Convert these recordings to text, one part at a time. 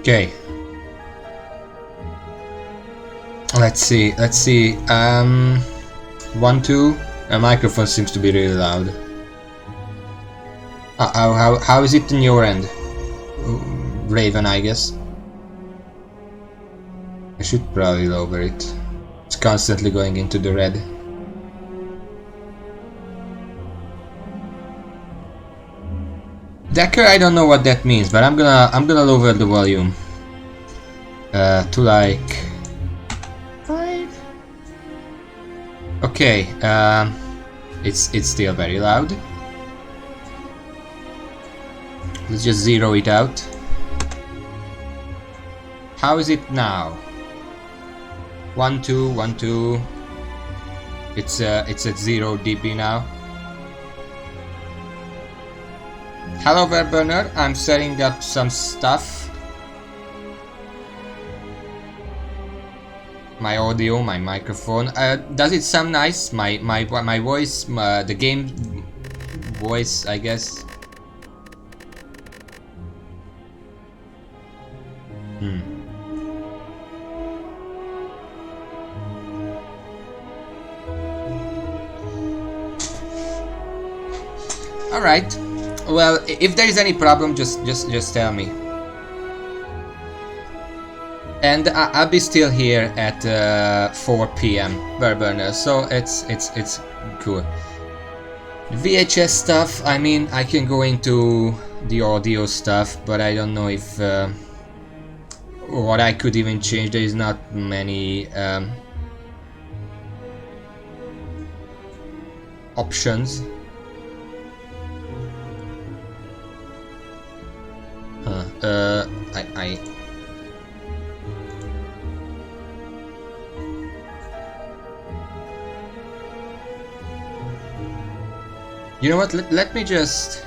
Okay. Let's see. 1, 2. A microphone seems to be really loud. How is it in your end? Raven, I guess. I should probably lower it. It's constantly going into the red. Decker, I don't know what that means, but I'm gonna lower the volume to like 5. Okay, it's still very loud. Let's just zero it out. How is it now? 1, 2, 1, 2. It's at 0 dB now. Hello Verburner, I'm setting up some stuff. My audio, my microphone. Does it sound nice? My voice, the game voice, I guess. All right. Well, if there is any problem, just tell me. And I'll be still here at 4 p.m. Verburner, so it's cool. VHS stuff. I mean, I can go into the audio stuff, but I don't know if what I could even change. There is not many options. You know what? Let me just.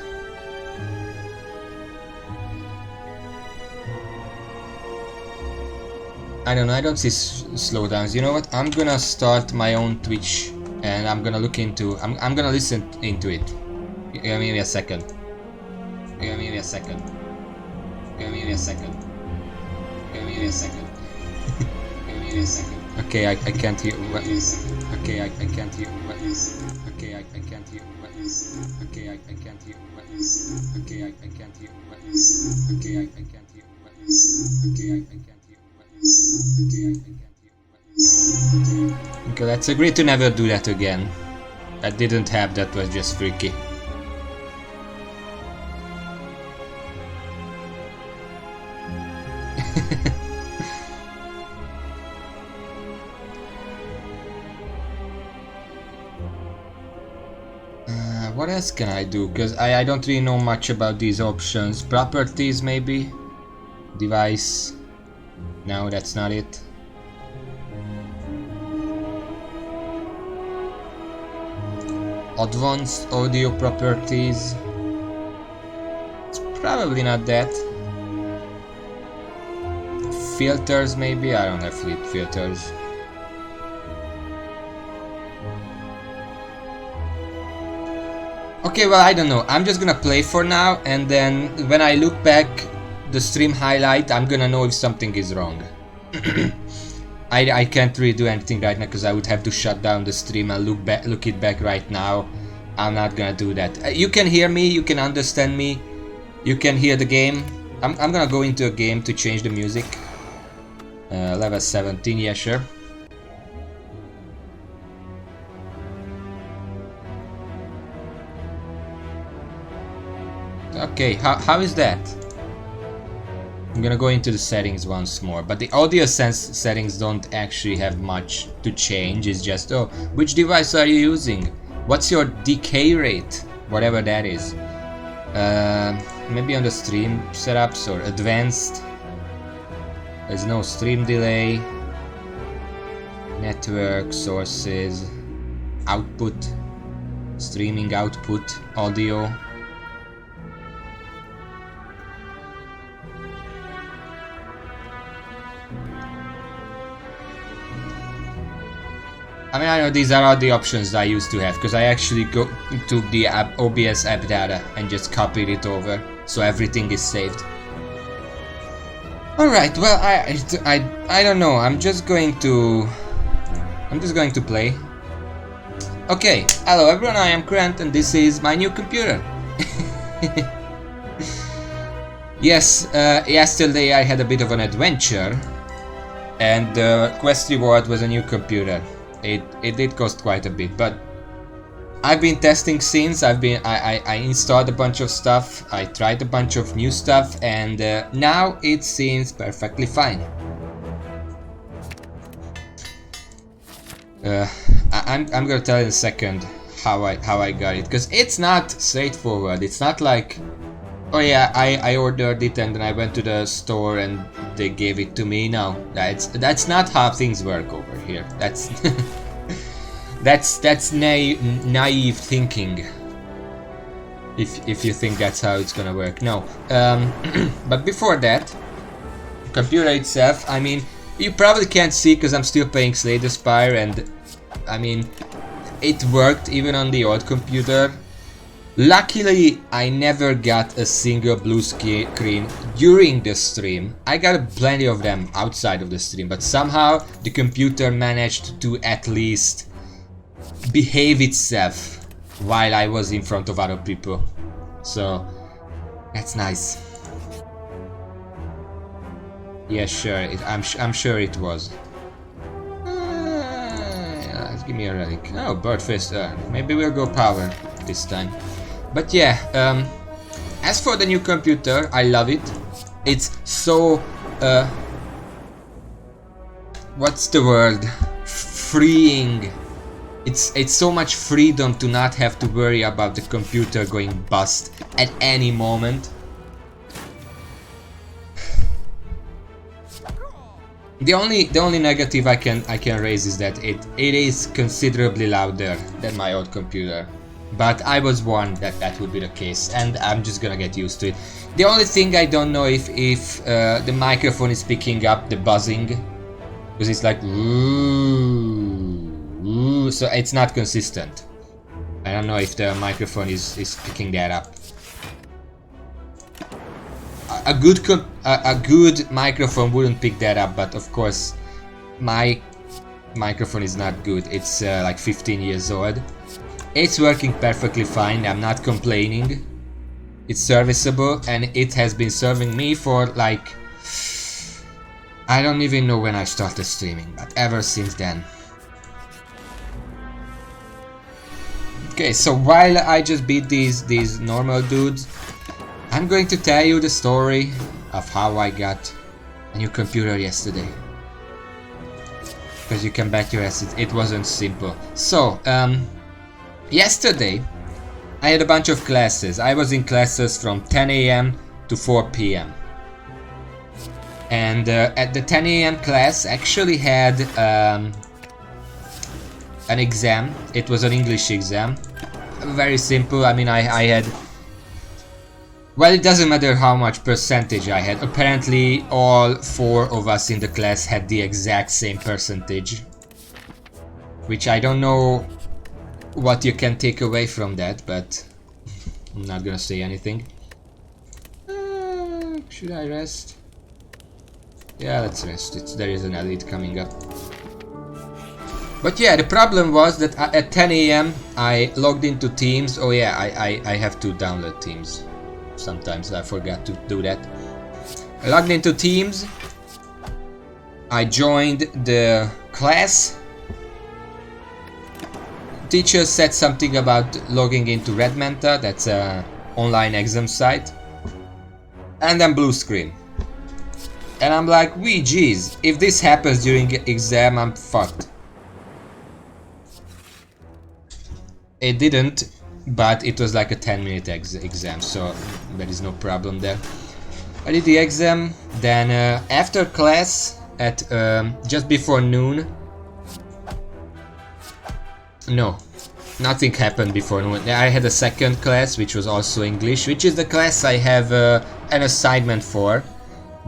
I don't know. I don't see slowdowns. You know what? I'm gonna start my own Twitch, and I'm gonna look into. I'm gonna listen into it. Give me a second. Give me a second. Give me a second. Give me a second. Give me a second. Okay, I can't hear what. Okay, I can't hear what. Okay, I can't hear what. Okay, I can't hear what. Okay, I can't hear what. Okay, I can't hear what. Okay, I can't hear what. Okay, I can't hear what. Okay, let's agree to never do that again. That didn't have. That was just freaky. What else can I do? Because I don't really know much about these options. Properties maybe? Device? No, that's not it. Advanced audio properties? It's probably not that. Filters maybe? I don't have filters. Okay, well, I don't know. I'm just gonna play for now, and then when I look back the stream highlight, I'm gonna know if something is wrong. I can't really do anything right now because I would have to shut down the stream and look it back right now. I'm not gonna do that. You can hear me, you can understand me, you can hear the game. I'm gonna go into a game to change the music. Level 17, yeah, sure. Okay, how is that? I'm gonna go into the settings once more, but the audio sense settings don't actually have much to change. It's just, oh, which device are you using? What's your decay rate? Whatever that is. Maybe on the stream setups or advanced. There's no stream delay. Network, sources, output, streaming output, audio. I mean, I know these are all the options I used to have, because I actually took the OBS app data and just copied it over, so everything is saved. All right. Well, I don't know. I'm just going to play. Okay. Hello everyone. I am Grant, and this is my new computer. Yes. Yesterday I had a bit of an adventure, and the quest reward was a new computer. It did cost quite a bit, but I've been testing since. I installed a bunch of stuff, I tried a bunch of new stuff, and now it seems perfectly fine. I'm gonna tell you in a second how I got it, because it's not straightforward. It's not like, oh yeah, I ordered it and then I went to the store and they gave it to me. No, that's not how things work over here. That's that's naive thinking. If you think that's how it's gonna work, no. But before that, computer itself. I mean, you probably can't see because I'm still playing Slay The Spire, and I mean, it worked even on the old computer. Luckily, I never got a single blue screen during the stream. I got plenty of them outside of the stream, but somehow the computer managed to at least behave itself while I was in front of other people. So, that's nice. Yeah, sure, I'm sure it was. Yeah, give me a relic. Oh, Birdfist. Maybe we'll go power this time. But yeah, as for the new computer, I love it. It's so, what's the word? Freeing. It's so much freedom to not have to worry about the computer going bust at any moment. The only negative I can raise is that it is considerably louder than my old computer. But I was warned that that would be the case, and I'm just gonna get used to it. The only thing I don't know if the microphone is picking up the buzzing, because it's like ooh, so it's not consistent. I don't know if the microphone is picking that up. A good microphone wouldn't pick that up, but of course my microphone is not good. It's like 15 years old. It's working perfectly fine. I'm not complaining. It's serviceable, and it has been serving me for like, I don't even know when I started streaming, but ever since then. Okay, so while I just beat these normal dudes, I'm going to tell you the story of how I got a new computer yesterday. Because you can bet your ass it wasn't simple. So, yesterday I had a bunch of classes. I was in classes from 10 AM to 4 PM. And at the 10 AM class actually had an exam. It was an English exam. Very simple. I mean, I had... Well, it doesn't matter how much percentage I had. Apparently all 4 of us in the class had the exact same percentage. Which I don't know what you can take away from that, but I'm not gonna say anything. Should I rest? Yeah, let's rest. There is an elite coming up. But yeah, the problem was that at 10 AM I logged into Teams. Oh yeah, I have to download Teams. Sometimes I forgot to do that. I logged into Teams. I joined the class. Teacher said something about logging into Red Manta, that's an online exam site. And then blue screen. And I'm like, wee jeez, if this happens during exam, I'm fucked. It didn't, but it was like a 10-minute exam, so there is no problem there. I did the exam, then after class at just before noon. No, nothing happened before noon. I had a second class, which was also English, which is the class I have an assignment for,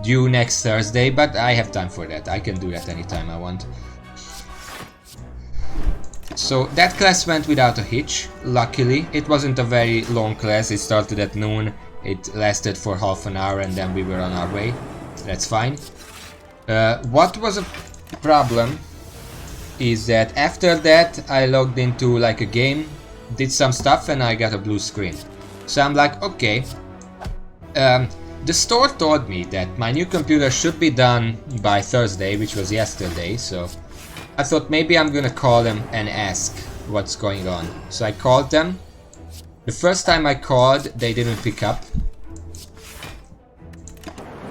due next Thursday, but I have time for that. I can do that anytime I want. So that class went without a hitch, luckily. It wasn't a very long class. It started at noon, it lasted for half an hour, and then we were on our way. That's fine. What was a problem is that after that I logged into like a game, did some stuff, and I got a blue screen. So I'm like, okay. The store told me that my new computer should be done by Thursday, which was yesterday, so I thought maybe I'm gonna call them and ask what's going on. So I called them. The first time I called, they didn't pick up,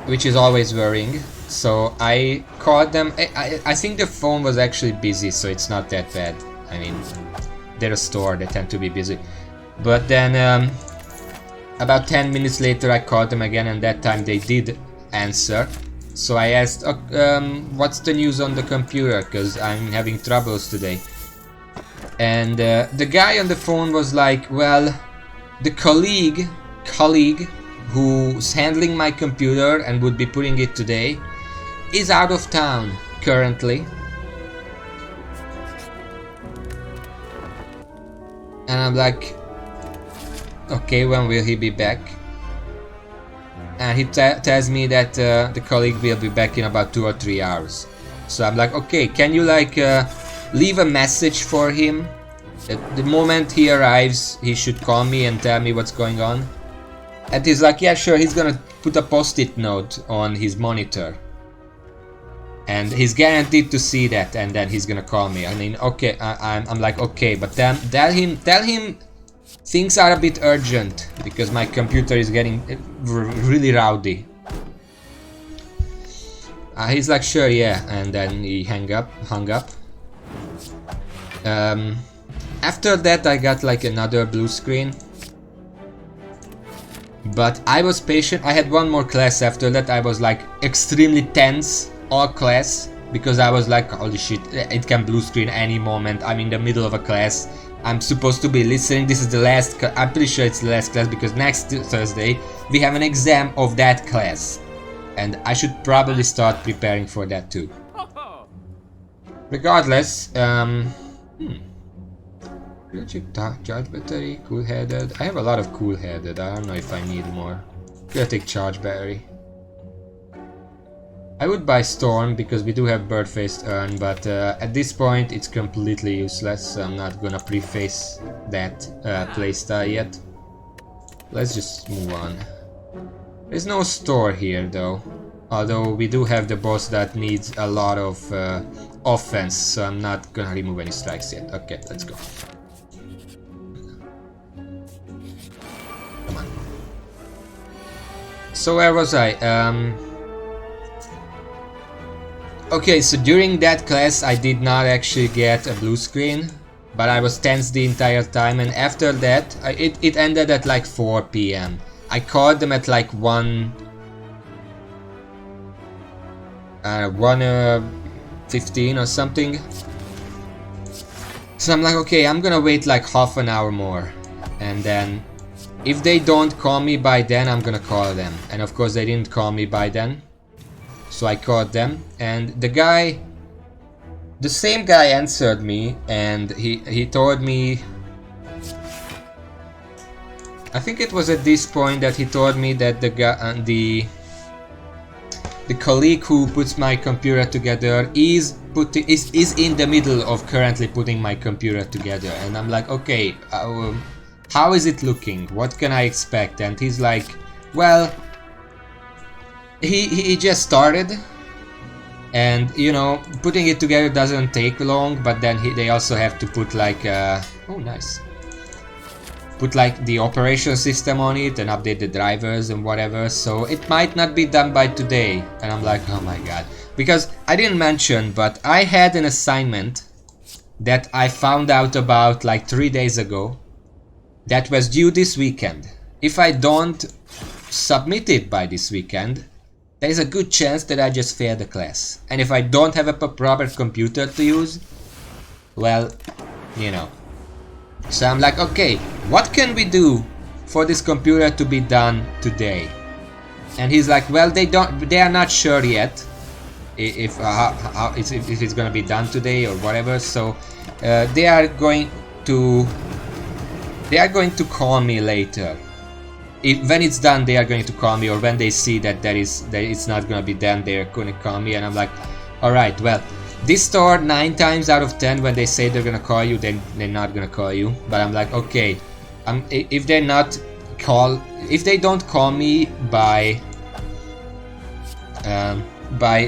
which is always worrying. So I called them. I think the phone was actually busy, so it's not that bad. I mean, they're a store, they tend to be busy. But then about 10 minutes later I called them again, and that time they did answer. So I asked, what's the news on the computer, because I'm having troubles today. And the guy on the phone was like, well, the colleague who's handling my computer and would be putting it today is out of town currently. And I'm like, okay, when will he be back? And he tells me that the colleague will be back in about 2 or 3 hours. So I'm like, okay, can you like leave a message for him? The moment he arrives, he should call me and tell me what's going on. And he's like, yeah, sure, he's gonna put a post-it note on his monitor. And he's guaranteed to see that, and then he's gonna call me. I mean, okay, I'm like, okay, but then tell him things are a bit urgent, because my computer is getting really rowdy. He's like, sure, yeah, and then he hung up. After that I got like another blue screen. But I was patient. I had one more class after that. I was like extremely tense all class, because I was like, holy shit, it can blue screen any moment. I'm in the middle of a class. I'm supposed to be listening. This is the last, I'm pretty sure it's the last class, because next Thursday we have an exam of that class. And I should probably start preparing for that too. Regardless, Critic charge battery, cool-headed. I have a lot of cool-headed. I don't know if I need more. Critic charge battery. I would buy Storm because we do have Bird-Faced Urn, but at this point it's completely useless, so I'm not gonna preface that playstyle yet. Let's just move on. There's no store here though, although we do have the boss that needs a lot of offense, so I'm not gonna remove any strikes yet. Okay, let's go. Come on. So where was I? Okay, so during that class I did not actually get a blue screen, but I was tense the entire time, and after that it ended at like 4 PM. I called them at like 1:15 or something. So I'm like, okay, I'm gonna wait like half an hour more, and then if they don't call me by then, I'm gonna call them. And of course they didn't call me by then. So I called them, and the same guy answered me, and he told me, I think it was at this point that he told me that the colleague who puts my computer together is in the middle of currently putting my computer together. And I'm like, okay, how is it looking? What can I expect? And he's like, well, he just started, and you know, putting it together doesn't take long, but then they also have to put like oh nice, put like the operation system on it and update the drivers and whatever, so it might not be done by today. And I'm like, oh my god, because I didn't mention, but I had an assignment that I found out about like 3 days ago that was due this weekend. If I don't submit it by this weekend, there is a good chance that I just fail the class. And if I don't have a proper computer to use, well, you know. So I'm like, okay, what can we do for this computer to be done today? And he's like, well, they are not sure yet if it's gonna be done today or whatever. So they are going to call me later. when it's done, they are going to call me, or when they see that it's not gonna be done, they're gonna call me, and I'm like, all right, well, this store 9 times out of 10 when they say they're gonna call you, then they're not gonna call you. But I'm like, okay, if they don't call me by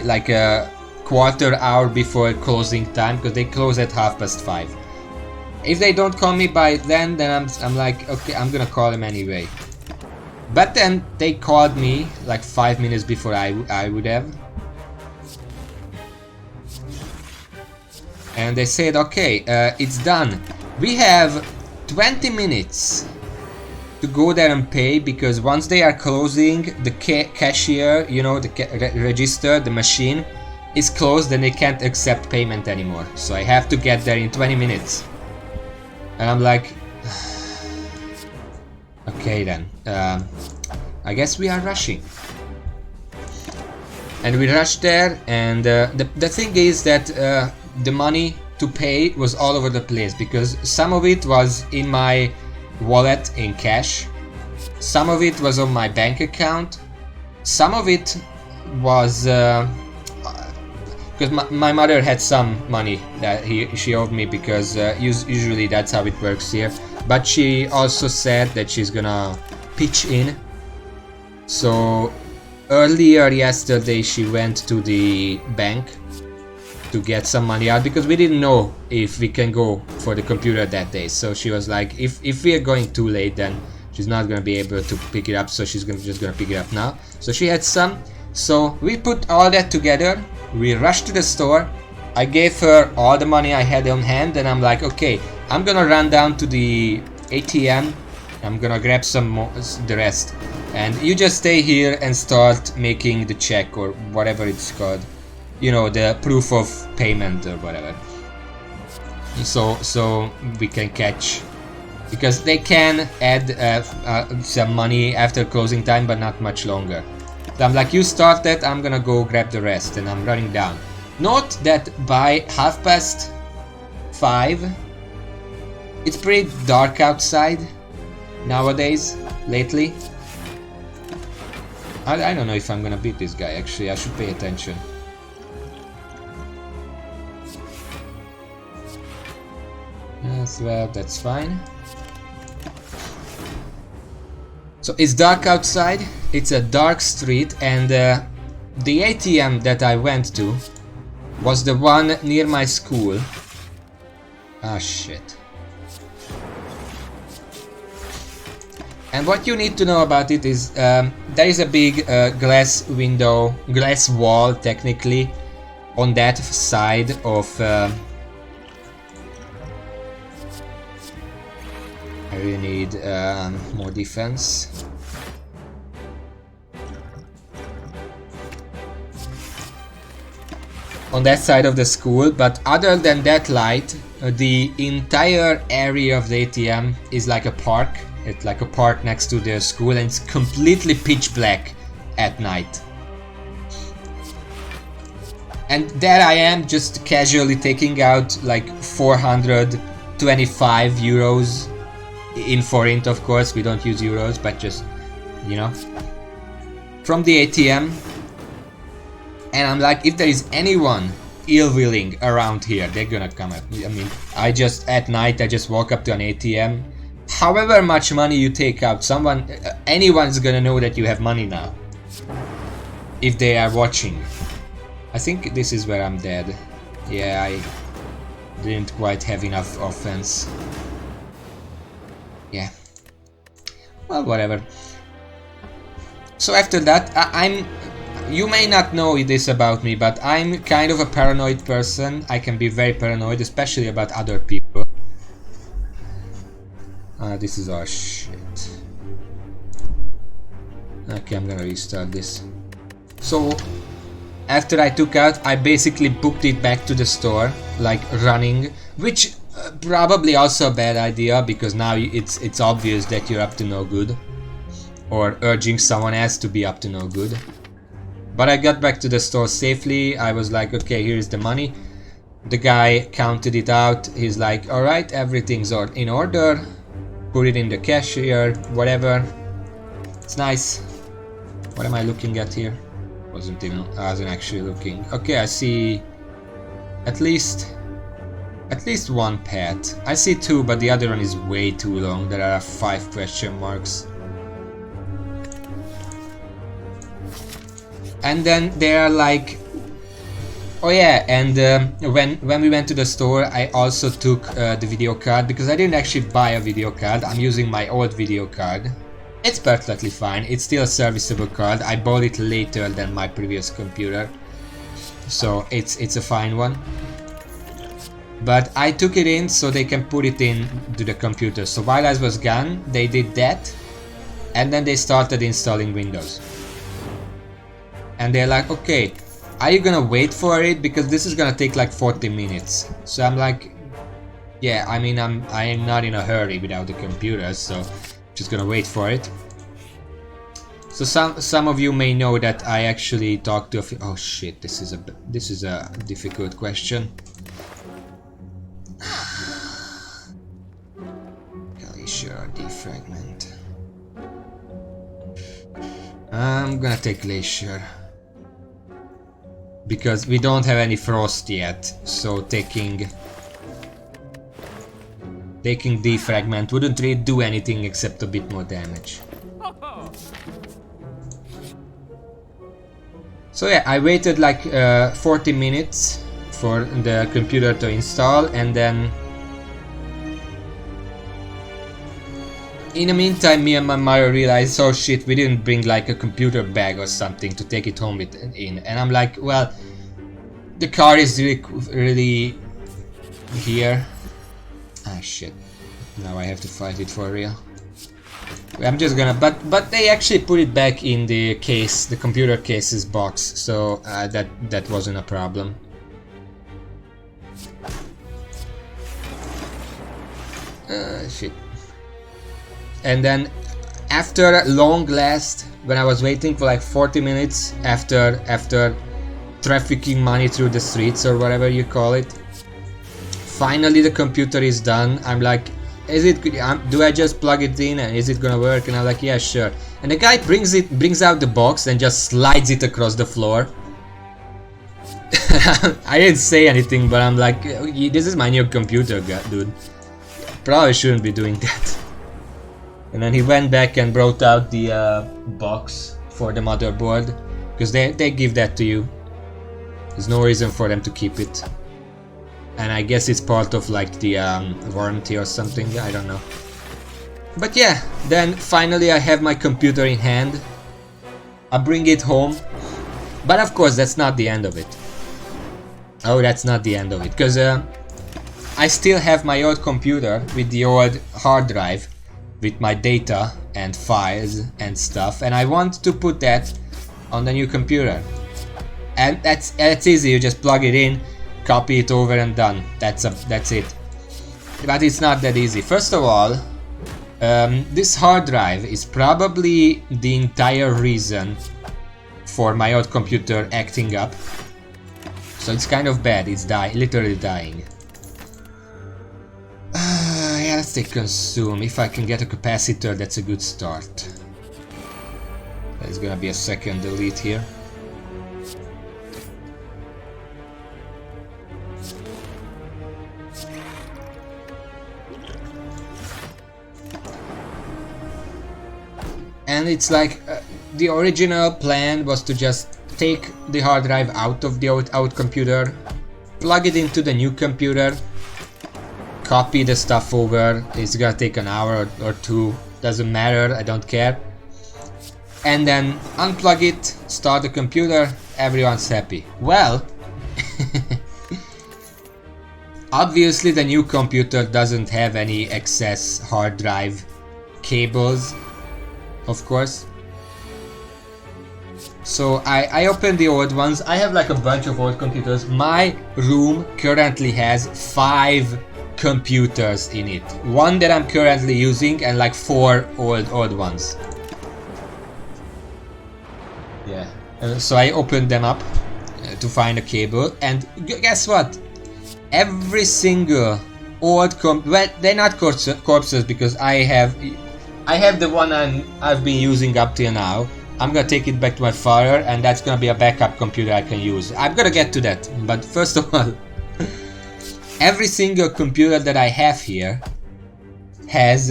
like a quarter hour before closing time, because they close at 5:30. If they don't call me by then I'm like, okay, I'm gonna call them anyway. But then they called me like 5 minutes before I would have. And they said, okay, it's done. We have 20 minutes to go there and pay, because once they are closing, the cashier, you know, the register, the machine is closed, and they can't accept payment anymore. So I have to get there in 20 minutes. And I'm like, okay then, I guess we are rushing. And we rushed there, and the thing is that the money to pay was all over the place, because some of it was in my wallet in cash, some of it was on my bank account, some of it was because my mother had some money that she owed me, because usually that's how it works here. But she also said that she's gonna pitch in. So earlier yesterday she went to the bank to get some money out, because we didn't know if we can go for the computer that day. So she was like, if we are going too late, then she's not gonna be able to pick it up, so she's just gonna pick it up now. So she had some, so we put all that together, we rushed to the store, I gave her all the money I had on hand, and I'm like, okay, I'm gonna run down to the ATM, I'm gonna grab some more, the rest, and you just stay here and start making the check, or whatever it's called, you know, the proof of payment or whatever, so we can catch, because they can add some money after closing time, but not much longer. So I'm like, you start that, I'm gonna go grab the rest, and I'm running down. Note that by 5:30, it's pretty dark outside nowadays, lately. I don't know if I'm gonna beat this guy, actually, I should pay attention. Yes, well, that's fine. So it's dark outside, it's a dark street, and the ATM that I went to was the one near my school. Ah, shit. And what you need to know about it is there is a big glass wall technically on that side of I really need more defense. On that side of the school, but other than that light, the entire area of the ATM is like a park. It's like a park next to the school, and it's completely pitch black at night. And there I am, just casually taking out like 425 euros in forint, of course, we don't use euros, but just, you know, from the ATM. And I'm like, if there is anyone ill-willing around here, they're gonna come at me. I mean, at night, I just walk up to an ATM. However much money you take out, anyone's gonna know that you have money now, if they are watching. I think this is where I'm dead. Yeah, I didn't quite have enough offense. Yeah. Well, whatever. So after that, you may not know this about me, but I'm kind of a paranoid person. I can be very paranoid, especially about other people. This is our shit. Okay, I'm gonna restart this. So, after I took out, I basically booked it back to the store, like running, which probably also a bad idea, because now it's obvious that you're up to no good, or urging someone else to be up to no good. But I got back to the store safely. I was like, okay, here's the money. The guy counted it out. He's like, alright, everything's in order. Put it in the cashier, whatever. It's nice. What am I looking at here? I wasn't actually looking. Okay, I see at least one path. I see two, but the other one is way too long. There are 5 question marks. And then there are like, oh yeah, and when we went to the store, I also took the video card, because I didn't actually buy a video card. I'm using my old video card. It's perfectly fine. It's still a serviceable card. I bought it later than my previous computer, so it's a fine one. But I took it in so they can put it in to the computer. So while I was gone, they did that, and then they started installing Windows. And they're like, okay, are you gonna wait for it? Because this is gonna take like 40 minutes. So I'm like, yeah, I mean, I am not in a hurry without the computer, so just gonna wait for it. So some of you may know that I actually talked to a few. Oh shit, this is a difficult question. Glacier or defragment? I'm gonna take Glacier, because we don't have any frost yet, so taking defragment wouldn't really do anything except a bit more damage. So yeah, I waited like 40 minutes for the computer to install, and then in the meantime, me and my mother realized, oh shit, we didn't bring like a computer bag or something to take it home in. And I'm like, well, the car is really here. Ah shit, now I have to fight it for real. I'm just gonna, but they actually put it back in the case, the computer case's box, so that wasn't a problem. Shit. And then after long last, when I was waiting for like 40 minutes after trafficking money through the streets or whatever you call it, finally the computer is done. I'm like, do I just plug it in and is it gonna work? And I'm like, yeah, sure. And the guy brings out the box and just slides it across the floor. I didn't say anything, but I'm like, this is my new computer, dude. Probably shouldn't be doing that. And then he went back and brought out the box for the motherboard, because they give that to you. There's no reason for them to keep it. And I guess it's part of like the warranty or something, I don't know. But yeah, then finally I have my computer in hand. I bring it home. But of course that's not the end of it. Oh, that's not the end of it, because I still have my old computer with the old hard drive with my data and files and stuff, and I want to put that on the new computer. And that's easy, you just plug it in, copy it over and done. That's it. But it's not that easy. First of all, this hard drive is probably the entire reason for my old computer acting up. So it's kind of bad, it's literally dying. Yeah, let's take consume. If I can get a capacitor, that's a good start. There's gonna be a second delete here. And it's like the original plan was to just take the hard drive out of the old computer, plug it into the new computer, copy the stuff over. It's gonna take an hour or two, doesn't matter, I don't care. And then unplug it, start the computer, everyone's happy. Well, obviously the new computer doesn't have any excess hard drive cables, of course. So I opened the old ones. I have like a bunch of old computers. My room currently has 5 computers in it. One that I'm currently using and like 4 old ones. Yeah. So I opened them up to find a cable, and guess what? Every single old well, they're not corpses because I I have the one I've been using up till now. I'm gonna take it back to my father, and that's gonna be a backup computer I can use. I'm gonna get to that, but first of all, every single computer that I have here has,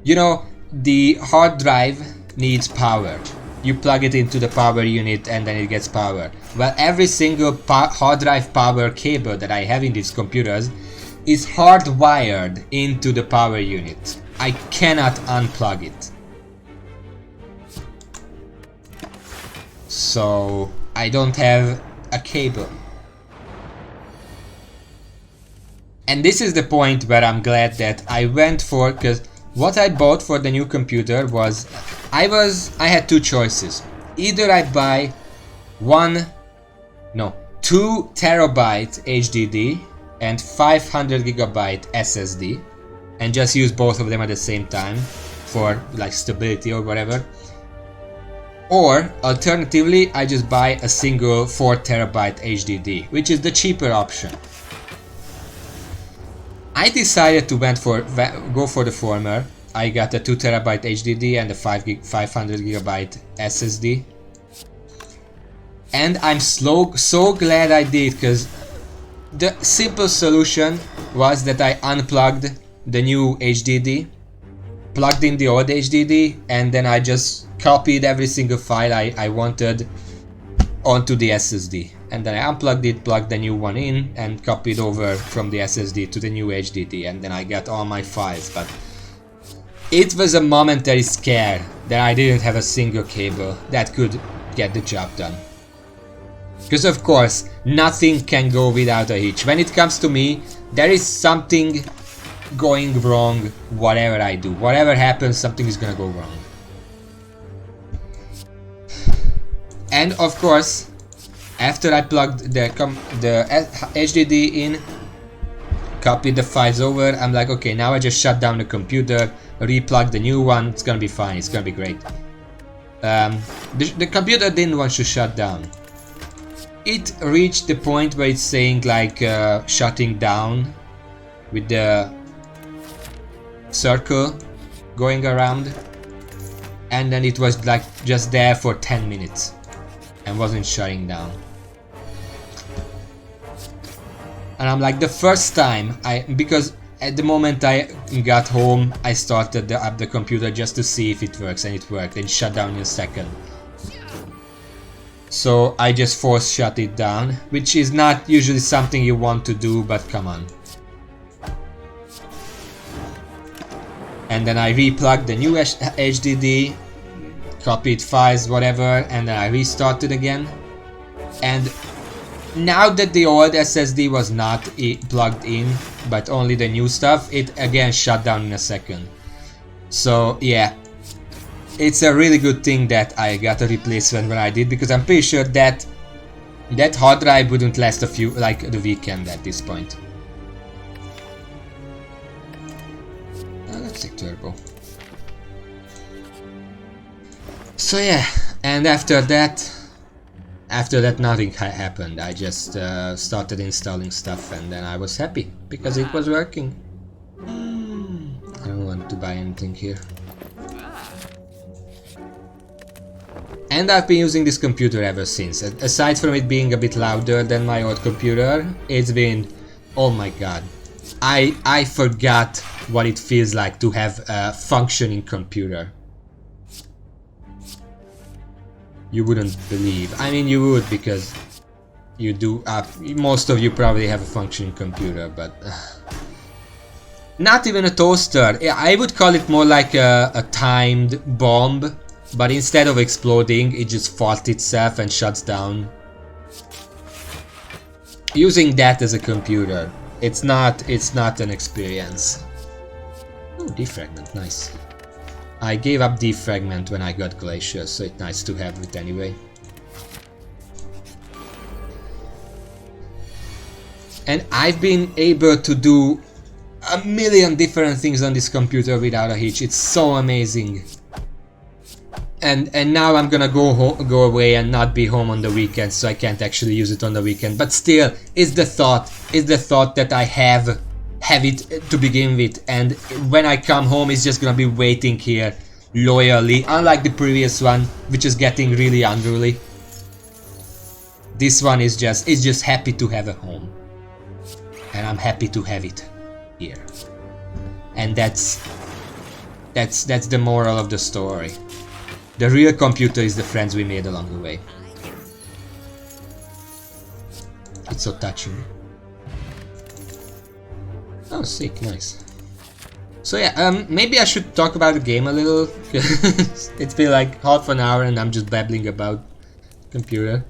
you know, the hard drive needs power. You plug it into the power unit and then it gets power. Well, every single hard drive power cable that I have in these computers is hardwired into the power unit. I cannot unplug it. So I don't have a cable. And this is the point where I'm glad that I went for, because what I bought for the new computer was, I had two choices. Either I buy 2 terabyte HDD and 500 gigabyte SSD and just use both of them at the same time for like stability or whatever. Or alternatively, I just buy a single 4 terabyte HDD, which is the cheaper option. I decided to go for the former. I got a 2 terabyte HDD and a 500 gigabyte SSD. And I'm so glad I did, because the simple solution was that I unplugged the new HDD, plugged in the old HDD, and then I just copied every single file I wanted onto the SSD. And then I unplugged it, plugged the new one in, and copied over from the SSD to the new HDD, and then I got all my files. But it was a momentary scare that I didn't have a single cable that could get the job done. Because of course, nothing can go without a hitch. When it comes to me, there is something going wrong whatever I do. Whatever happens, something is gonna go wrong. And of course, after I plugged the HDD in, copied the files over, I'm like, okay, now I just shut down the computer, replug the new one, it's gonna be fine, it's gonna be great. The computer didn't want to shut down. It reached the point where it's saying like shutting down with the circle going around, and then it was like just there for 10 minutes and wasn't shutting down. And I'm like, the first time because at the moment I got home, I started up the computer just to see if it works, and it worked, and shut down in a second. So I just force shut it down, which is not usually something you want to do, but come on. And then I replugged the new HDD, copied files, whatever, and then I restarted again. And now that the old SSD was not plugged in, but only the new stuff, it again shut down in a second. So yeah, it's a really good thing that I got a replacement when I did, because I'm pretty sure that that hard drive wouldn't last the weekend at this point. Let's take turbo. So yeah, and after that nothing happened. I just started installing stuff, and then I was happy because it was working. I don't want to buy anything here. And I've been using this computer ever since. Aside from it being a bit louder than my old computer, it's been, oh my god. I forgot what it feels like to have a functioning computer. You wouldn't believe. I mean, you would, because you do. Most of you probably have a functioning computer, but not even a toaster. I would call it more like a timed bomb, but instead of exploding, it just faults itself and shuts down. Using that as a computer, it's not an experience. Oh, defragment, nice. I gave up defragment when I got Glacier, so it's nice to have it anyway. And I've been able to do a million different things on this computer without a hitch. It's so amazing. And now I'm gonna go away and not be home on the weekend, so I can't actually use it on the weekend. But still, it's the thought that I have have it to begin with, and when I come home it's just gonna be waiting here loyally, unlike the previous one, which is getting really unruly. This one is just happy to have a home, and I'm happy to have it here. And that's the moral of the story. The real computer is the friends we made along the way. It's so touching. Oh, sick, nice. So yeah, maybe I should talk about the game a little. It's been like half an hour and I'm just babbling about computer.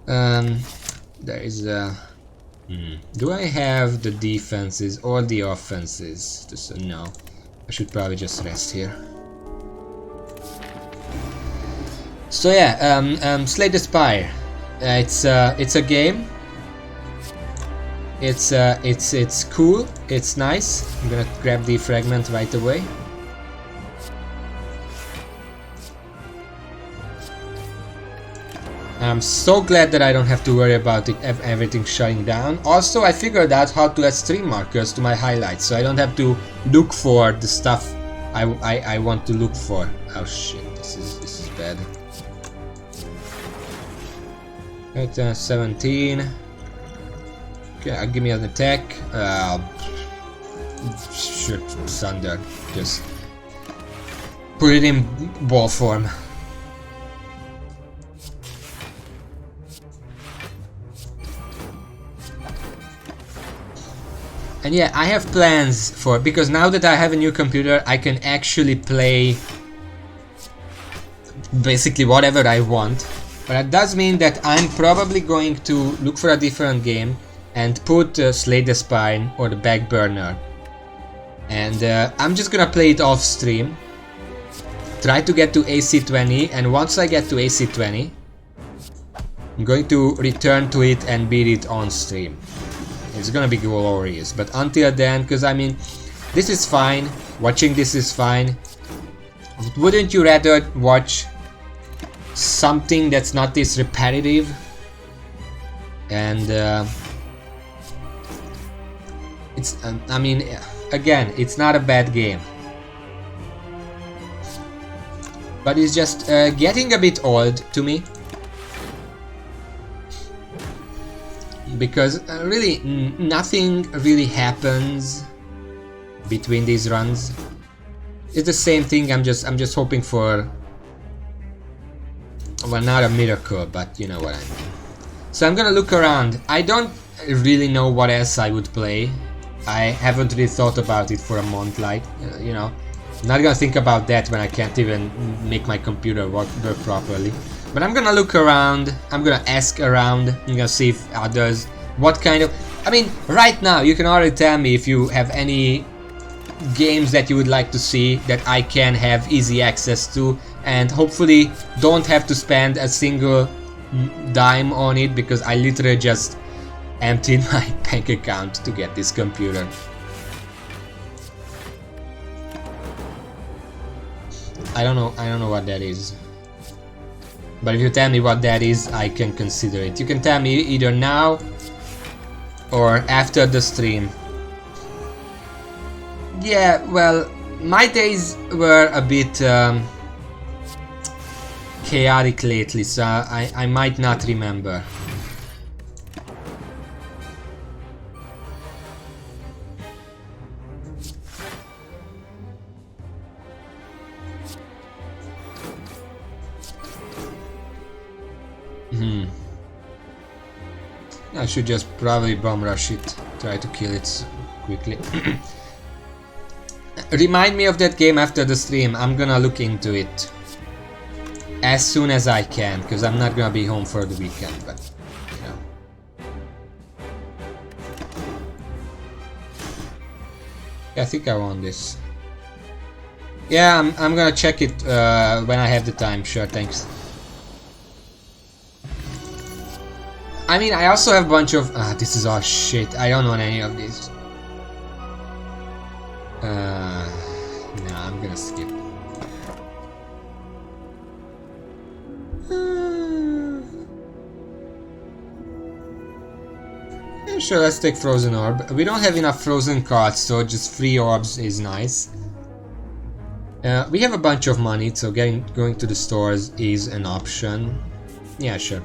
There is a... Do I have the defenses or the offenses? No. I should probably just rest here. So yeah, Slay the Spire. It's a game. It's cool. It's nice. I'm gonna grab the fragment right away. I'm so glad that I don't have to worry about everything shutting down. Also, I figured out how to add stream markers to my highlights, so I don't have to look for the stuff I want to look for. Oh shit, this is bad. Right, 17. Okay, give me an attack. Shoot, thunder. Just put it in ball form. And yeah, I have plans for, because now that I have a new computer, I can actually play basically whatever I want. But that does mean that I'm probably going to look for a different game and put Slay the Spire or the back burner. And I'm just gonna play it off stream. Try to get to AC20, and once I get to AC20, I'm going to return to it and beat it on stream. It's gonna be glorious, but until then, because I mean, this is fine, watching this is fine. Wouldn't you rather watch something that's not this repetitive? And it's, I mean, again, it's not a bad game, but it's just getting a bit old to me. Because really nothing really happens between these runs. It's the same thing. I'm just hoping for, well, not a miracle, but you know what I mean. So I'm gonna look around. I don't really know what else I would play. I haven't really thought about it for a month, like, you know. I'm not gonna think about that when I can't even make my computer work properly. But I'm gonna look around, I'm gonna ask around, I'm gonna see if others, what kind of... I mean, right now, you can already tell me if you have any games that you would like to see that I can have easy access to, and hopefully don't have to spend a single dime on it, because I literally just emptied my bank account to get this computer. I don't know what that is. But if you tell me what that is, I can consider it. You can tell me either now or after the stream. Yeah, well, my days were a bit chaotic lately, so I might not remember. I should just probably bomb rush it, try to kill it quickly. Remind me of that game after the stream. I'm gonna look into it as soon as I can, because I'm not gonna be home for the weekend, but you know. I think I want this. Yeah, I'm gonna check it when I have the time. Sure, thanks. I mean, I also have a bunch of... this is all shit. I don't want any of these. No, I'm gonna skip. Yeah, sure, let's take Frozen Orb. We don't have enough Frozen cards, so just free orbs is nice. We have a bunch of money, so going to the stores is an option. Yeah, sure.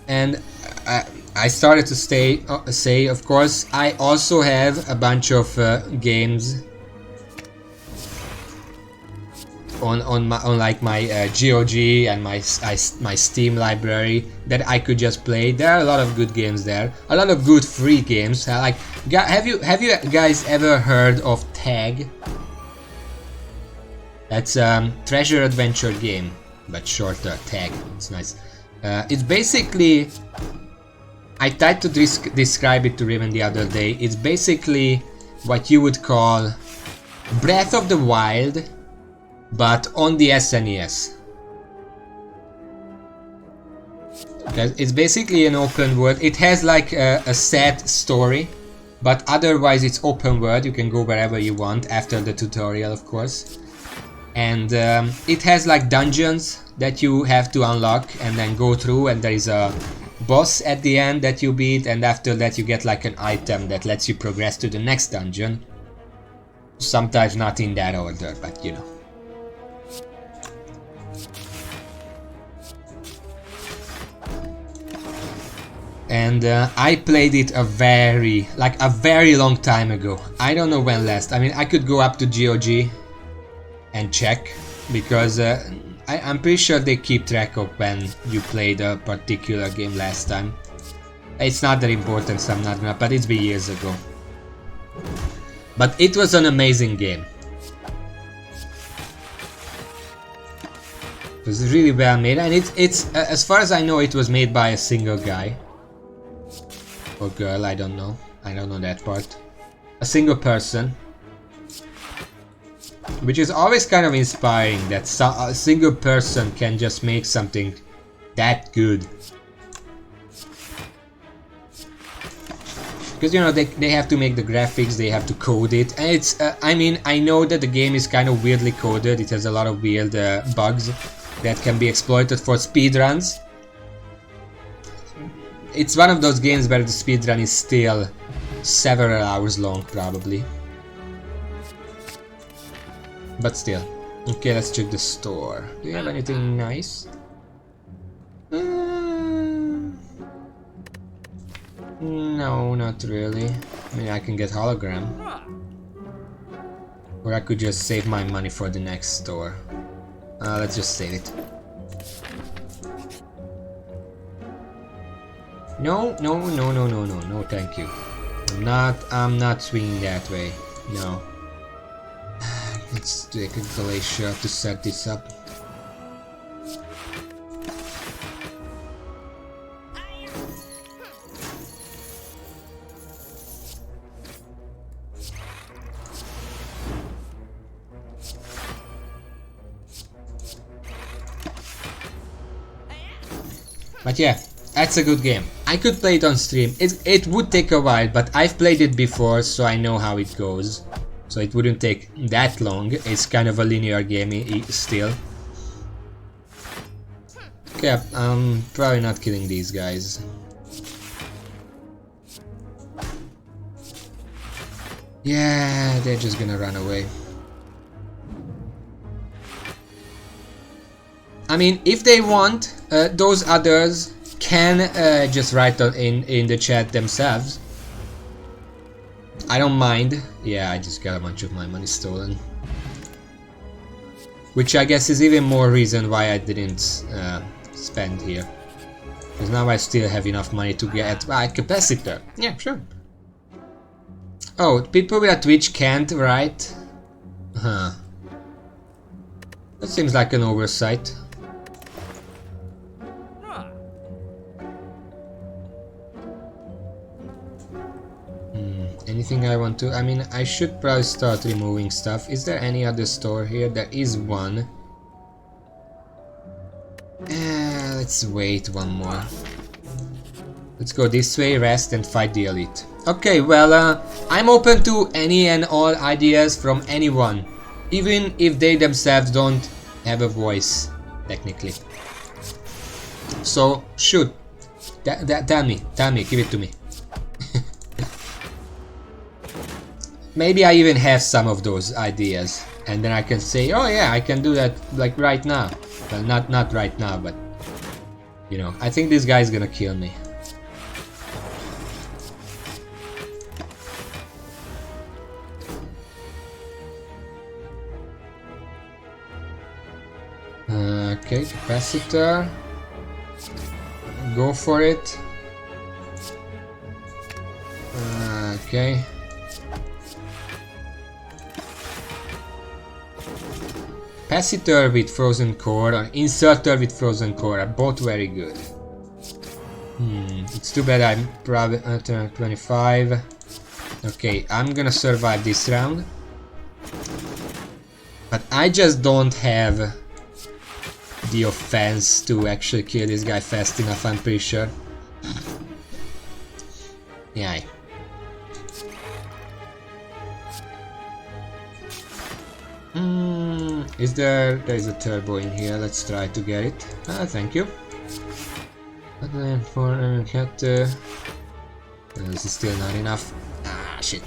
And I started to say, of course, I also have a bunch of games on like my GOG and my Steam library that I could just play. There are a lot of good games there, a lot of good free games. Like, have you guys ever heard of Tag? That's a treasure adventure game, but shorter. Tag. It's nice. It's basically, I tried to describe it to Riven the other day. It's basically what you would call Breath of the Wild, but on the SNES. It's basically an open world. It has like a set story, but otherwise it's open world. You can go wherever you want after the tutorial, of course. And it has like dungeons that you have to unlock and then go through, and there is a boss at the end that you beat, and after that you get like an item that lets you progress to the next dungeon. Sometimes not in that order, but you know. And I played it a very long time ago. I don't know when last. I mean, I could go up to GOG and check, because I'm pretty sure they keep track of when you played a particular game last time. It's not that important, so I'm not gonna, but it's been years ago. But it was an amazing game. It was really well made, and it's as far as I know, it was made by a single guy. Or girl, I don't know. I don't know that part. A single person. Which is always kind of inspiring, that a single person can just make something that good. Because, you know, they have to make the graphics, they have to code it, and it's, I mean, I know that the game is kind of weirdly coded. It has a lot of weird bugs that can be exploited for speedruns. It's one of those games where the speedrun is still several hours long, probably. But still. Okay, let's check the store. Do you have anything nice? No, not really. I mean, I can get hologram. Or I could just save my money for the next store. Let's just save it. No, thank you. I'm not swinging that way. No. Let's take a glacier to set this up. But yeah, that's a good game. I could play it on stream. It would take a while, but I've played it before, so I know how it goes. So it wouldn't take that long. It's kind of a linear game still. Okay, I'm probably not killing these guys. Yeah, they're just gonna run away. I mean, if they want, those others can just write in the chat themselves. I don't mind. Yeah, I just got a bunch of my money stolen. Which I guess is even more reason why I didn't spend here. Because now I still have enough money to get a capacitor. Yeah, sure. Oh, people with a Twitch can't, right? Huh. That seems like an oversight. Anything I want to... I mean, I should probably start removing stuff. Is there any other store here? There is one. Let's wait one more. Let's go this way, rest and fight the elite. Okay, well, I'm open to any and all ideas from anyone. Even if they themselves don't have a voice, technically. So, shoot. Tell me, give it to me. Maybe I even have some of those ideas, and then I can say, oh yeah, I can do that like right now. Well, not right now, but you know, I think this guy's gonna kill me. Okay, capacitor. Go for it. Okay. Capacitor with frozen core or inserter with frozen core are both very good. It's too bad I'm probably at 25. Okay, I'm gonna survive this round. But I just don't have the offense to actually kill this guy fast enough, I'm pretty sure. Yeah. There's a turbo in here, let's try to get it. Thank you. But then for cat, this is still not enough. Ah, shit.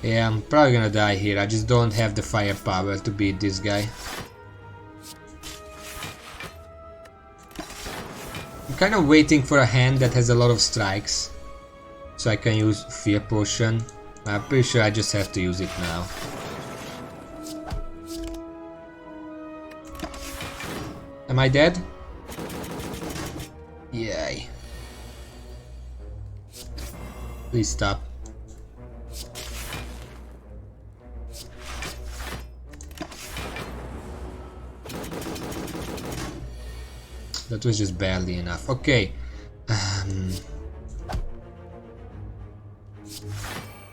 Yeah, I'm probably gonna die here, I just don't have the firepower to beat this guy. I'm kind of waiting for a hand that has a lot of strikes, so I can use Fear Potion. I'm pretty sure I just have to use it now. Am I dead? Yay. Please stop. That was just barely enough. Okay.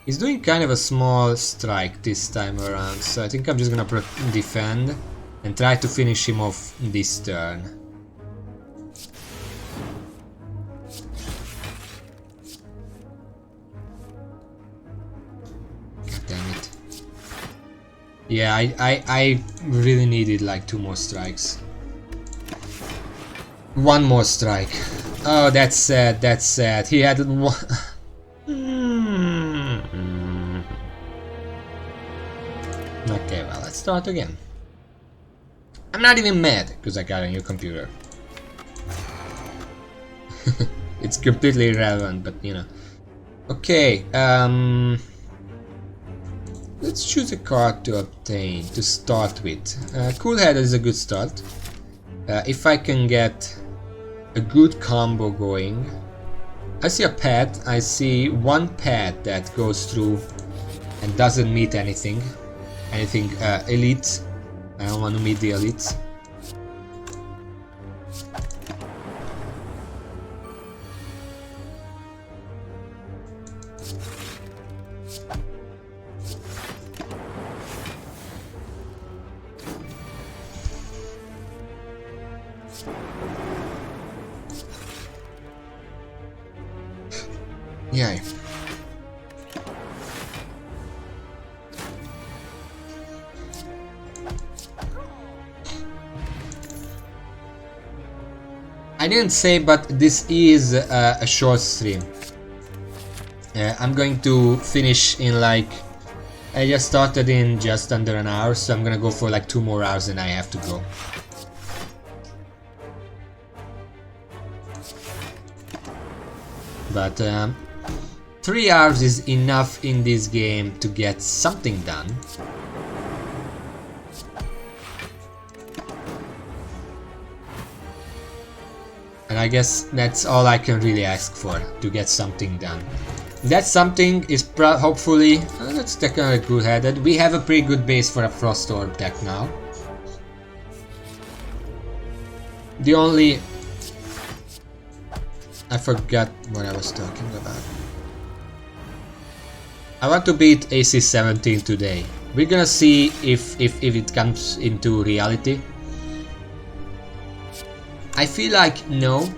He's doing kind of a small strike this time around, so I think I'm just gonna defend and try to finish him off this turn. God damn it. Yeah, I really needed like 2 more strikes. 1 more strike. Oh, that's sad, that's sad. He had one. Okay, well, let's start again. I'm not even mad, because I got a new computer. It's completely irrelevant, but you know. Okay, let's choose a card to obtain, to start with. Cool Head is a good start. If I can get a good combo going. I see a pad, I see one pad that goes through and doesn't meet anything. Elite. I don't want to meet the elites. Yay. I didn't say, but this is a short stream. I'm going to finish in like... I just started in just under an hour, so I'm gonna go for like 2 more hours and I have to go. But 3 hours is enough in this game to get something done. And I guess that's all I can really ask for, to get something done. That something is hopefully... let's take a good-headed. We have a pretty good base for a Frost Orb deck now. The only... I forgot what I was talking about. I want to beat AC 17 today. We're gonna see if it comes into reality. I feel like no,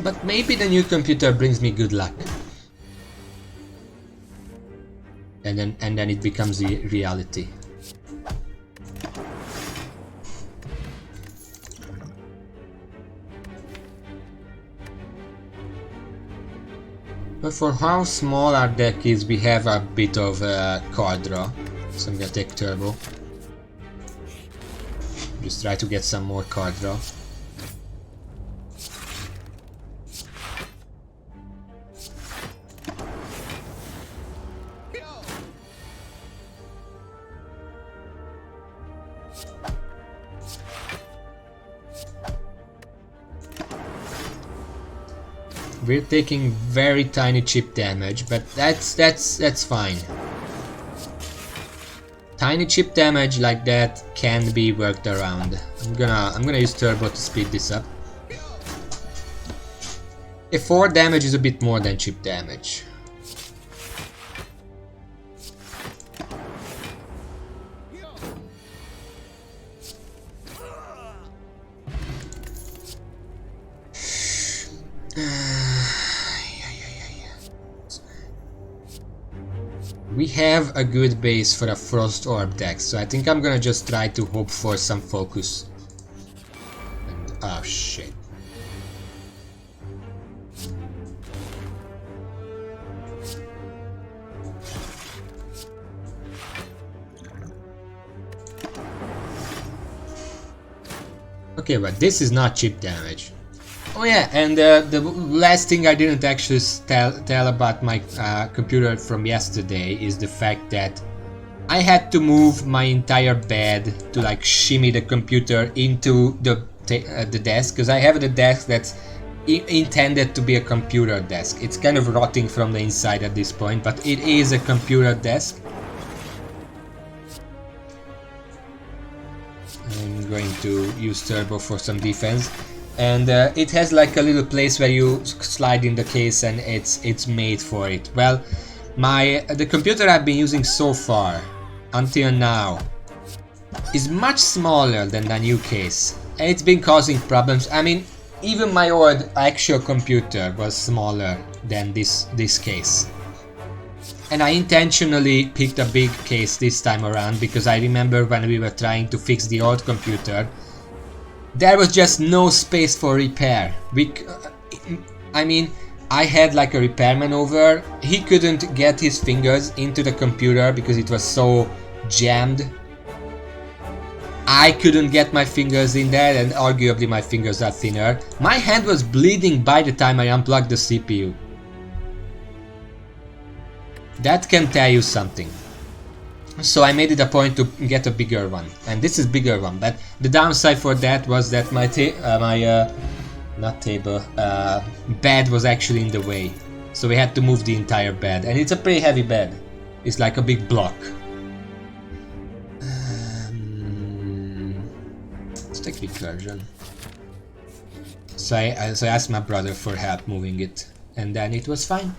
But maybe the new computer brings me good luck. And then it becomes the reality. But for how small our deck is, we have a bit of card draw. So I'm gonna take turbo. Just try to get some more card draw. We're taking very tiny chip damage, but that's fine. Tiny chip damage like that can be worked around. I'm gonna use turbo to speed this up. Okay, 4 damage is a bit more than chip damage. We have a good base for a Frost Orb deck, so I think I'm gonna just try to hope for some focus. And, oh shit. Okay, but this is not chip damage. Oh yeah, and the last thing I didn't actually tell about my computer from yesterday is the fact that I had to move my entire bed to like shimmy the computer into the desk, because I have the desk that's intended to be a computer desk. It's kind of rotting from the inside at this point, but it is a computer desk. I'm going to use turbo for some defense. And it has like a little place where you slide in the case and it's made for it. Well, the computer I've been using so far until now is much smaller than the new case, and it's been causing problems. I mean, even my old actual computer was smaller than this case. And I intentionally picked a big case this time around because I remember when we were trying to fix the old computer, there was just no space for repair. I mean, I had like a repairman over. He couldn't get his fingers into the computer because it was so jammed. I couldn't get my fingers in there, and arguably my fingers are thinner. My hand was bleeding by the time I unplugged the CPU. That can tell you something. So I made it a point to get a bigger one, and this is bigger one. But the downside for that was that my bed was actually in the way, so we had to move the entire bed, and it's a pretty heavy bed. It's like a big block. Let's take recursion. So I asked my brother for help moving it, and then it was fine.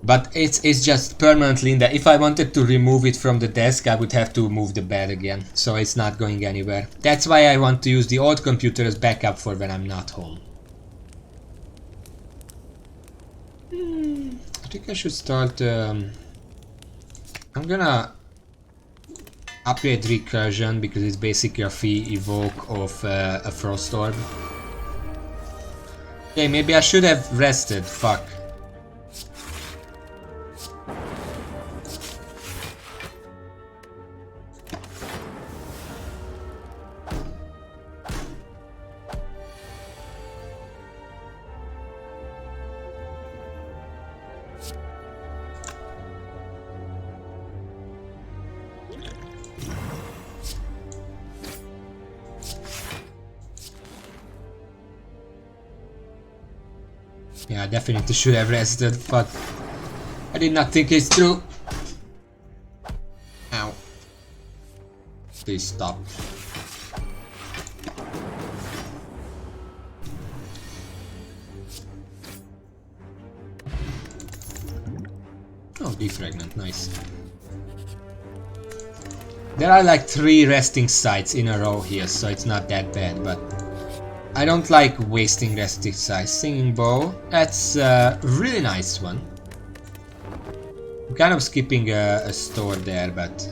But it's just permanently in there. If I wanted to remove it from the desk, I would have to move the bed again. So it's not going anywhere. That's why I want to use the old computer as backup for when I'm not home. I think I should start... I'm gonna upgrade recursion because it's basically a free evoke of a Frost Orb. Okay, maybe I should have rested. Fuck. Yeah, I definitely should have rested, but I did not think it's through. Ow. Please stop. Oh, defragment, nice. There are like 3 resting sites in a row here, so it's not that bad, but I don't like wasting resting size. Singing bow, that's a really nice one. I'm kind of skipping a store there, but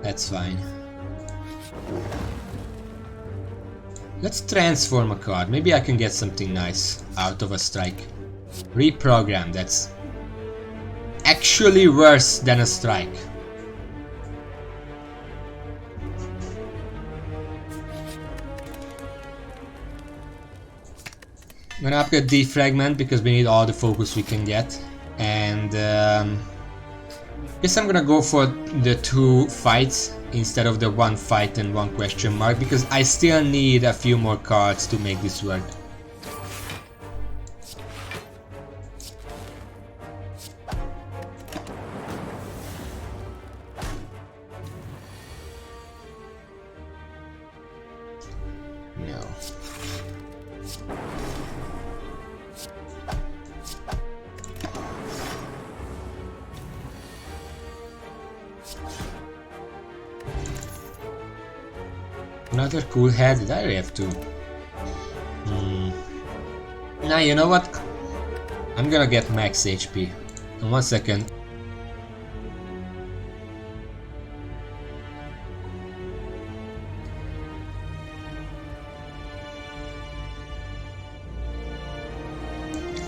that's fine. Let's transform a card. Maybe I can get something nice out of a strike. Reprogram, that's actually worse than a strike. I'm gonna upgrade defragment because we need all the focus we can get, and guess I'm gonna go for the 2 fights instead of the 1 fight and 1 question mark, because I still need a few more cards to make this work. No. Another cool head, did I really have to? Now you know what? I'm gonna get max HP. In 1 second.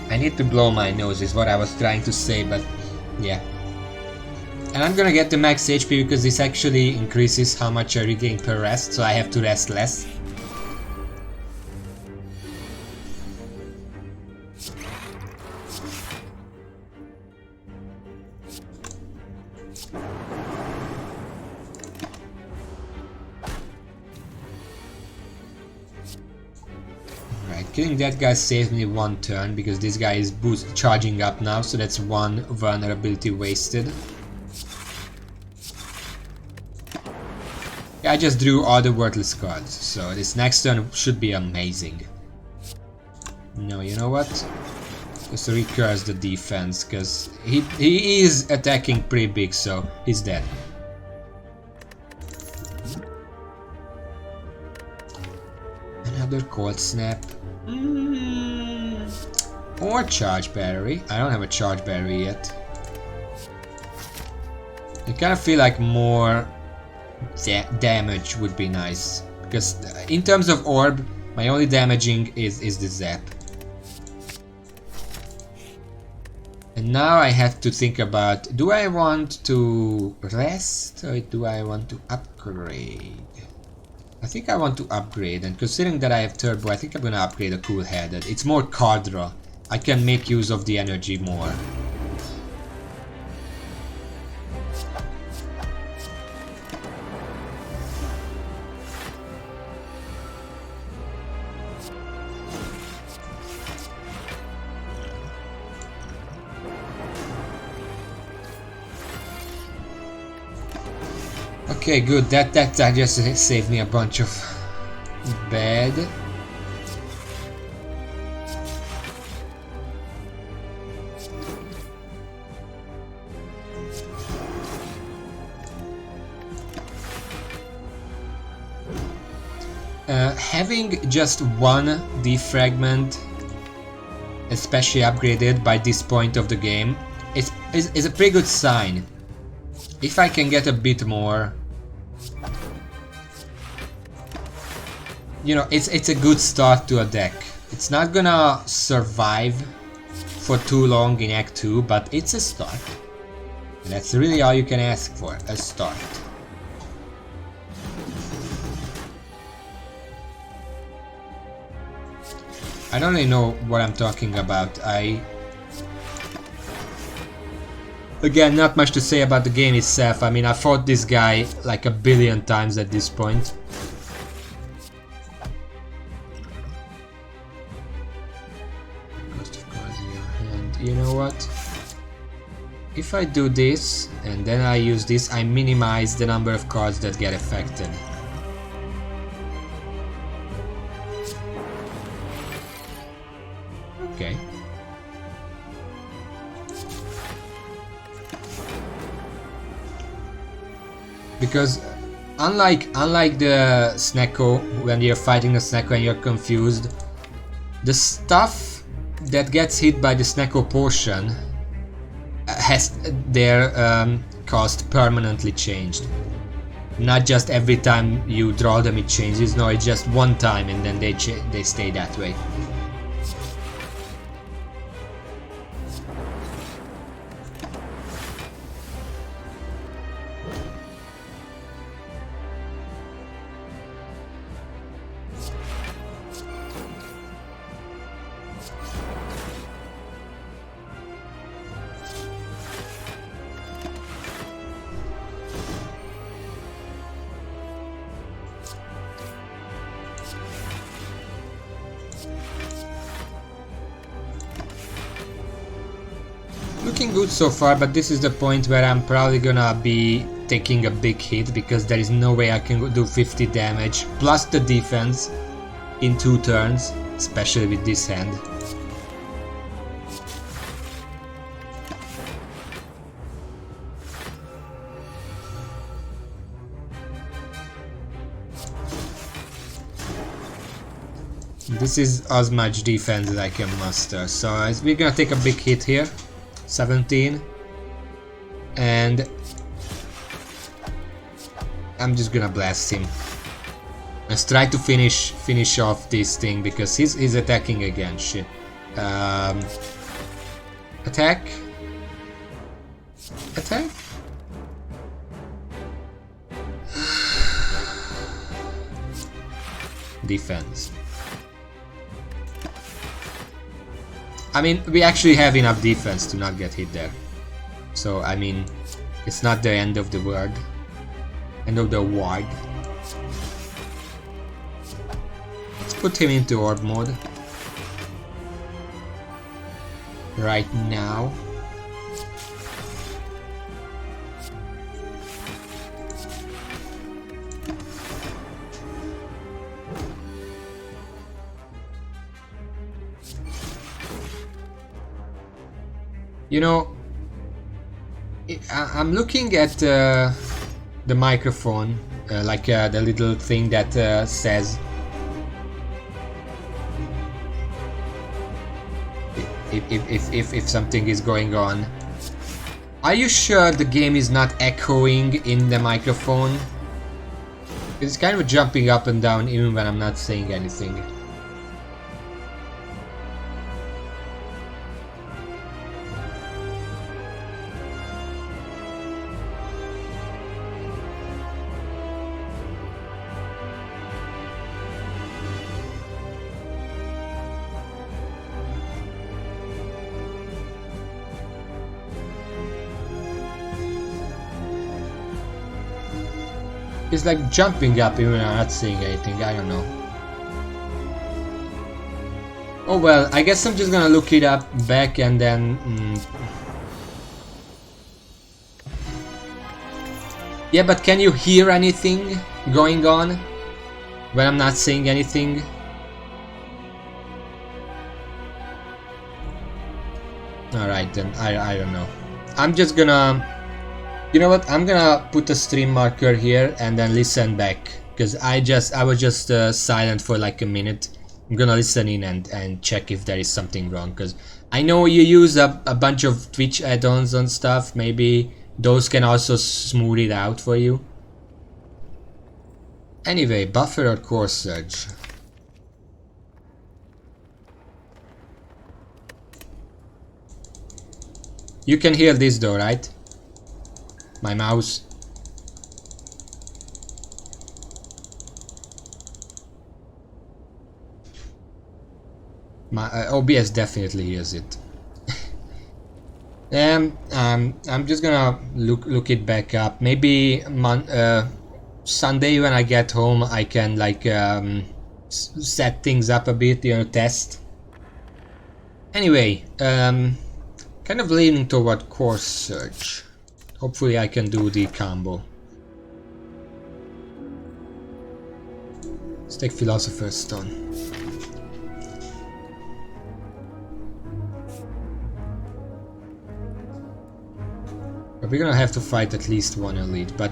I need to blow my nose is what I was trying to say, but yeah. And I'm gonna get the max HP because this actually increases how much I regain per rest, so I have to rest less. Alright, killing that guy saves me 1 turn because this guy is charging up now, so that's 1 vulnerability wasted. I just drew all the worthless cards, so this next turn should be amazing. No, you know what? Just recurse the defense, because he is attacking pretty big, so he's dead. Another cold snap. Or charge battery. I don't have a charge battery yet. I kind of feel like more damage would be nice, because in terms of orb my only damaging is the zap. And now I have to think about, do I want to rest or do I want to upgrade? I think I want to upgrade, and considering that I have turbo, I think I'm gonna upgrade a cool head. It's more card draw. I can make use of the energy more. Okay, good. That just saved me a bunch of bad. Having just 1 defragment, especially upgraded by this point of the game, is a pretty good sign. If I can get a bit more, you know, it's a good start to a deck. It's not gonna survive for too long in Act 2, but it's a start. And that's really all you can ask for, a start. I don't really know what I'm talking about. Again, not much to say about the game itself. I mean, I fought this guy like a billion times at this point. Cost of cards in your hand. You know what? If I do this and then I use this, I minimize the number of cards that get affected. Okay. Because unlike the Snecko, when you're fighting the Snecko and you're confused, the stuff that gets hit by the Snecko portion has their cost permanently changed. Not just every time you draw them it changes, no, it's just one time and then they stay that way. Looking good so far, but this is the point where I'm probably gonna be taking a big hit because there is no way I can do 50 damage plus the defense in 2 turns, especially with this hand. This is as much defense as I can muster, so we're gonna take a big hit here. 17, and I'm just gonna blast him. Let's try to finish off this thing because he's attacking again. Shit. Attack. Attack. Defense. I mean, we actually have enough defense to not get hit there. So, I mean, it's not the end of the world. End of the world. Let's put him into orb mode. Right now. You know, I'm looking at the microphone, like the little thing that says if something is going on. Are you sure the game is not echoing in the microphone? It's kind of jumping up and down even when I'm not saying anything. It's like jumping up even when I'm not saying anything, I don't know. Oh well, I guess I'm just gonna look it up back and then... Yeah, but can you hear anything going on when I'm not saying anything? Alright then, I don't know. I'm just gonna... You know what? I'm gonna put a stream marker here and then listen back, because I was just silent for like a minute. I'm gonna listen in and check if there is something wrong, because I know you use a bunch of Twitch add-ons and stuff. Maybe those can also smooth it out for you. Anyway, buffer or core surge? You can hear this though, right? My mouse. My OBS definitely hears it. I'm just gonna look it back up. Maybe Sunday when I get home I can like set things up a bit, you know, test. Anyway, kind of leaning toward core surge. Hopefully I can do the combo. Let's take Philosopher's Stone. But we're gonna have to fight at least one elite, but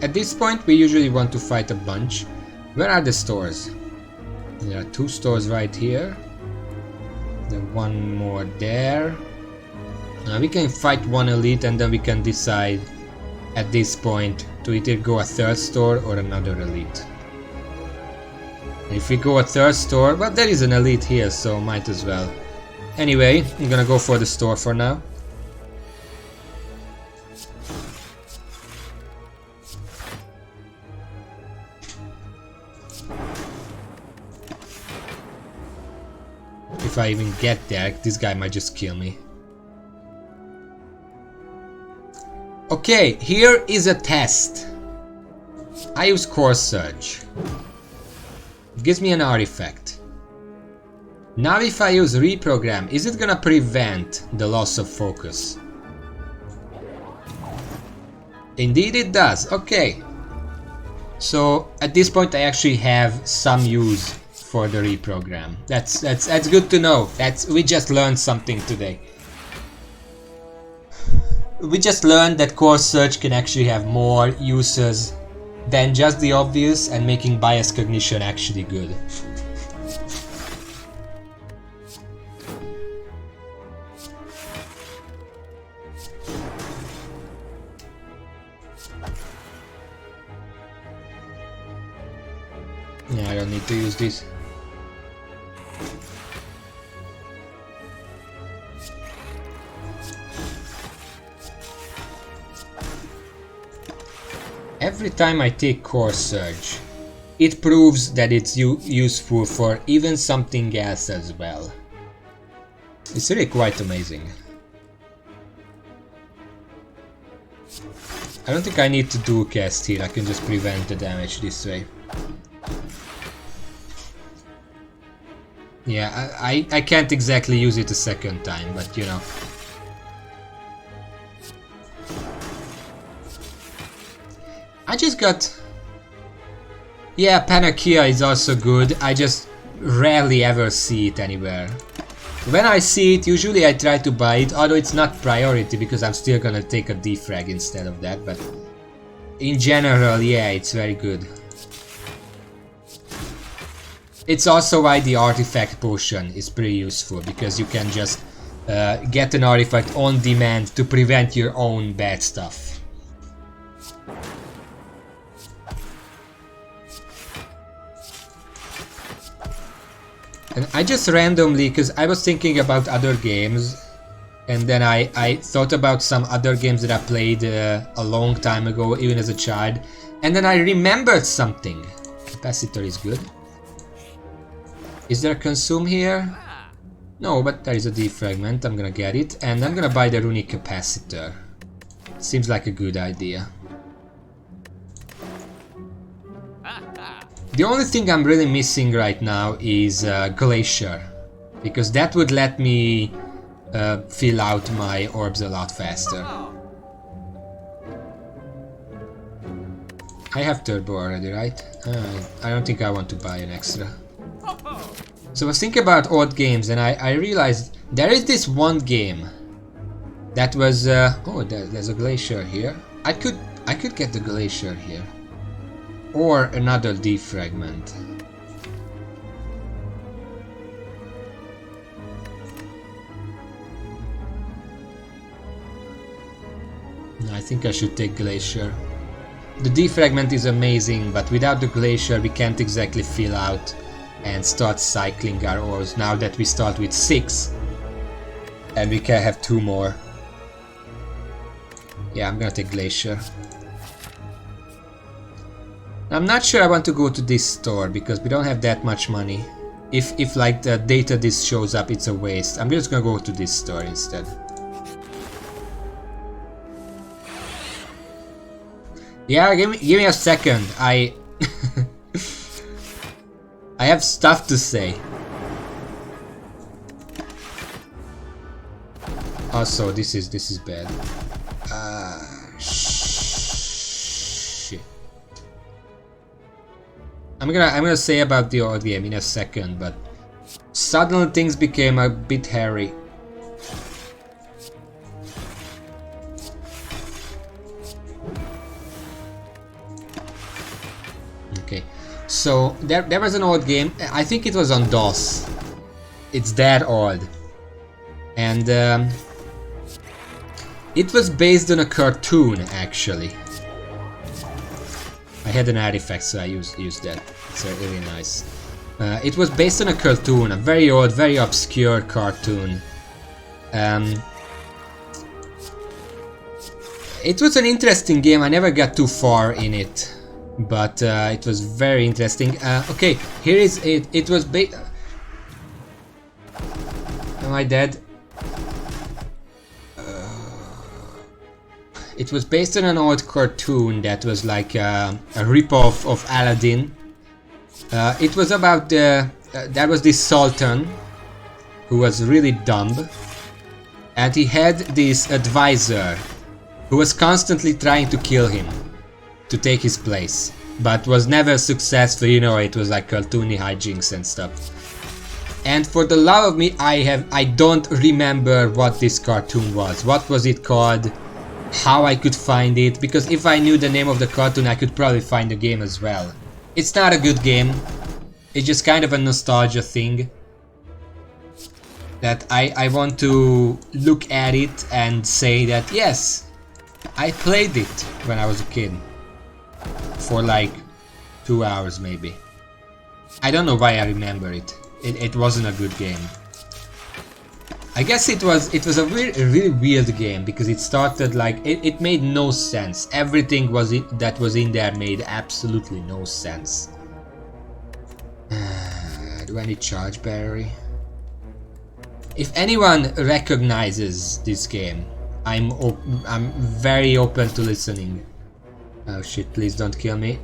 at this point we usually want to fight a bunch. Where are the stores? There are 2 stores right here. Then 1 more there. We can fight 1 elite and then we can decide at this point to either go a 3rd store or another elite. If we go a 3rd store, but there is an elite here, so might as well. Anyway, I'm gonna go for the store for now. If I even get there, this guy might just kill me. Okay, here is a test. I use Core Surge. It gives me an artifact. Now if I use Reprogram, is it gonna prevent the loss of focus? Indeed it does, okay. So at this point I actually have some use for the Reprogram. That's good to know. We just learned something today. We just learned that Core Search can actually have more uses than just the obvious, and making bias cognition actually good. Yeah, I don't need to use this. Every time I take Core Surge, it proves that it's useful for even something else as well. It's really quite amazing. I don't think I need to dual cast here, I can just prevent the damage this way. Yeah, I can't exactly use it a second time, but you know. I just got... Yeah, Panakia is also good, I just rarely ever see it anywhere. When I see it, usually I try to buy it, although it's not priority because I'm still gonna take a defrag instead of that, but... In general, yeah, it's very good. It's also why the artifact potion is pretty useful, because you can just get an artifact on demand to prevent your own bad stuff. And I just randomly, because I was thinking about other games, and then I thought about some other games that I played a long time ago, even as a child, and then I remembered something. Capacitor is good. Is there consume here? No, but there is a defragment, I'm gonna get it, and I'm gonna buy the runic capacitor. Seems like a good idea. The only thing I'm really missing right now is Glacier, because that would let me fill out my orbs a lot faster. I have turbo already, right? I don't think I want to buy an extra. So I was thinking about odd games, and I realized there is this one game that was oh, there's a Glacier here. I could get the Glacier here. Or another defragment. I think I should take Glacier. The defragment is amazing, but without the Glacier we can't exactly fill out and start cycling our ores now that we start with 6. And we can have 2 more. Yeah, I'm gonna take Glacier. I'm not sure I want to go to this store because we don't have that much money. If like the data disc shows up, it's a waste. I'm just gonna go to this store instead. Yeah, give me a second. I have stuff to say. Also, this is bad. Shit. I'm gonna say about the old game in a second, but suddenly things became a bit hairy. Okay, so there was an old game. I think it was on DOS. It's that old, and it was based on a cartoon actually. I had an artifact, so I used that. It's really nice. It was based on a cartoon, a very old, very obscure cartoon. It was an interesting game. I never got too far in it, but it was very interesting. Okay, here is it. It was Am I dead? It was based on an old cartoon that was like a rip-off of Aladdin. It was about there was this sultan who was really dumb, and he had this advisor who was constantly trying to kill him to take his place, but was never successful. You know, it was like cartoony hijinks and stuff. And for the love of me, I don't remember what this cartoon was. What was it called? How I could find it? Because if I knew the name of the cartoon, I could probably find the game as well. It's not a good game. It's just kind of a nostalgia thing that I want to look at it and say that yes, I played it when I was a kid for like 2 hours maybe. I don't know why I remember it. It wasn't a good game. I guess it was a really weird game because it started like it made no sense. Everything that was in there made absolutely no sense. Do I need charge battery? If anyone recognizes this game, I'm very open to listening. Oh shit, please don't kill me.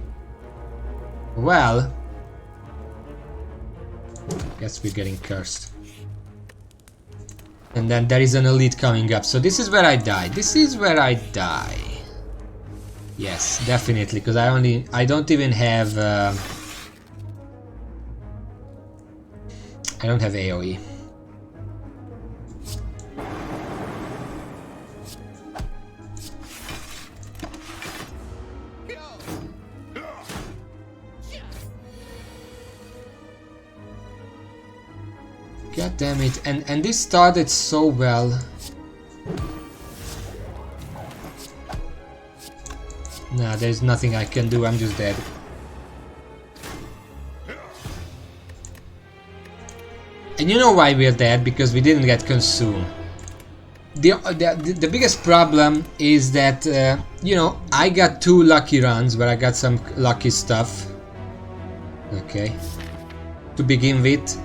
Well, guess we're getting cursed. And then there is an elite coming up. So this is where I die. This is where I die. Yes, definitely, because I don't even have I don't have AoE. God damn it, and this started so well. Nah, there's nothing I can do, I'm just dead. And you know why we're dead? Because we didn't get consumed. The biggest problem is that, you know, I got 2 lucky runs where I got some lucky stuff. Okay. To begin with.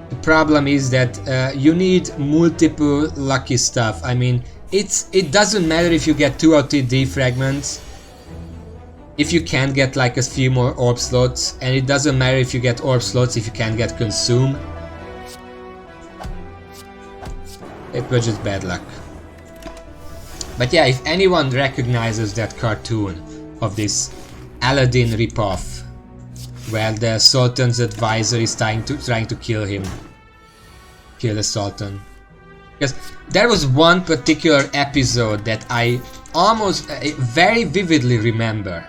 The problem is that you need multiple lucky stuff. I mean, it doesn't matter if you get 2 OTD fragments, if you can't get like a few more orb slots, and it doesn't matter if you get orb slots if you can't get consumed. It was just bad luck. But yeah, if anyone recognizes that cartoon of this Aladdin ripoff, where the Sultan's advisor is trying to kill him. Kill the Sultan. Because there was one particular episode that I almost very vividly remember.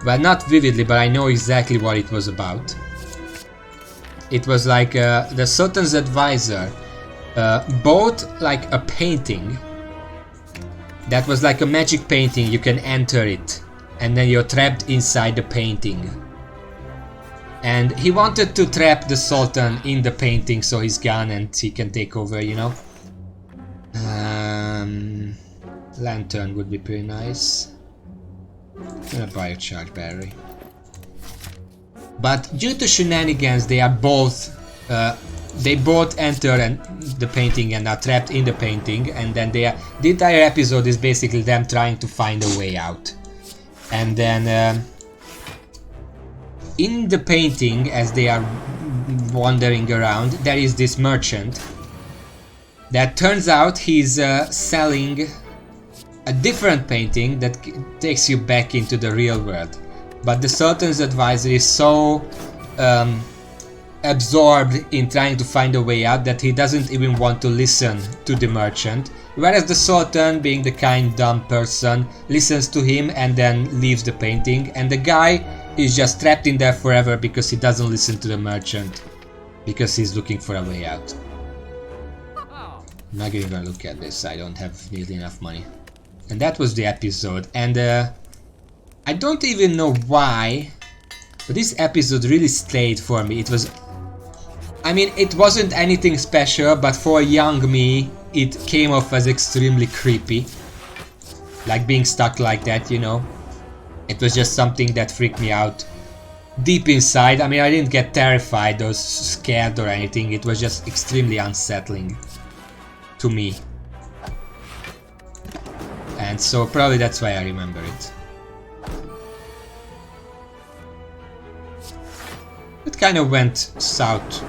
Well, not vividly, but I know exactly what it was about. It was like the Sultan's advisor bought like a painting that was like a magic painting. You can enter it and then you're trapped inside the painting. And he wanted to trap the Sultan in the painting so he's gone and he can take over, you know. Lantern would be pretty nice. I'm gonna buy a charge battery. But due to shenanigans, they both enter the painting and are trapped in the painting, and then the entire episode is basically them trying to find a way out. And then in the painting, as they are wandering around, there is this merchant that turns out he's selling a different painting that takes you back into the real world. But the Sultan's advisor is so absorbed in trying to find a way out that he doesn't even want to listen to the merchant, whereas the Sultan, being the kind dumb person, listens to him and then leaves the painting, and the guy is just trapped in there forever because he doesn't listen to the merchant, because he's looking for a way out. I'm not even gonna look at this, I don't have nearly enough money. And that was the episode, and I don't even know why, but this episode really slayed for me. It was, I mean, it wasn't anything special, but for young me, it came off as extremely creepy. Like being stuck like that, you know. It was just something that freaked me out deep inside. I mean, I didn't get terrified or scared or anything. It was just extremely unsettling to me. And so probably that's why I remember it. It kind of went south.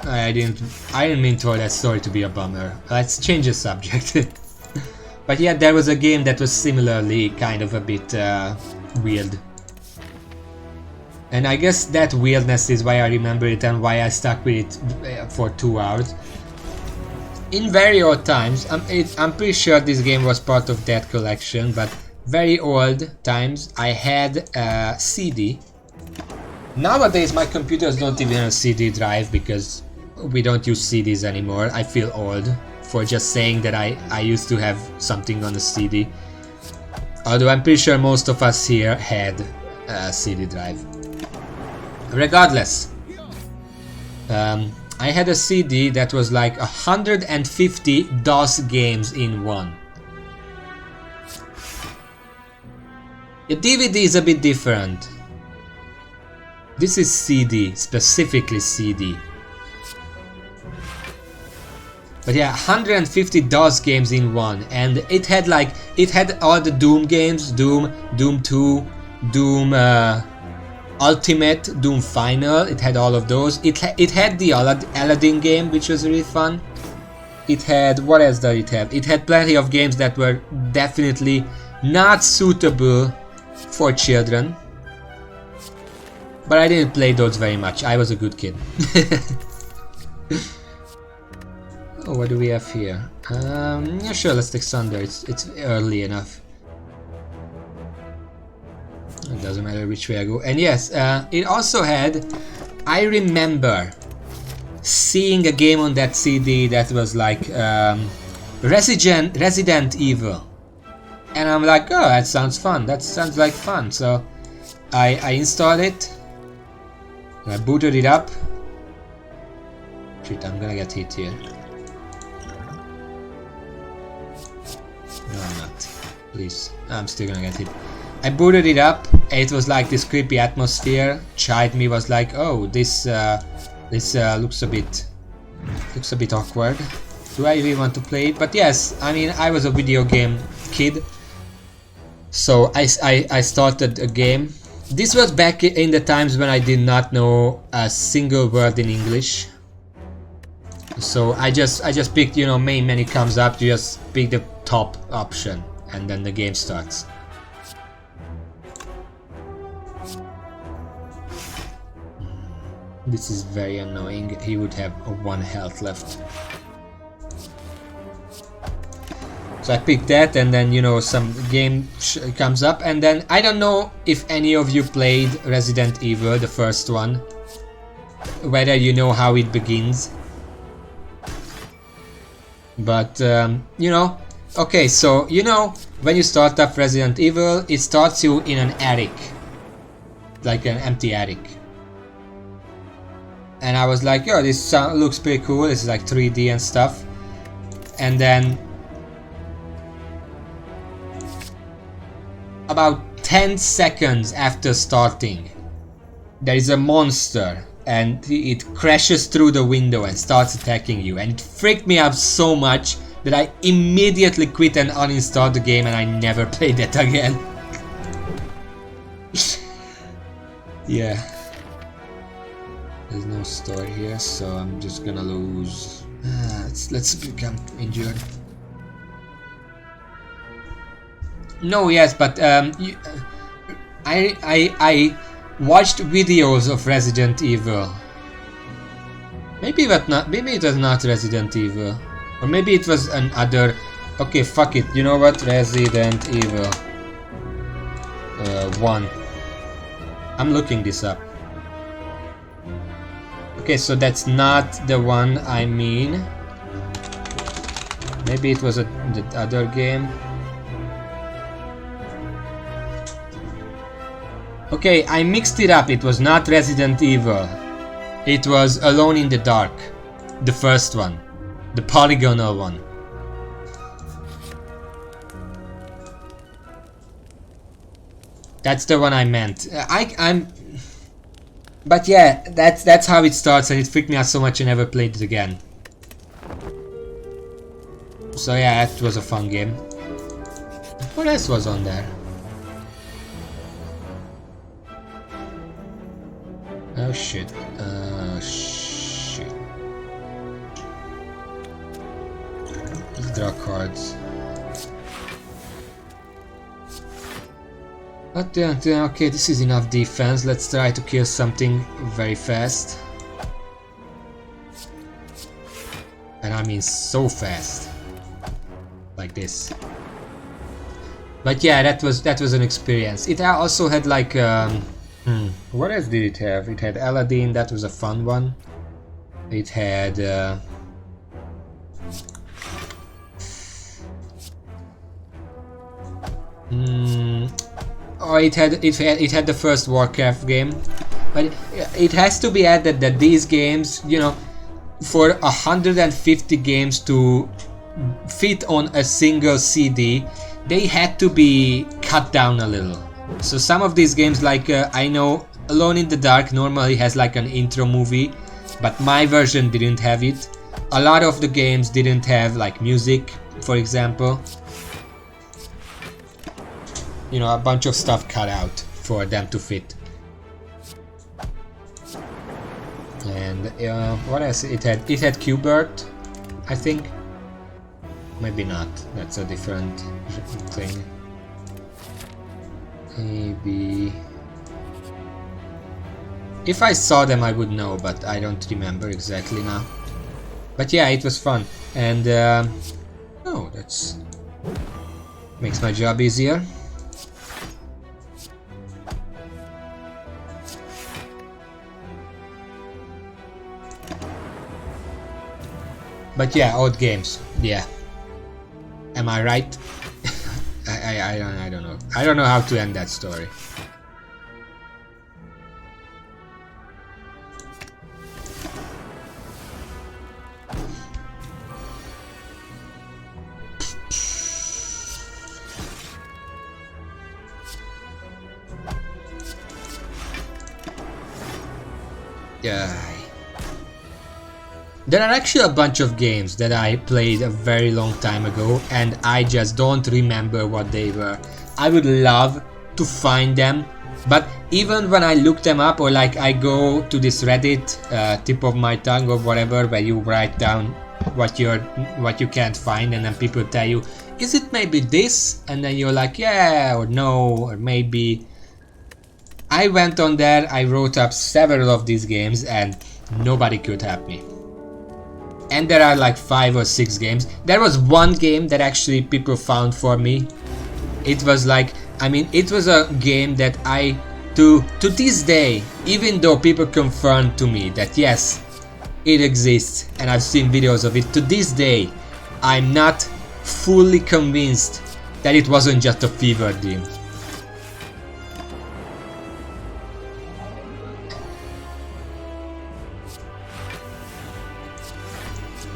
I didn't mean for that story to be a bummer. Let's change the subject. But yeah, there was a game that was similarly kind of a bit weird. And I guess that weirdness is why I remember it and why I stuck with it for 2 hours. In very old times, I'm pretty sure this game was part of that collection, but very old times I had a CD. Nowadays my computers don't even have a CD drive because we don't use CDs anymore. I feel old for just saying that I used to have something on a CD. Although I'm pretty sure most of us here had a CD drive. Regardless, I had a CD that was like 150 DOS games in one. A DVD is a bit different. This is CD, specifically CD. But yeah, 150 DOS games in one, and it had all the Doom games, Doom 2, Doom Ultimate, Doom Final. It had all of those. It had the Aladdin game, which was really fun. It had, what else did it have? It had plenty of games that were definitely not suitable for children. But I didn't play those very much. I was a good kid. Oh, what do we have here? Yeah, sure, let's take Sunder. It's early enough. It doesn't matter which way I go. And yes, it also had, I remember seeing a game on that CD that was like Resident Evil. And I'm like, oh, that sounds fun. That sounds like fun. So I installed it. I booted it up. Shit, I'm gonna get hit here. No, I'm not. Please. I'm still gonna get hit. I booted it up. It was like this creepy atmosphere. Child me was like, oh, this looks a bit awkward. Do I really want to play it? But yes, I mean, I was a video game kid. So I started a game. This was back in the times when I did not know a single word in English. So I just picked, you know, main menu comes up, you just pick the top option and then the game starts. This is very annoying. He would have 1 health left. So I picked that, and then, you know, some game comes up, and then I don't know if any of you played Resident Evil, the first one, whether you know how it begins. But you know, okay, so you know, when you start up Resident Evil, it starts you in an attic, like an empty attic. And I was like, yo, this looks pretty cool. This is like 3D and stuff. And then about 10 seconds after starting, there is a monster and it crashes through the window and starts attacking you, and it freaked me out so much that I immediately quit and uninstalled the game, and I never played that again. Yeah. There's no story here, so I'm just gonna lose. Let's become injured. No, yes, but I watched videos of Resident Evil. Maybe it was not Resident Evil, or maybe it was another. Okay, fuck it. You know what? Resident Evil 1. I'm looking this up. Okay, so that's not the one I mean. Maybe it was the other game. Okay, I mixed it up. It was not Resident Evil. It was Alone in the Dark. The first one. The polygonal one. That's the one I meant. But yeah, that's how it starts, and it freaked me out so much I never played it again. So yeah, that was a fun game. What else was on there? Oh shit. Shit. Let's draw cards. But okay, this is enough defense. Let's try to kill something very fast. And I mean so fast. Like this. But yeah, that was an experience. It also had like what else did it have? It had Aladdin, that was a fun one. It had oh, it had the first Warcraft game. But it has to be added that these games, you know, for 150 games to fit on a single CD, they had to be cut down a little. So some of these games, like I know Alone in the Dark normally has like an intro movie, but my version didn't have it. A lot of the games didn't have like music, for example. You know, a bunch of stuff cut out for them to fit. And what else? It had Qbert, I think. Maybe not. That's a different thing. Maybe. If I saw them, I would know, but I don't remember exactly now. But yeah, it was fun, and oh, that's makes my job easier. But yeah, old games. Yeah. Am I right? I don't know. I don't know how to end that story. Yeah. There are actually a bunch of games that I played a very long time ago and I just don't remember what they were. I would love to find them, but even when I look them up, or like I go to this Reddit, tip of my tongue or whatever, where you write down what you can't find, and then people tell you, is it maybe this? And then you're like, yeah, or no, or maybe. I went on there, I wrote up several of these games and nobody could help me. And there are like 5 or 6 games. There was one game that actually people found for me. It was like, I mean, it was a game that I, to this day, even though people confirmed to me that yes, it exists and I've seen videos of it, to this day, I'm not fully convinced that it wasn't just a fever dream.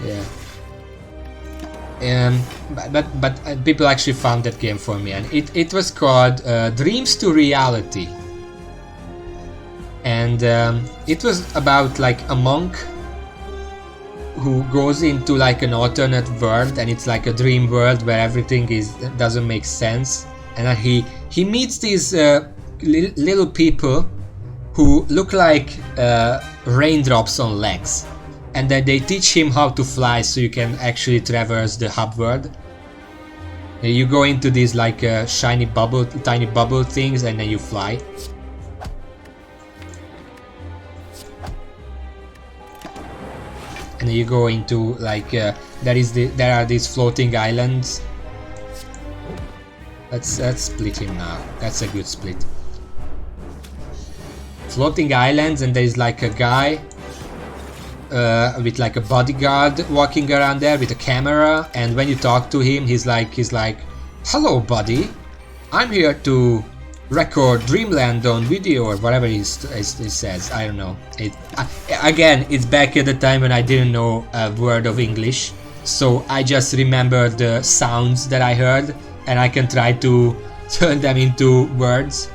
Yeah. But people actually found that game for me, and it was called Dreams to Reality. And it was about like a monk who goes into like an alternate world, and it's like a dream world where everything doesn't make sense. And then he meets these little people who look like raindrops on legs. And then they teach him how to fly so you can actually traverse the hub world. You go into these like tiny bubble things and then you fly. And then you go into like there are these floating islands. Let's split him now. That's a good split. floating islands, and there's like a guy with like a bodyguard walking around there with a camera, and when you talk to him, he's like, "Hello, buddy. I'm here to record Dreamland on video," or whatever he says. I don't know. Again, it's back at the time when I didn't know a word of English, so I just remember the sounds that I heard, and I can try to turn them into words.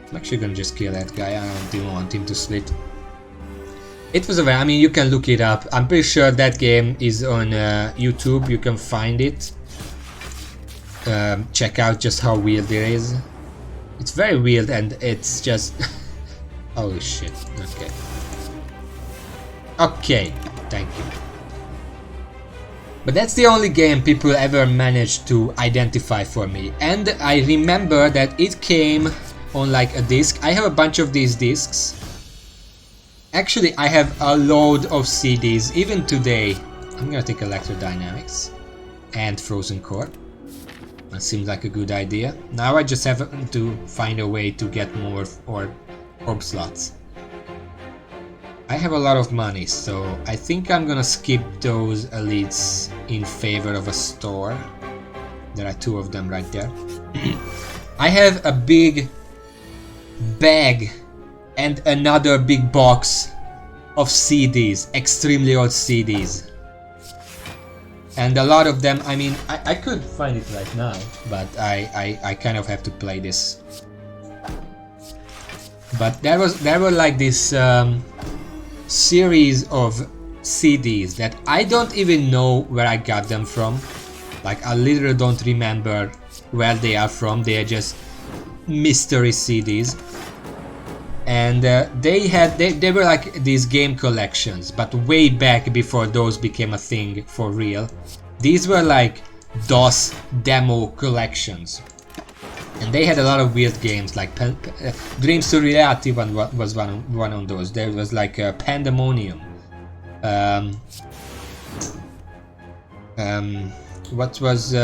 I'm actually gonna just kill that guy. I don't even want him to split. It was a very, I mean, you can look it up. I'm pretty sure that game is on YouTube. You can find it. Check out just how weird it is. It's very weird, and it's just holy shit. Okay, thank you. But that's the only game people ever managed to identify for me, and I remember that it came on like a disc. I have a bunch of these discs. Actually, I have a load of CDs even today. I'm gonna take Electrodynamics and Frozen Core. That seems like a good idea. Now I just have to find a way to get more orb slots. I have a lot of money, so I think I'm gonna skip those elites in favor of a store. There are two of them right there. I have a big bag and another big box of CDs, extremely old CDs. And a lot of them, I mean, I could find it right now, but I kind of have to play this. But there were like this series of CDs that I don't even know where I got them from. Like, I literally don't remember where they are from. They are just mystery CDs. And they were like these game collections, but way back before those became a thing for real. These were like DOS demo collections, and they had a lot of weird games, like Dreams to Reality was one of those. There was like Pandemonium. What was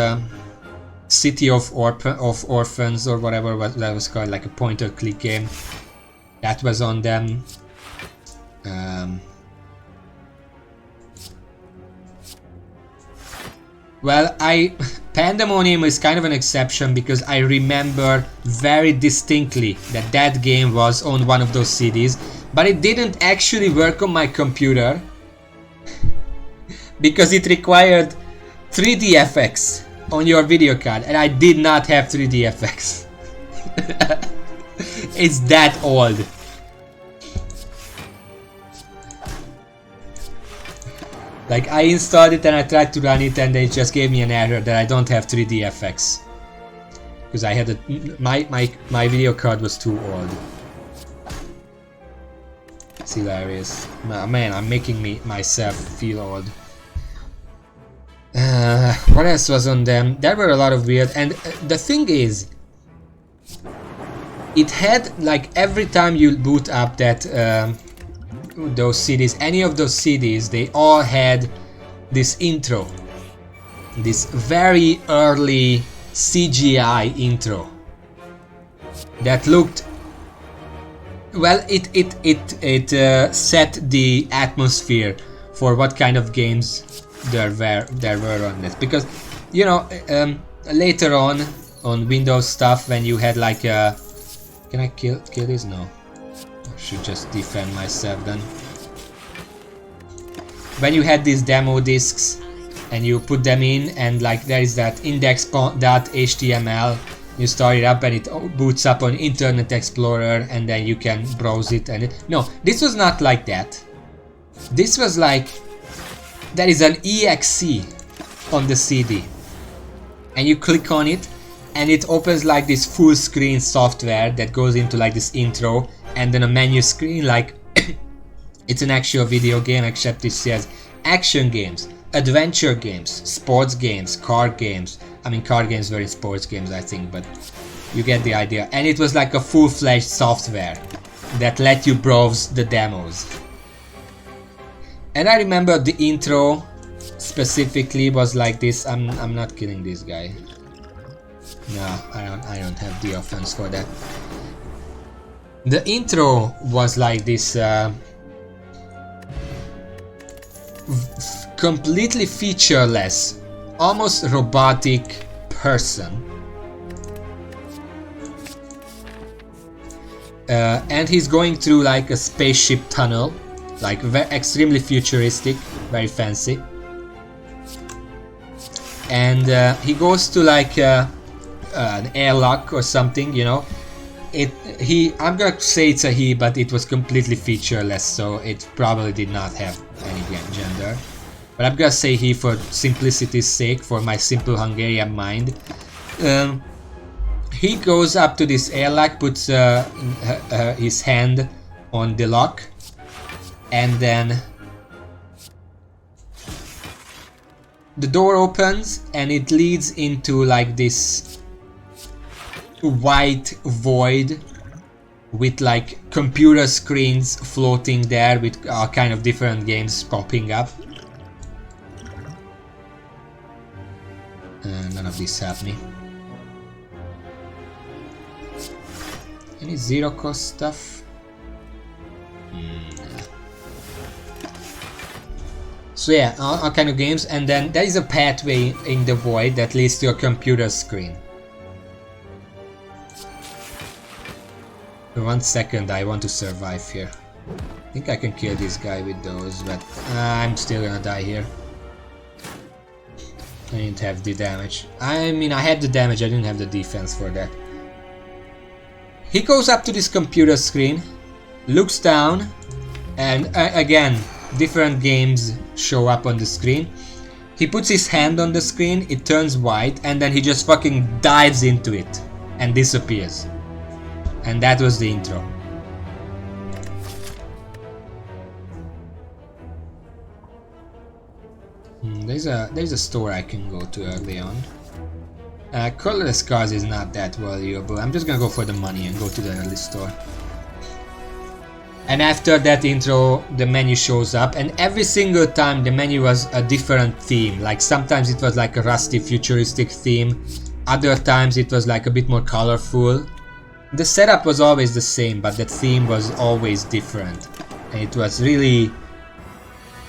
City of Orphans or whatever that was called, like a point-and-click game. That was on them. Well, Pandemonium is kind of an exception because I remember very distinctly that game was on one of those CDs, but it didn't actually work on my computer because it required 3DFX on your video card, and I did not have 3DFX. It's that old. Like, I installed it and I tried to run it, and they just gave me an error that I don't have 3DFX. Because I had my video card was too old. It's hilarious. Man, I'm making myself feel old. What else was on them? There were a lot of weird, and the thing is, it had, like, every time you boot up that those CDs, any of those CDs, they all had this intro, this very early CGI intro that looked, well, it set the atmosphere for what kind of games there were on this, because, you know, later on Windows stuff, when you had like a, can I kill this? No. I should just defend myself then. When you had these demo discs and you put them in, and like there is that index.html, you start it up and it boots up on Internet Explorer, and then you can browse it, and no, this was not like that. This was like, there is an exe on the CD, and you click on it, and it opens like this full screen software that goes into like this intro, and then a menu screen, like it's an actual video game, except it says action games, adventure games, sports games, card games. I mean, card games were in sports games, I think, but you get the idea. And it was like a full-fledged software that let you browse the demos. And I remember the intro specifically was like this. I'm not killing this guy. No, I don't have the offense for that. The intro was like this completely featureless, almost robotic person. And he's going through like a spaceship tunnel, like extremely futuristic, very fancy. And he goes to like an airlock or something, you know. I'm gonna say it's a he, but it was completely featureless, so it probably did not have any gender. But I'm gonna say he for simplicity's sake, for my simple Hungarian mind. He goes up to this airlock, puts his hand on the lock, and then the door opens and it leads into like this white void with like computer screens floating there with all kind of different games popping up. None of this helped me. Any zero cost stuff? So yeah, all kind of games, and then there is a pathway in the void that leads to a computer screen. For 1 second, I want to survive here. I think I can kill this guy with those, but I'm still gonna die here. I didn't have the damage. I mean, I had the damage, I didn't have the defense for that. He goes up to this computer screen, looks down, and again, different games show up on the screen. He puts his hand on the screen, it turns white, and then he just fucking dives into it and disappears. And that was the intro. There's a store I can go to early on. Colorless cars is not that valuable. I'm just gonna go for the money and go to the early store. And after that intro, the menu shows up, and every single time the menu was a different theme. Like sometimes it was like a rusty futuristic theme, other times it was like a bit more colorful. The setup was always the same, but the theme was always different. And it was really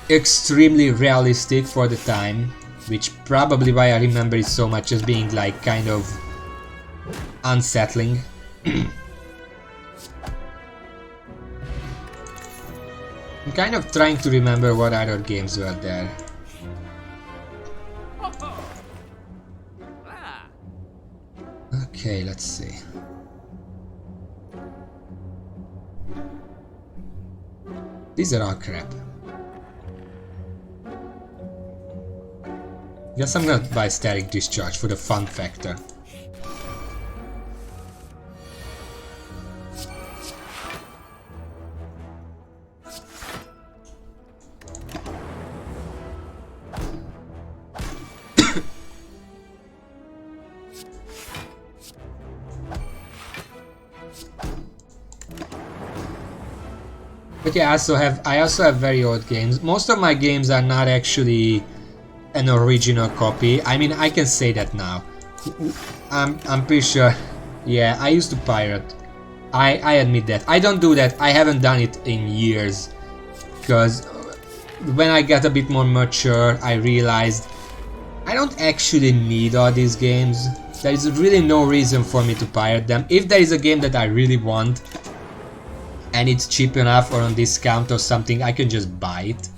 extremely realistic for the time, which probably why I remember it so much as being like kind of unsettling. I'm kind of trying to remember what other games were there. Okay, let's see. These are all crap. Guess I'm gonna buy Static Discharge for the fun factor. But yeah, I also have very old games. Most of my games are not actually an original copy. I mean, I can say that now. I'm pretty sure. Yeah, I used to pirate. I admit that. I don't do that. I haven't done it in years. Because when I got a bit more mature, I realized I don't actually need all these games. There is really no reason for me to pirate them. If there is a game that I really want and it's cheap enough or on discount or something, I can just buy it.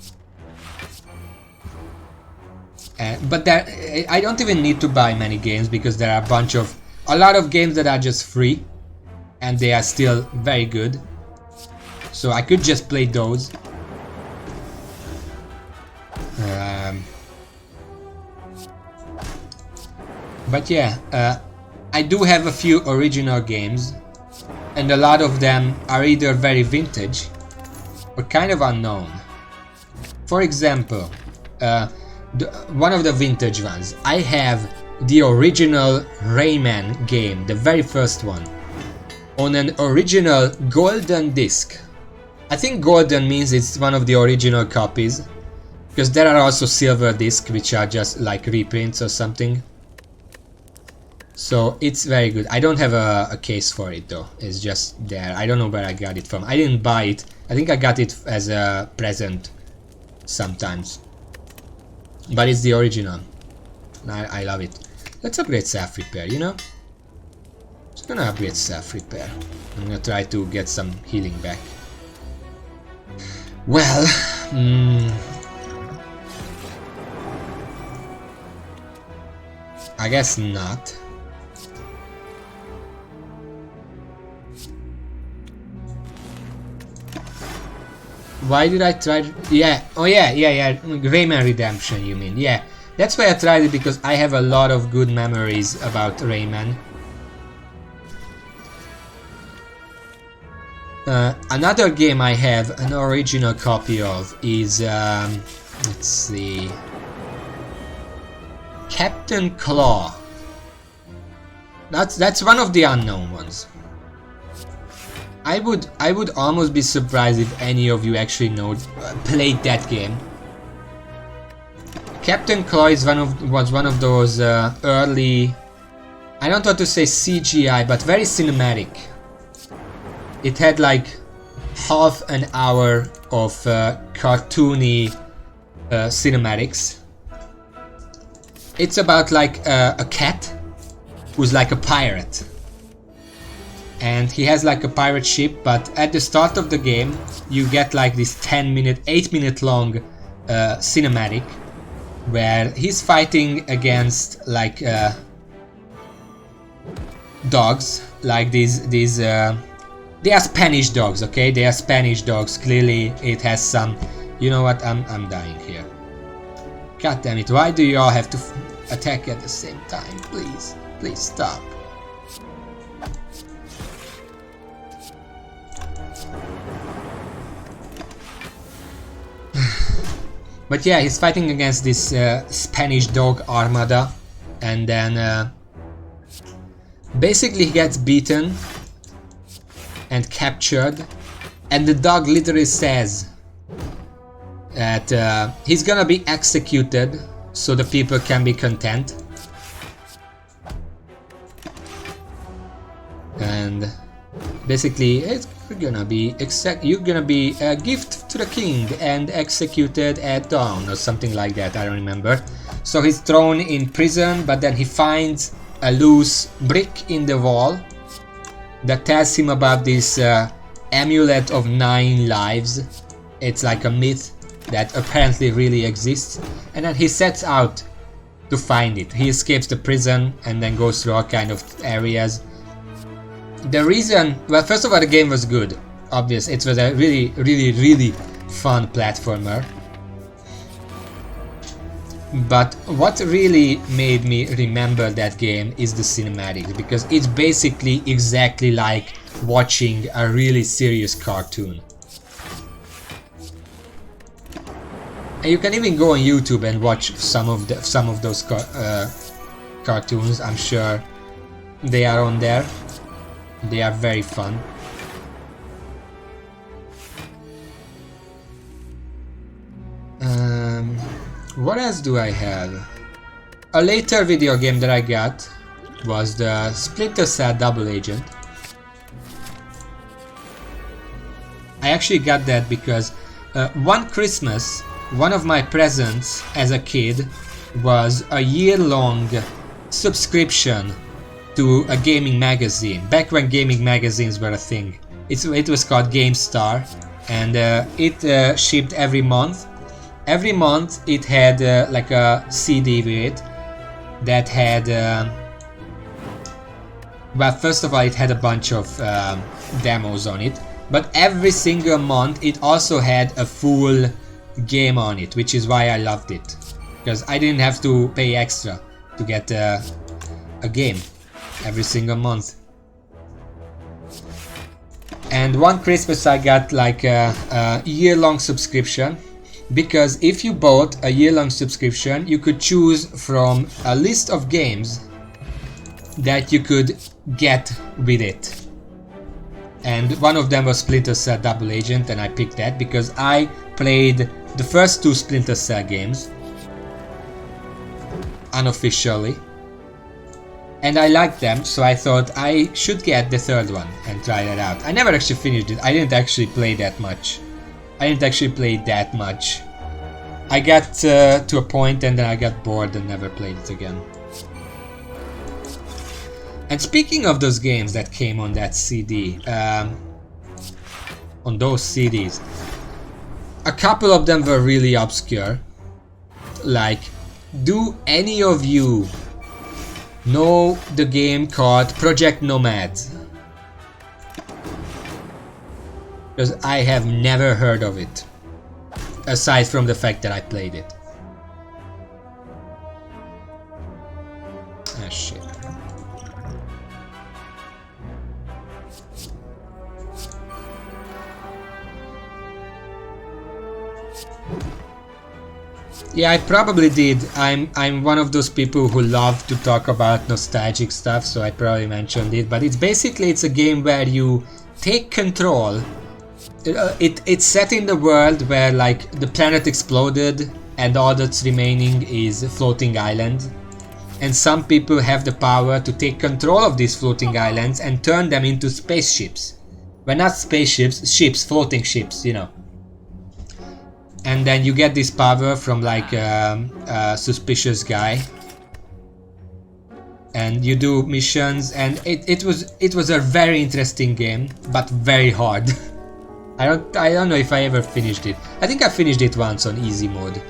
But I don't even need to buy many games because there are a lot of games that are just free and they are still very good. So I could just play those. But yeah, I do have a few original games, and a lot of them are either very vintage or kind of unknown. For example, one of the vintage ones, I have the original Rayman game, the very first one, on an original golden disc. I think golden means it's one of the original copies, because there are also silver discs which are just like reprints or something. So it's very good. I don't have a case for it though. It's just there. I don't know where I got it from. I didn't buy it. I think I got it as a present sometimes. But it's the original. I love it. Let's upgrade self-repair, you know? Just gonna upgrade self-repair. I'm gonna try to get some healing back. Well, I guess not. Why did I try? Yeah, oh yeah, Rayman Redemption, you mean? Yeah, that's why I tried it, because I have a lot of good memories about Rayman. Another game I have an original copy of is, let's see, Captain Claw. That's one of the unknown ones. I would almost be surprised if any of you actually played that game. Captain Claw is was one of those early, I don't want to say CGI, but very cinematic. It had like half an hour of cartoony cinematics. It's about like a cat who's like a pirate. And he has like a pirate ship, but at the start of the game you get like this 8-minute long cinematic where he's fighting against like dogs, like these they are Spanish dogs, okay? They are Spanish dogs. Clearly it has some, you know what, I'm dying here. God damn it, why do you all have to attack at the same time? Please stop. But yeah, he's fighting against this Spanish dog armada, and then basically he gets beaten and captured, and the dog literally says that he's gonna be executed so the people can be content. And basically it's gonna be you're gonna be a gift to the king and executed at dawn or something like that, I don't remember. So he's thrown in prison, but then he finds a loose brick in the wall that tells him about this amulet of 9 lives. It's like a myth that apparently really exists, and then he sets out to find it. He escapes the prison and then goes through all kind of areas. The reason, well, first of all, the game was good, obvious. It was a really fun platformer. But what really made me remember that game is the cinematics, because it's basically exactly like watching a really serious cartoon. And you can even go on YouTube and watch some of those cartoons. I'm sure they are on there. They are very fun. What else do I have? A later video game that I got was the Splinter Cell Double Agent. I actually got that because one Christmas, one of my presents as a kid was a year-long subscription to a gaming magazine, back when gaming magazines were a thing. It was called GameStar, and it shipped every month. Every month it had like a CD with it that had, well, first of all it had a bunch of demos on it, but every single month it also had a full game on it, which is why I loved it, because I didn't have to pay extra to get a game every single month. And one Christmas I got like a year-long subscription, because if you bought a year-long subscription you could choose from a list of games that you could get with it. And one of them was Splinter Cell Double Agent, and I picked that because I played the first 2 Splinter Cell games unofficially. and I liked them, so I thought I should get the third one and try that out. I never actually finished it. I didn't actually play that much. I got to a point and then I got bored and never played it again. And speaking of those games that came on that CD, on those CDs, a couple of them were really obscure. Like, do any of you know the game called Project Nomad? Because I have never heard of it, aside from the fact that I played it. Ah, shit. Yeah, I probably did. I'm one of those people who love to talk about nostalgic stuff, so I probably mentioned it. But it's a game where you take control. It's set in the world where like the planet exploded and all that's remaining is a floating island. And some people have the power to take control of these floating islands and turn them into spaceships. Well, not spaceships, ships, floating ships, you know. And then you get this power from like a suspicious guy, and you do missions, and it was a very interesting game, but very hard. I don't know if I ever finished it. I think I finished it once on easy mode.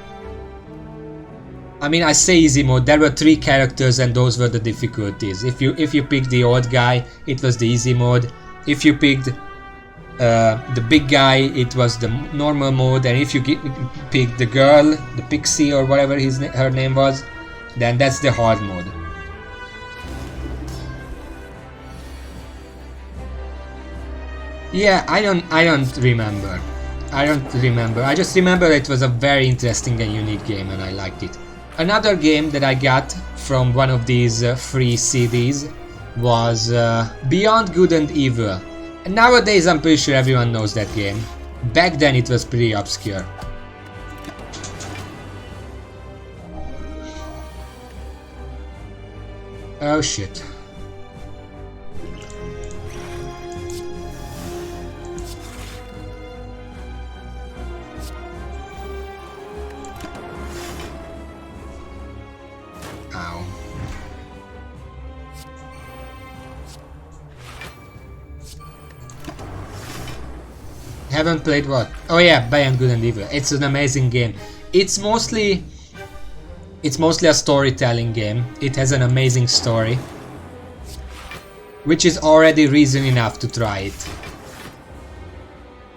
I mean, I say easy mode. There were 3 characters, and those were the difficulties. If you picked the old guy, it was the easy mode. If you picked the big guy, it was the normal mode, and if you pick the girl, the pixie or whatever her name was, then that's the hard mode. Yeah, I don't remember. I just remember it was a very interesting and unique game, and I liked it. Another game that I got from one of these free CDs was Beyond Good and Evil. And nowadays I'm pretty sure everyone knows that game. Back then it was pretty obscure. Oh shit. Ow. Haven't played what? Oh yeah, Beyond Good and Evil. It's an amazing game. It's mostly a storytelling game. It has an amazing story, which is already reason enough to try it.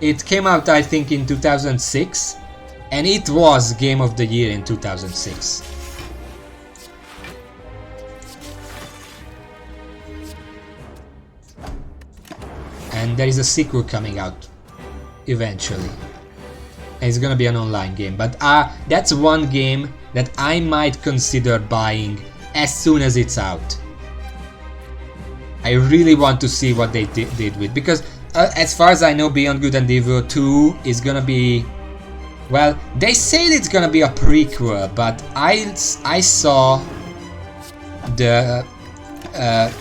It came out, I think, in 2006, and it was Game of the Year in 2006. And there is a sequel coming out eventually, and it's gonna be an online game, but that's one game that I might consider buying as soon as it's out. I really want to see what they did with, because as far as I know, Beyond Good and Evil 2 is gonna be, well, they say it's gonna be a prequel, but I saw the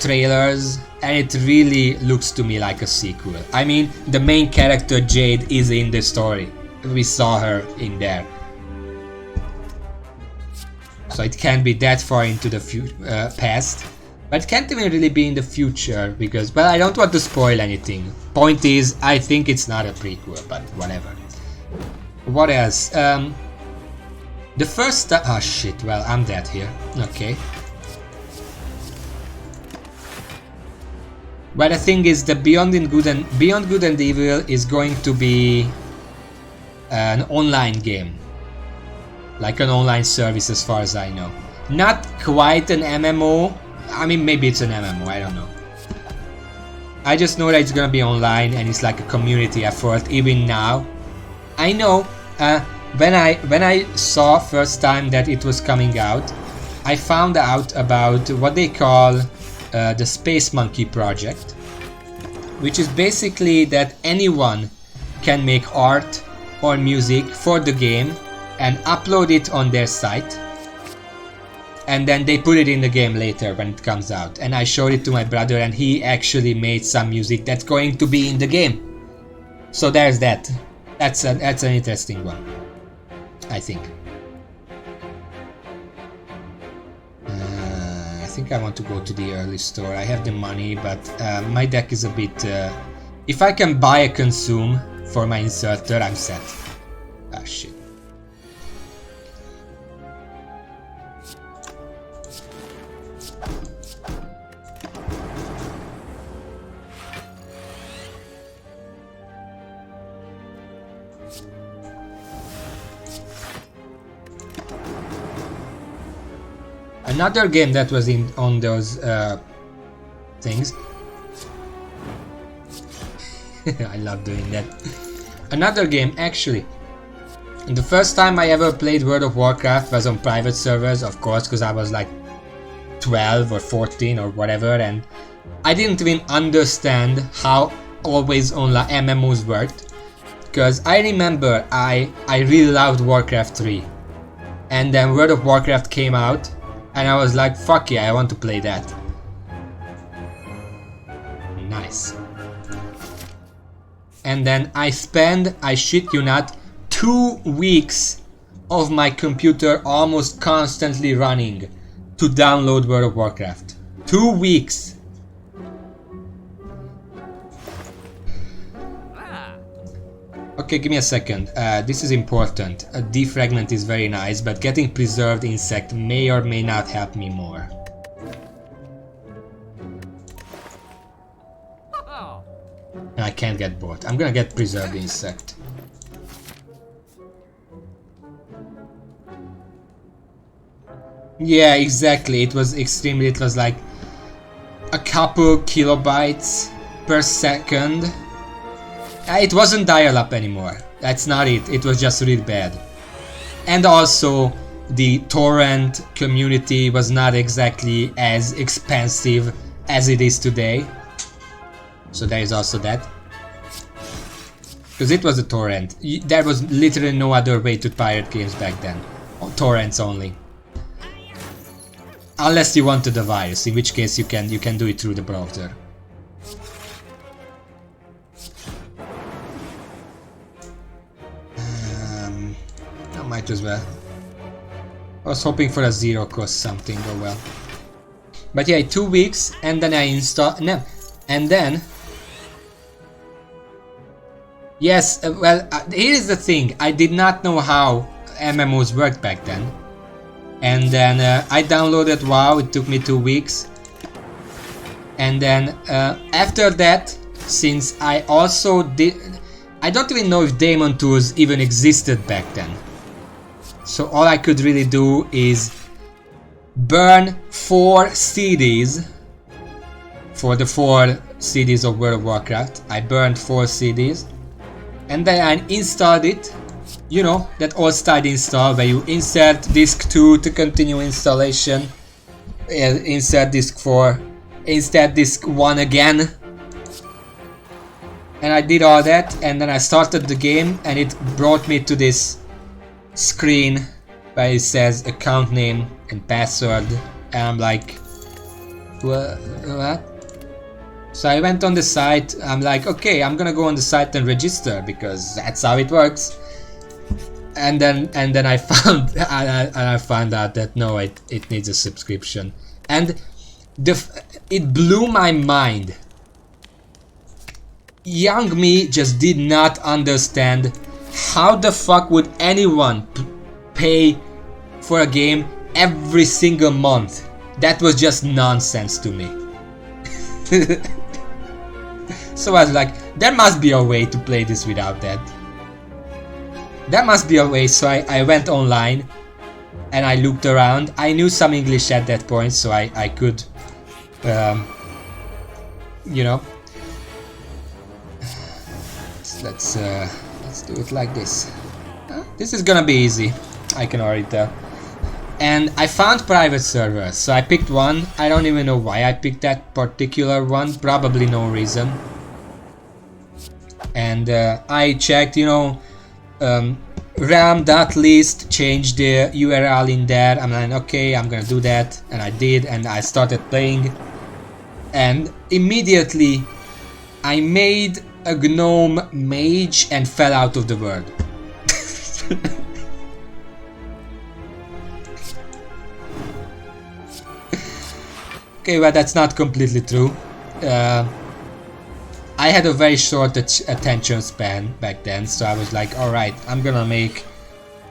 trailers, and it really looks to me like a sequel. I mean, the main character Jade is in the story. We saw her in there. So it can't be that far into the past. But it can't even really be in the future, because, well, I don't want to spoil anything. Point is, I think it's not a prequel, but whatever. What else? The first oh shit, well, I'm dead here. Okay. But the thing is, the Beyond Good and Evil is going to be an online game, like an online service, as far as I know. Not quite an MMO. I mean, maybe it's an MMO. I don't know. I just know that it's gonna be online, and it's like a community effort. Even now, I know. When I saw first time that it was coming out, I found out about what they call the Space Monkey project, which is basically that anyone can make art or music for the game and upload it on their site, and then they put it in the game later when it comes out, and I showed it to my brother and he actually made some music that's going to be in the game. So there's that. That's an interesting one, I think. I think I want to go to the early store. I have the money, but my deck is a bit... if I can buy a consume for my inserter, I'm set. Ah, shit. Another game that was on those things. I love doing that. Another game, actually. The first time I ever played World of Warcraft was on private servers, of course, because I was like 12 or 14 or whatever, and I didn't even understand how always online MMOs worked. Because I remember I really loved Warcraft 3, and then World of Warcraft came out, and I was like, fuck yeah, I want to play that. Nice. And then I spent, I shit you not, 2 weeks of my computer almost constantly running to download World of Warcraft. 2 weeks! Okay, give me a second. This is important. A defragment is very nice, but getting preserved insect may or may not help me more. And I can't get both. I'm gonna get preserved insect. Yeah, exactly. It was extremely. It was like a couple kilobytes per second. It wasn't dial-up anymore. That's not it. It was just really bad. And also, the torrent community was not exactly as expensive as it is today. So there is also that. Because it was a torrent. There was literally no other way to pirate games back then. Torrents only. Unless you wanted a virus, in which case you can do it through the browser. Might as well. I was hoping for a zero cost something, oh well. But yeah, 2 weeks, and then I install. No, and then. Yes, well, here is the thing. I did not know how MMOs worked back then, and then I downloaded WoW. It took me 2 weeks, and then after that, since I also did, I don't even know if Daemon Tools even existed back then. So all I could really do is burn 4 CDs for the 4 CDs of World of Warcraft. I burned 4 CDs and then I installed it. You know, that old-style install where you insert disk 2 to continue installation, insert disk 4, insert disk 1 again. And I did all that, and then I started the game and it brought me to this screen where it says account name and password, and I'm like, what? So I went on the site. I'm like, okay, I'm gonna go on the site and register because that's how it works. And then I found I found out that no, it needs a subscription, and it blew my mind. Young me just did not understand. How the fuck would anyone pay for a game every single month? That was just nonsense to me. So I was like, there must be a way to play this without that. There must be a way, so I went online and I looked around. I knew some English at that point, so I could, you know. Let's do it like this. This is gonna be easy, I can already tell. And I found private servers, so I picked one. I don't even know why I picked that particular one, probably no reason. And I checked, you know, realm.list, change the URL in there. I'm like, okay, I'm gonna do that, and I did, and I started playing, and immediately I made a gnome mage and fell out of the world. Okay, well, that's not completely true. I had a very short attention span back then, so I was like, alright, I'm gonna make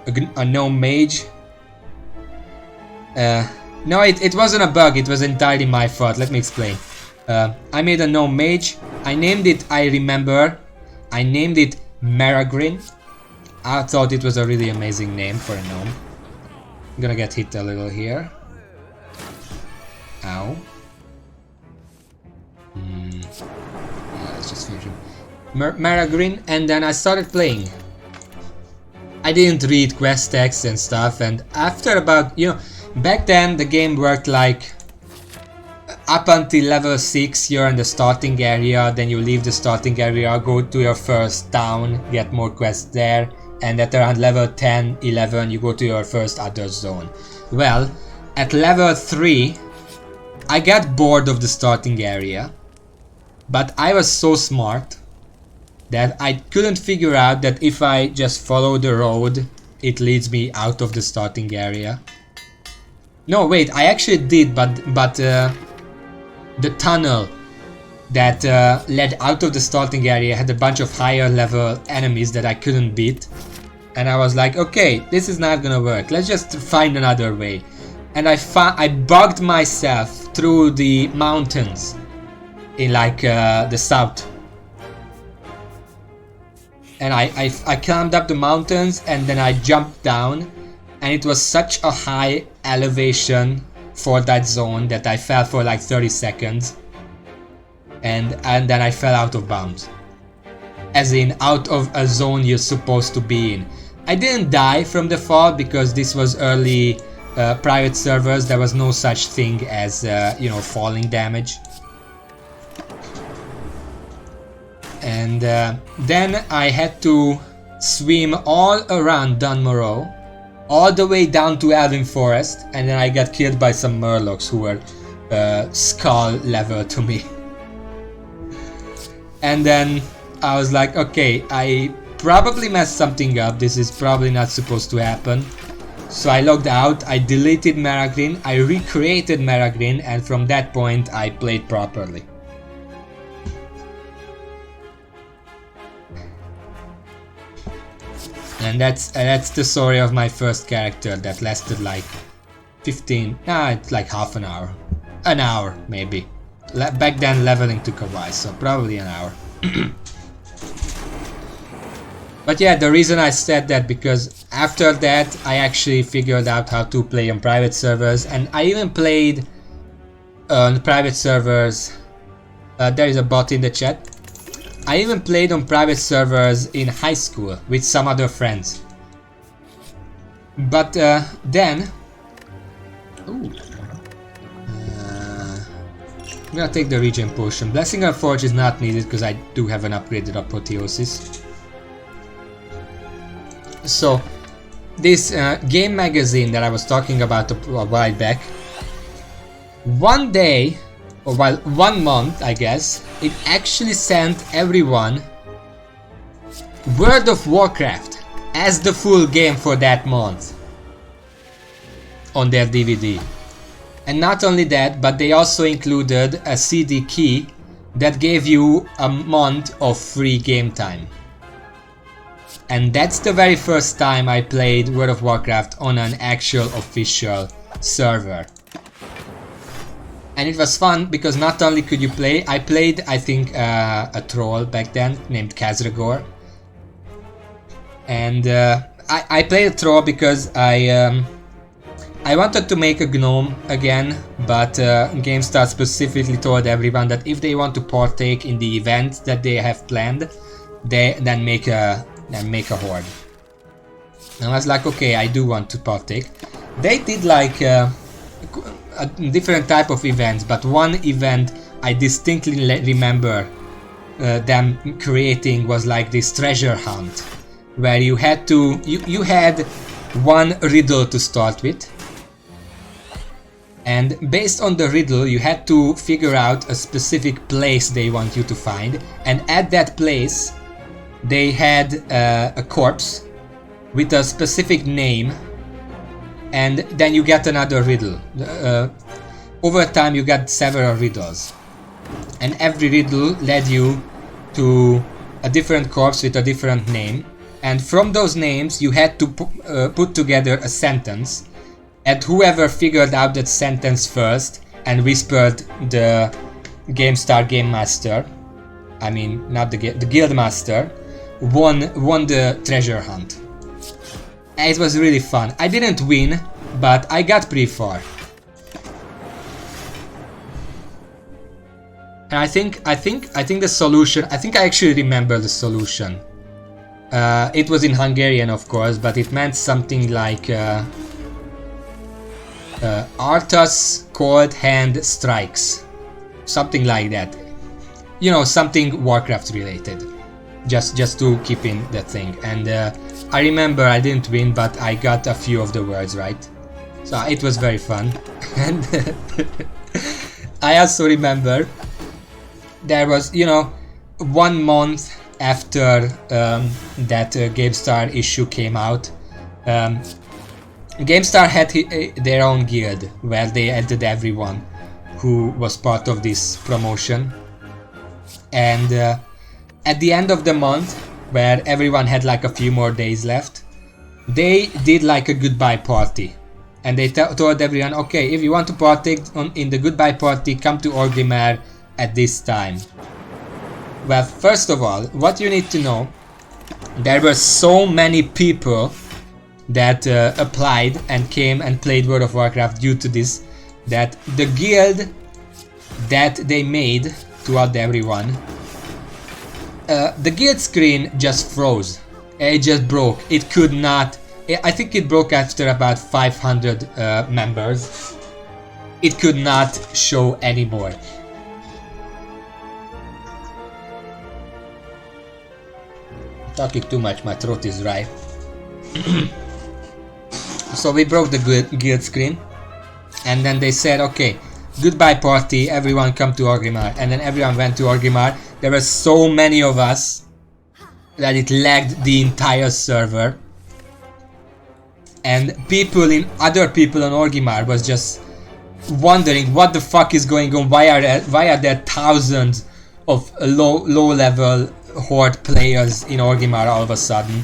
a gnome mage. No, it wasn't a bug, it was entirely my fault. Let me explain. I made a gnome mage. I named it, I remember, I named it Maragrin. I thought it was a really amazing name for a gnome. I'm gonna get hit a little here. Ow. Yeah, let's just finish him. Maragrin, and then I started playing. I didn't read quest text and stuff, and after about, you know, back then the game worked like up until level 6 you're in the starting area, then you leave the starting area, go to your first town, get more quests there, and at around level 10, 11 you go to your first other zone. Well, at level 3 I got bored of the starting area, but I was so smart that I couldn't figure out that if I just follow the road it leads me out of the starting area. No, wait, I actually did, but the tunnel that led out of the starting area had a bunch of higher level enemies that I couldn't beat, and I was like, okay, this is not gonna work, let's just find another way. And I bugged myself through the mountains in like the south, and I climbed up the mountains and then I jumped down, and it was such a high elevation for that zone that I fell for like 30 seconds, and then I fell out of bounds, as in out of a zone you're supposed to be in. I didn't die from the fall because this was early private servers. There was no such thing as you know, falling damage. And then I had to swim all around Dunmorrow, all the way down to Elven Forest, and then I got killed by some Murlocs who were skull level to me. And then I was like, okay, I probably messed something up, this is probably not supposed to happen. So I logged out, I deleted Maragrin, I recreated Maragrin, and from that point I played properly. And that's the story of my first character that lasted like 15, it's like half an hour. An hour, maybe. Back then leveling took a while, so probably an hour. But yeah, the reason I said that because after that I actually figured out how to play on private servers, and I even played on private servers. There is a bot in the chat. I even played on private servers in high school with some other friends. But then... Ooh. I'm gonna take the regen potion. Blessing and Forge is not needed because I do have an upgraded apotheosis. So, this game magazine that I was talking about a while back, one day, or well, 1 month I guess, it actually sent everyone World of Warcraft as the full game for that month on their DVD. And not only that, but they also included a CD key that gave you a month of free game time. And that's the very first time I played World of Warcraft on an actual official server. And it was fun because not only could you play, I played, I think, a troll back then named Kazragor. And I played a troll because I wanted to make a gnome again, but GameStar specifically told everyone that if they want to partake in the event that they have planned, they then make a horde. And I was like, okay, I do want to partake. They did like a different type of events, but one event I distinctly remember them creating was like this treasure hunt, where you had to you had one riddle to start with, and based on the riddle you had to figure out a specific place they want you to find, and at that place they had a corpse with a specific name, and then you get another riddle. Over time you got several riddles, and every riddle led you to a different corpse with a different name, and from those names you had to put together a sentence, and whoever figured out that sentence first and whispered the GameStar Game Master, I mean not the Guild Master, won the treasure hunt. It was really fun. I didn't win, but I got pretty far. And I think the solution, I think I actually remember the solution. It was in Hungarian, of course, but it meant something like Arthas Cold Hand Strikes. Something like that. You know, something Warcraft related. Just to keep in that thing. And I remember I didn't win, but I got a few of the words right. So it was very fun. And I also remember there was, you know, 1 month after that GameStar issue came out, GameStar had their own guild where they added everyone who was part of this promotion. And at the end of the month, where everyone had like a few more days left, they did like a goodbye party. And they told everyone, okay, if you want to partake in the goodbye party, come to Orgrimmar at this time. Well, first of all, what you need to know, there were so many people that applied and came and played World of Warcraft due to this, that the guild that they made to add everyone, the guild screen just froze. It just broke. It could not. I think it broke after about 500 members. It could not show anymore. Talking too much, my throat is dry. So we broke the guild screen, and then they said, okay, goodbye party, everyone come to Orgrimmar. And then everyone went to Orgrimmar. There were so many of us that it lagged the entire server. And other people on Orgrimmar was just wondering what the fuck is going on. Why are there thousands of low level horde players in Orgrimmar all of a sudden?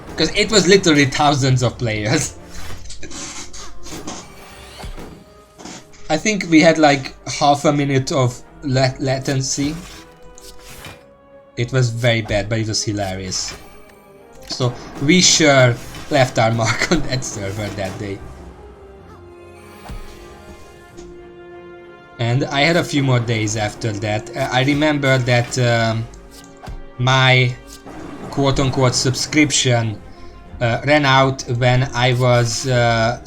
Because it was literally thousands of players. I think we had like half a minute of latency. It was very bad, but it was hilarious. So we sure left our mark on that server that day. And I had a few more days after that. I remember that my quote-unquote subscription ran out when I was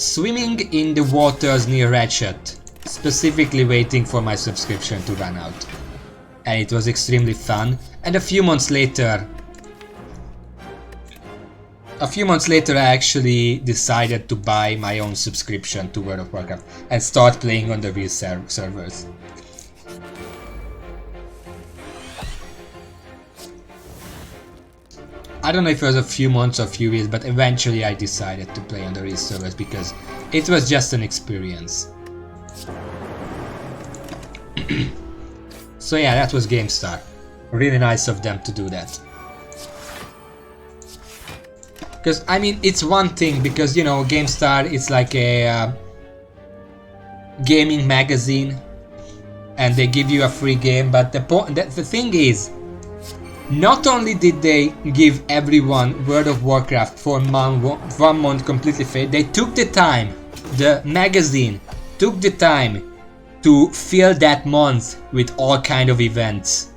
swimming in the waters near Ratchet, specifically waiting for my subscription to run out. And it was extremely fun. And a few months later, I actually decided to buy my own subscription to World of Warcraft and start playing on the real servers. I don't know if it was a few months or a few years, but eventually I decided to play on the real servers because it was just an experience. So yeah, that was GameStar. Really nice of them to do that. Because, I mean, it's one thing because, you know, GameStar is like a gaming magazine and they give you a free game, but the thing is, not only did they give everyone World of Warcraft for 1 month completely free, they took the time, the magazine took the time to fill that month with all kind of events.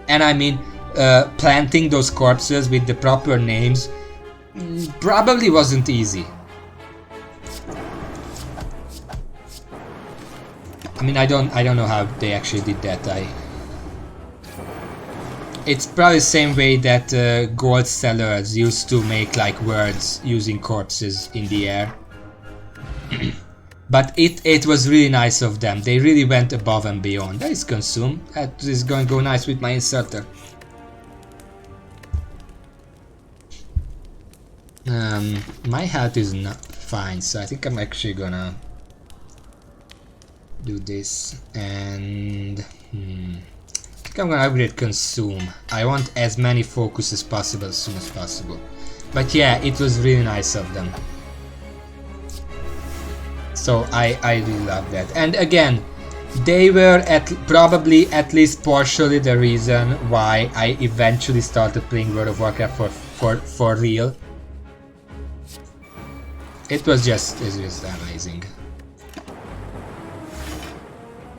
And I mean, planting those corpses with the proper names probably wasn't easy. I mean, I don't know how they actually did that. It's probably the same way that gold sellers used to make like words using corpses in the air. But it was really nice of them. They really went above and beyond. That is consumed. That is going to go nice with my inserter. My health is not fine, so I think I'm actually gonna do this, and I think I'm gonna upgrade consume. I want as many focus as possible as soon as possible. But yeah, it was really nice of them. So I really love that. And again, they were probably at least partially the reason why I eventually started playing World of Warcraft for real. It's just amazing.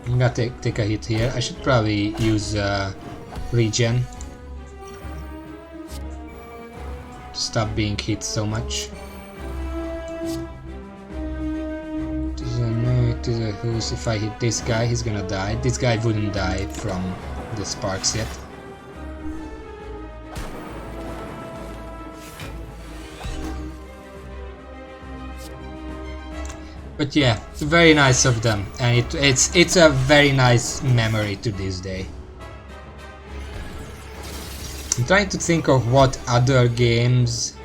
I'm gonna take a hit here. I should probably use regen. Stop being hit so much. If I hit this guy, he's gonna die. This guy wouldn't die from the sparks yet. But yeah, very nice of them, and it's a very nice memory to this day. I'm trying to think of what other games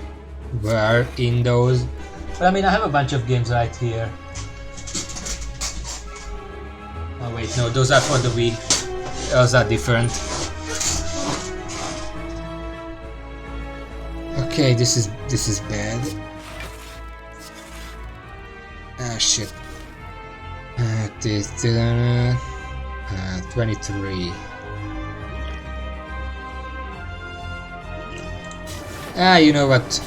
were in those. But I mean, I have a bunch of games right here. Oh wait, no, those are for the Wii. Those are different. Okay, this is bad. Ah shit. 23. Ah, you know what?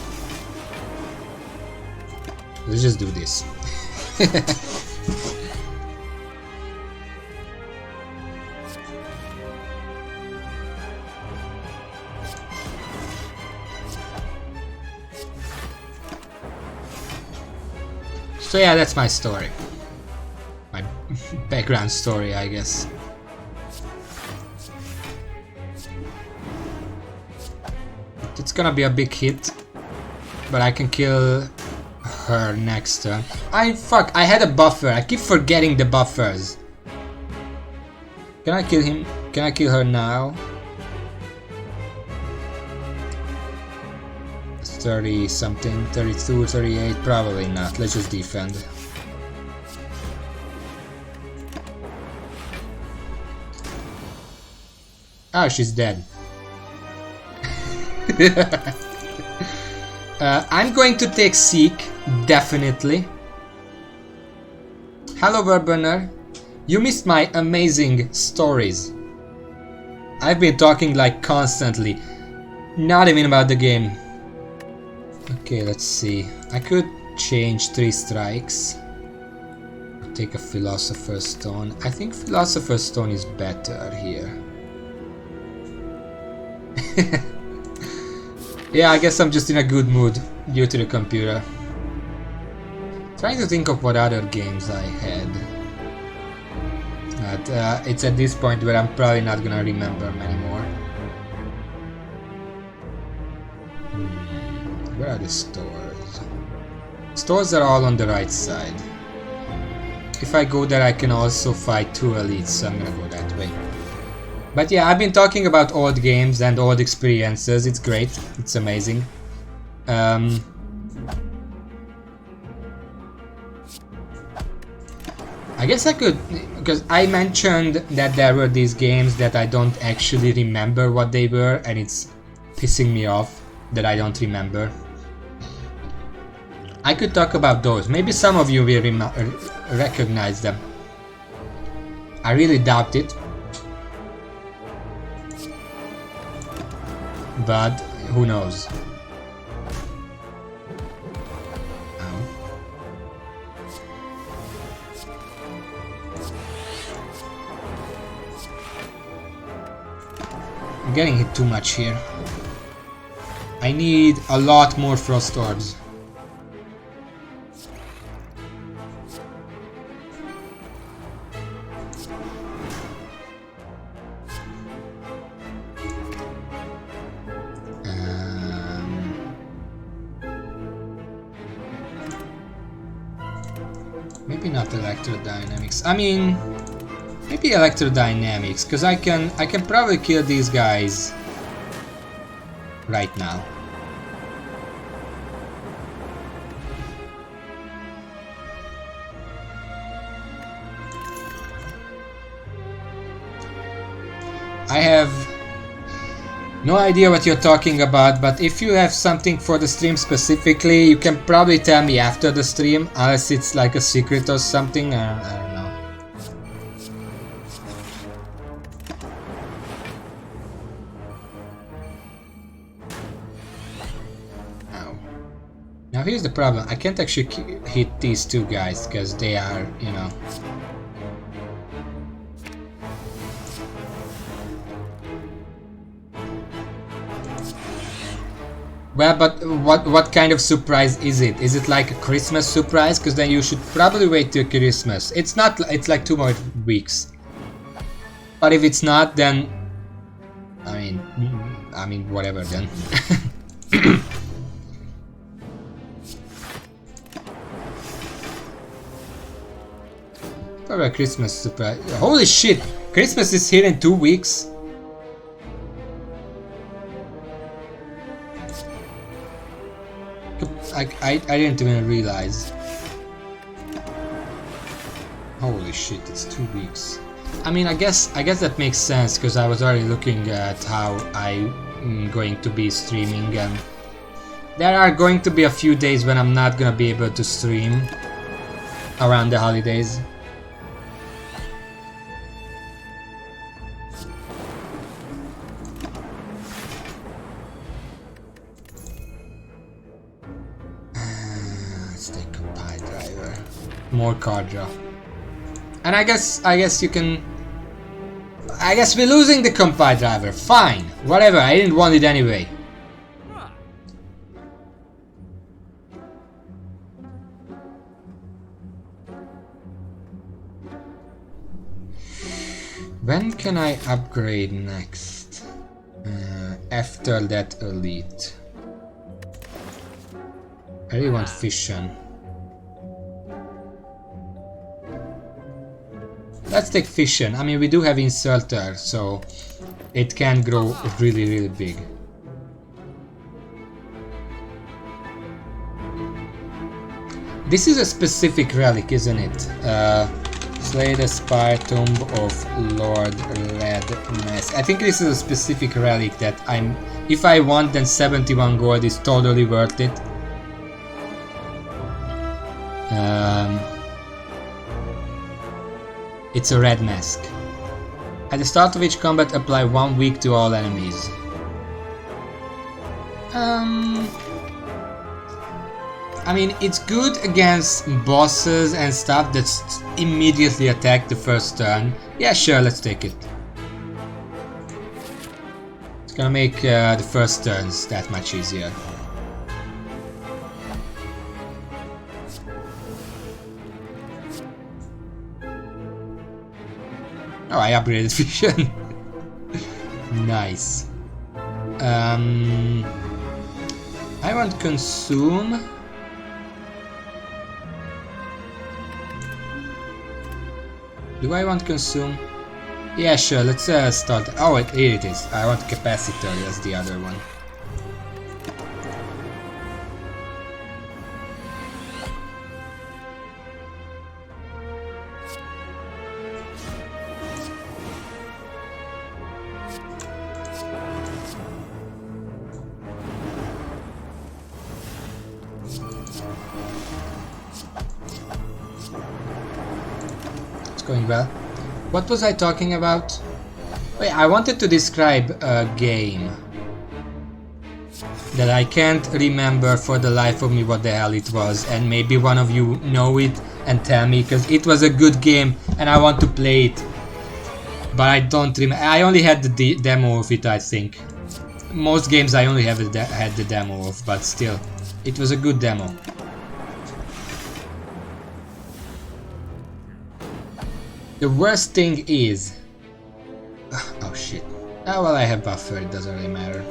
Let's just do this. So yeah, that's my story. My background story, I guess. It's gonna be a big hit, but I can kill her next turn. Fuck, I had a buffer. I keep forgetting the buffers. Can I kill him? Can I kill her now? 30 something, 32, 38, probably not. Let's just defend. Oh, she's dead. I'm going to take Seek, definitely. Hello, Verburner. You missed my amazing stories. I've been talking like constantly, not even about the game. Okay, let's see. I could change 3 strikes. Take a Philosopher's Stone. I think Philosopher's Stone is better here. Yeah, I guess I'm just in a good mood due to the computer. Trying to think of what other games I had. But it's at this point where I'm probably not gonna remember many more. Where are the stores? Stores are all on the right side. If I go there, I can also fight 2 elites, so I'm gonna go that way. But yeah, I've been talking about old games and old experiences. It's great. It's amazing. I guess I could, because I mentioned that there were these games that I don't actually remember what they were, and it's pissing me off that I don't remember. I could talk about those. Maybe some of you will recognize them. I really doubt it. But who knows? I'm getting hit too much here. I need a lot more Frost Orbs. Maybe not electrodynamics. I mean, maybe electrodynamics, because I can probably kill these guys right now. I have no idea what you're talking about, but if you have something for the stream specifically, you can probably tell me after the stream, unless it's like a secret or something. I don't know. Ow. Now here's the problem. I can't actually hit these two guys because they are, you know. Well, but what kind of surprise is it? Is it like a Christmas surprise? Because then you should probably wait till Christmas. It's not. It's like 2 more weeks. But if it's not, then I mean, whatever then. Probably a Christmas surprise. Holy shit! Christmas is here in 2 weeks. I didn't even realize. Holy shit, it's 2 weeks. I mean, I guess that makes sense, because I was already looking at how I'm going to be streaming, and there are going to be a few days when I'm not gonna be able to stream around the holidays. More card draw. And I guess you can. I guess we're losing the compile driver. Fine, whatever. I didn't want it anyway. When can I upgrade next? After that elite. I really want fission. Let's take fission. I mean, we do have insulter, so it can grow really, really big. This is a specific relic, isn't it? Slay the Spire, Tomb of Lord Red Mask. I think this is a specific relic that if I want, then 71 gold is totally worth it. It's a red mask. At the start of each combat, apply 1 week to all enemies. I mean, it's good against bosses and stuff that immediately attack the first turn. Yeah, sure, let's take it. It's gonna make the first turns that much easier. Oh, I upgraded fission. Nice. I want consume. Do I want consume? Yeah, sure. Let's start. Oh, here it is. I want capacitor as the other one. Going well. What was I talking about? Wait, I wanted to describe a game that I can't remember for the life of me what the hell it was, and maybe one of you know it and tell me, because it was a good game and I want to play it, but I don't remember. I only had the demo of it, I think. Most games I only had the demo of, but still, it was a good demo. The worst thing is... Oh shit. Oh well, I have buffer, it doesn't really matter.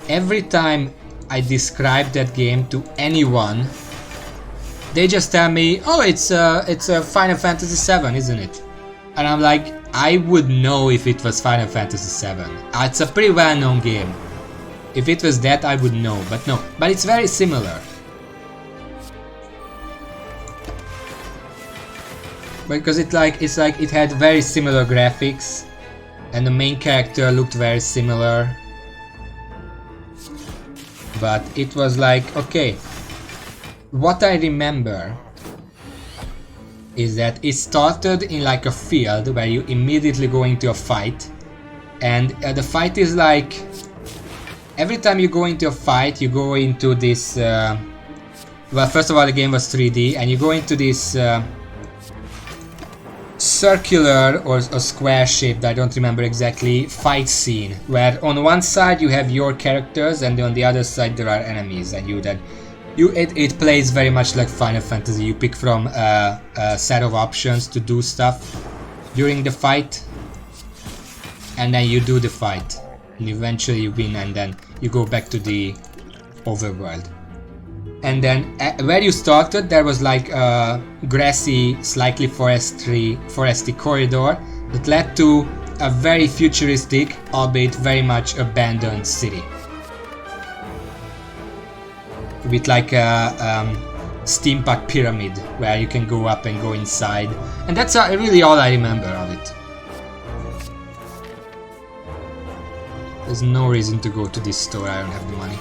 Every time I describe that game to anyone, They just tell me, oh, it's a Final Fantasy VII, isn't it? And I'm like, I would know if it was Final Fantasy VII. It's a pretty well-known game. If it was that, I would know, but no. But it's very similar. Because it's like it had very similar graphics, and the main character looked very similar. But it was like, okay, what I remember is that it started in like a field where you immediately go into a fight, and the fight is like, every time you go into a fight you go into this, well, first of all the game was 3D, and you go into this circular or square shaped, I don't remember exactly, fight scene where on one side you have your characters and on the other side there are enemies, and it plays very much like Final Fantasy. You pick from a set of options to do stuff during the fight, and then you do the fight and eventually you win, and then you go back to the overworld. And then where you started there was like a grassy, slightly foresty corridor that led to a very futuristic, albeit very much abandoned city. With like a steampunk pyramid where you can go up and go inside. And that's really all I remember of it. There's no reason to go to this store, I don't have the money.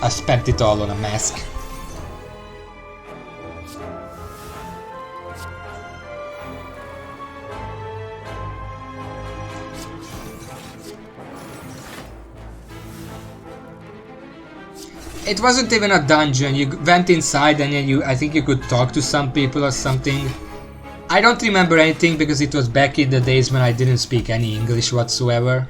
I spent it all on a mask. It wasn't even a dungeon. You went inside and then I think you could talk to some people or something. I don't remember anything because it was back in the days when I didn't speak any English whatsoever.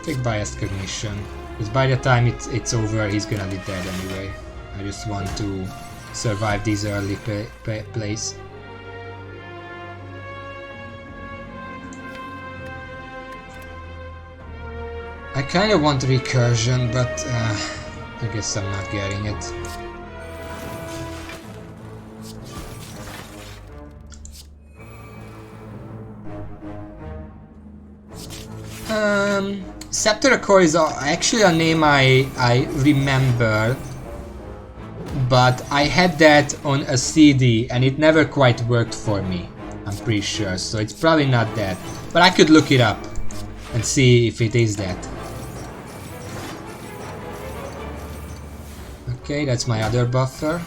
Take biased cognition, because by the time it's over he's gonna be dead anyway. I just want to survive these early plays. I kinda want recursion, but I guess I'm not getting it. Scepter Core is actually a name I remember, but I had that on a CD and it never quite worked for me, I'm pretty sure, so it's probably not that. But I could look it up and see if it is that. Okay, that's my other buffer.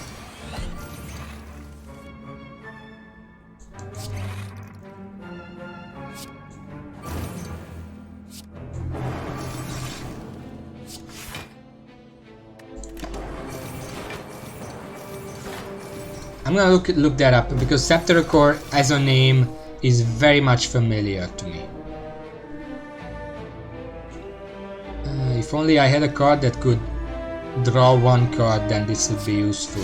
I'm gonna look that up because Scepter Core as a name is very much familiar to me. If only I had a card that could draw one card, then this would be useful.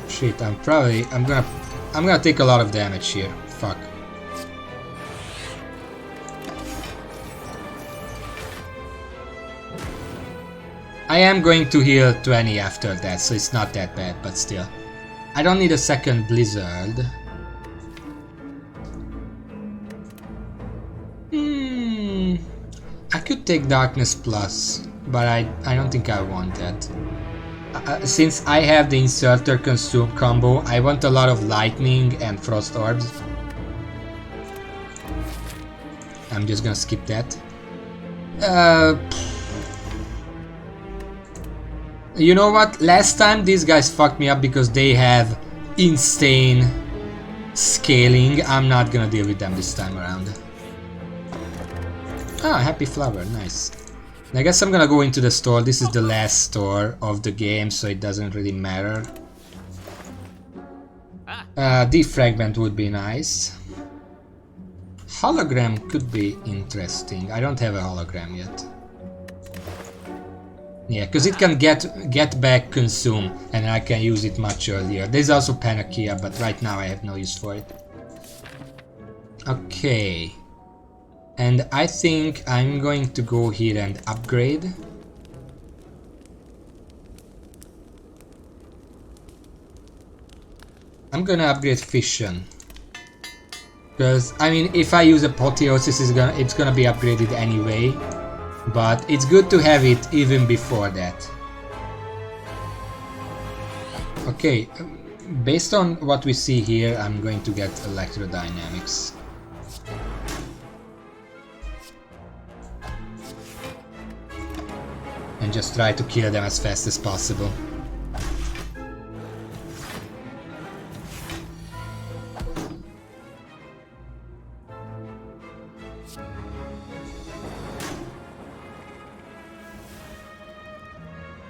Shit, I'm gonna take a lot of damage here. Fuck. I am going to heal 20 after that, so it's not that bad, but still. I don't need a second blizzard. I could take Darkness Plus, but I don't think I want that. Since I have the Inserter Consume combo, I want a lot of Lightning and Frost Orbs. I'm just gonna skip that. You know what? Last time these guys fucked me up because they have insane scaling. I'm not gonna deal with them this time around. Ah, Happy Flower, nice. I guess I'm gonna go into the store. This is the last store of the game, so it doesn't really matter. Defragment would be nice. Hologram could be interesting. I don't have a hologram yet. Yeah, because it can get back consume, and I can use it much earlier. There's also Panakia, but right now I have no use for it. Okay. And I think I'm going to go here and upgrade. I'm gonna upgrade Fission. Because, I mean, if I use Apotheosis, it's gonna be upgraded anyway. But it's good to have it even before that. Okay, based on what we see here, I'm going to get Electrodynamics. And just try to kill them as fast as possible.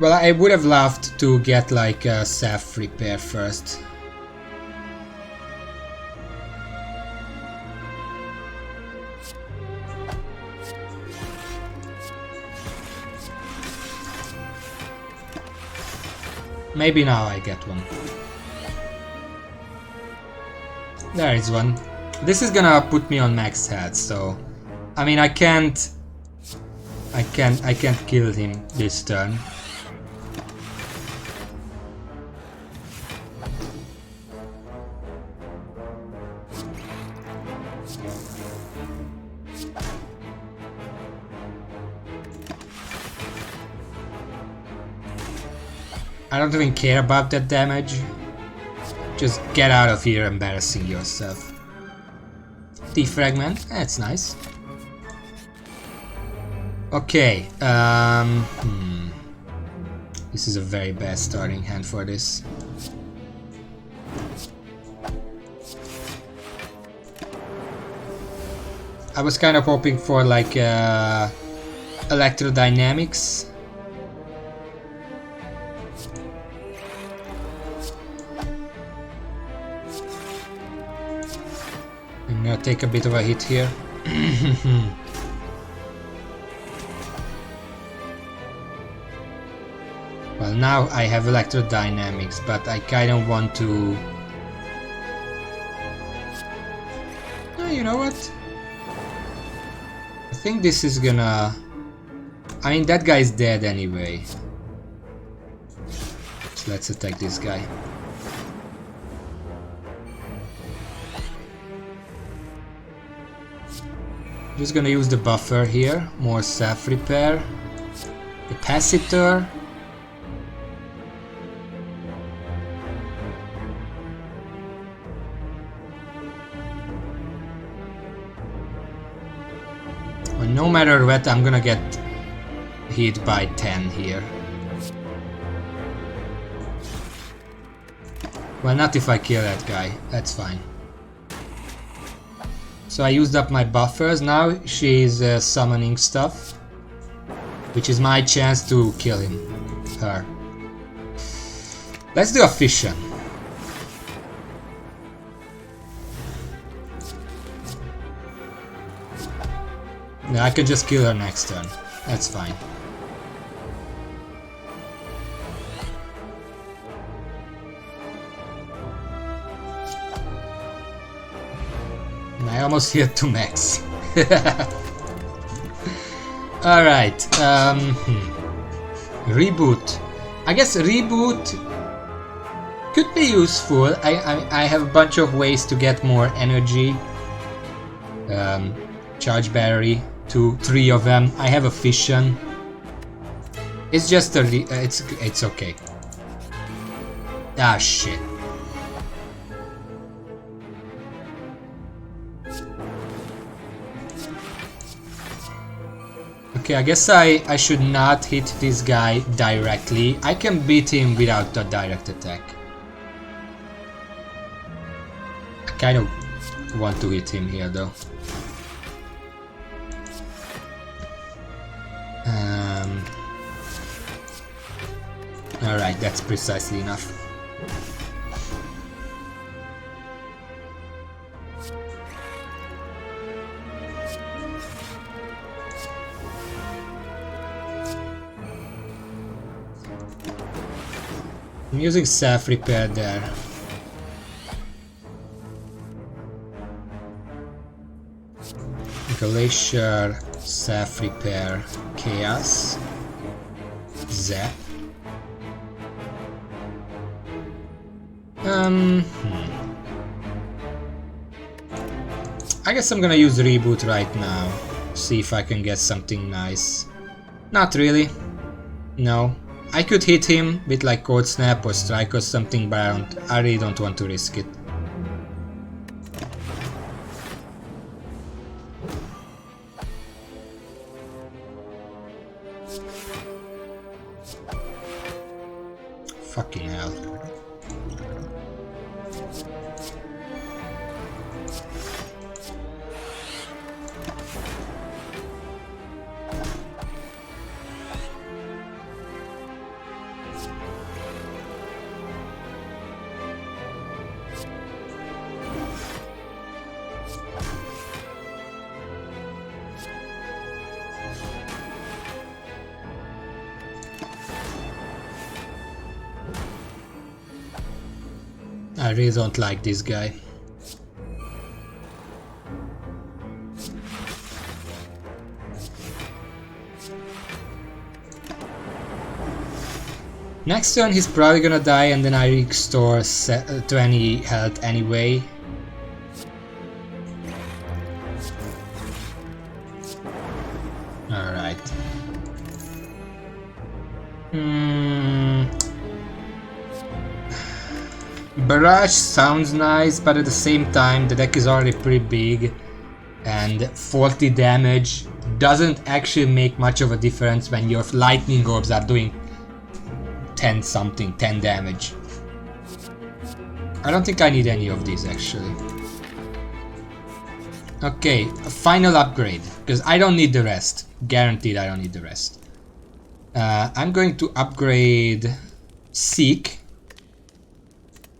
Well, I would have loved to get like a self-repair first. Maybe now I get one. There is one. This is gonna put me on max health, so I mean I can't kill him this turn. I don't even care about that damage. Just get out of here embarrassing yourself. Defragment, that's nice. Okay, this is a very bad starting hand for this. I was kind of hoping for like Electrodynamics. I'm gonna take a bit of a hit here. Well, now I have Electrodynamics, but I kind of want to... Oh, you know what? I think this is gonna... I mean, that guy's dead anyway. So let's attack this guy. Just gonna use the buffer here, more self-repair, capacitor. Well, no matter what, I'm gonna get hit by 10 here. Well, not if I kill that guy, that's fine. So I used up my buffers, now she's summoning stuff, which is my chance to kill her. Let's do a fission. No, I can just kill her next turn, that's fine. I almost hit to max. Alright, reboot. I guess reboot could be useful. I have a bunch of ways to get more energy. Charge battery, 3 of them. I have a fission. It's just a it's okay. Ah shit. Okay, I guess I should not hit this guy directly. I can beat him without a direct attack. I kind of want to hit him here though. Alright, that's precisely enough. I'm using self repair there. Glacier, self repair, chaos, zap. I guess I'm gonna use reboot right now. See if I can get something nice. Not really. No. I could hit him with like cold snap or strike or something, but I really don't want to risk it. Fucking hell. I really don't like this guy. Next turn he's probably gonna die and then I restore 20 health anyway. Alright. Barrage sounds nice, but at the same time the deck is already pretty big and 40 damage doesn't actually make much of a difference when your lightning orbs are doing 10 damage. I don't think I need any of these actually. Okay, a final upgrade, because I don't need the rest. Guaranteed I don't need the rest. I'm going to upgrade Seek,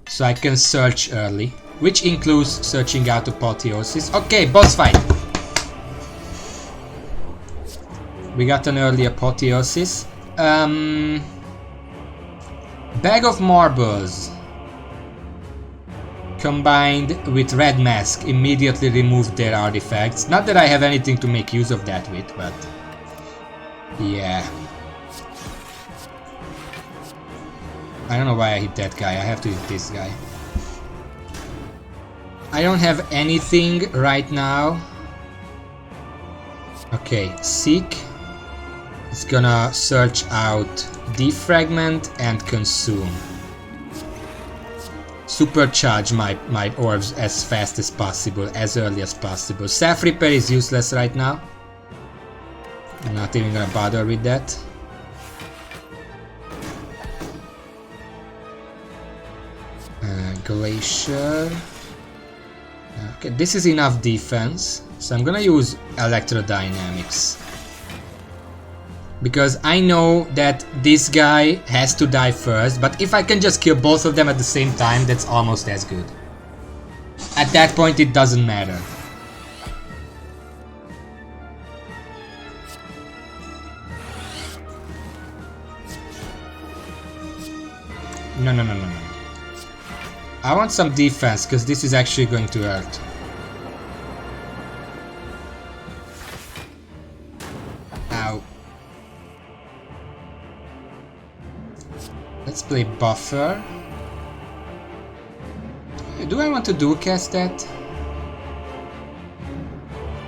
so I can search early, which includes searching out Apotheosis. Okay, boss fight! We got an early Apotheosis. Bag of Marbles combined with Red Mask immediately removed their artifacts. Not that I have anything to make use of that with, but yeah. I don't know why I hit that guy, I have to hit this guy. I don't have anything right now. Okay, Seek is gonna search out Defragment and Consume. Supercharge my orbs as fast as possible, as early as possible. Self-repair is useless right now. I'm not even gonna bother with that. Glacier. Okay, this is enough defense, so I'm gonna use Electrodynamics. Because I know that this guy has to die first, but if I can just kill both of them at the same time, that's almost as good. At that point it doesn't matter. No. I want some defense, because this is actually going to hurt. Ow. Let's play Buffer. Do I want to dual cast that?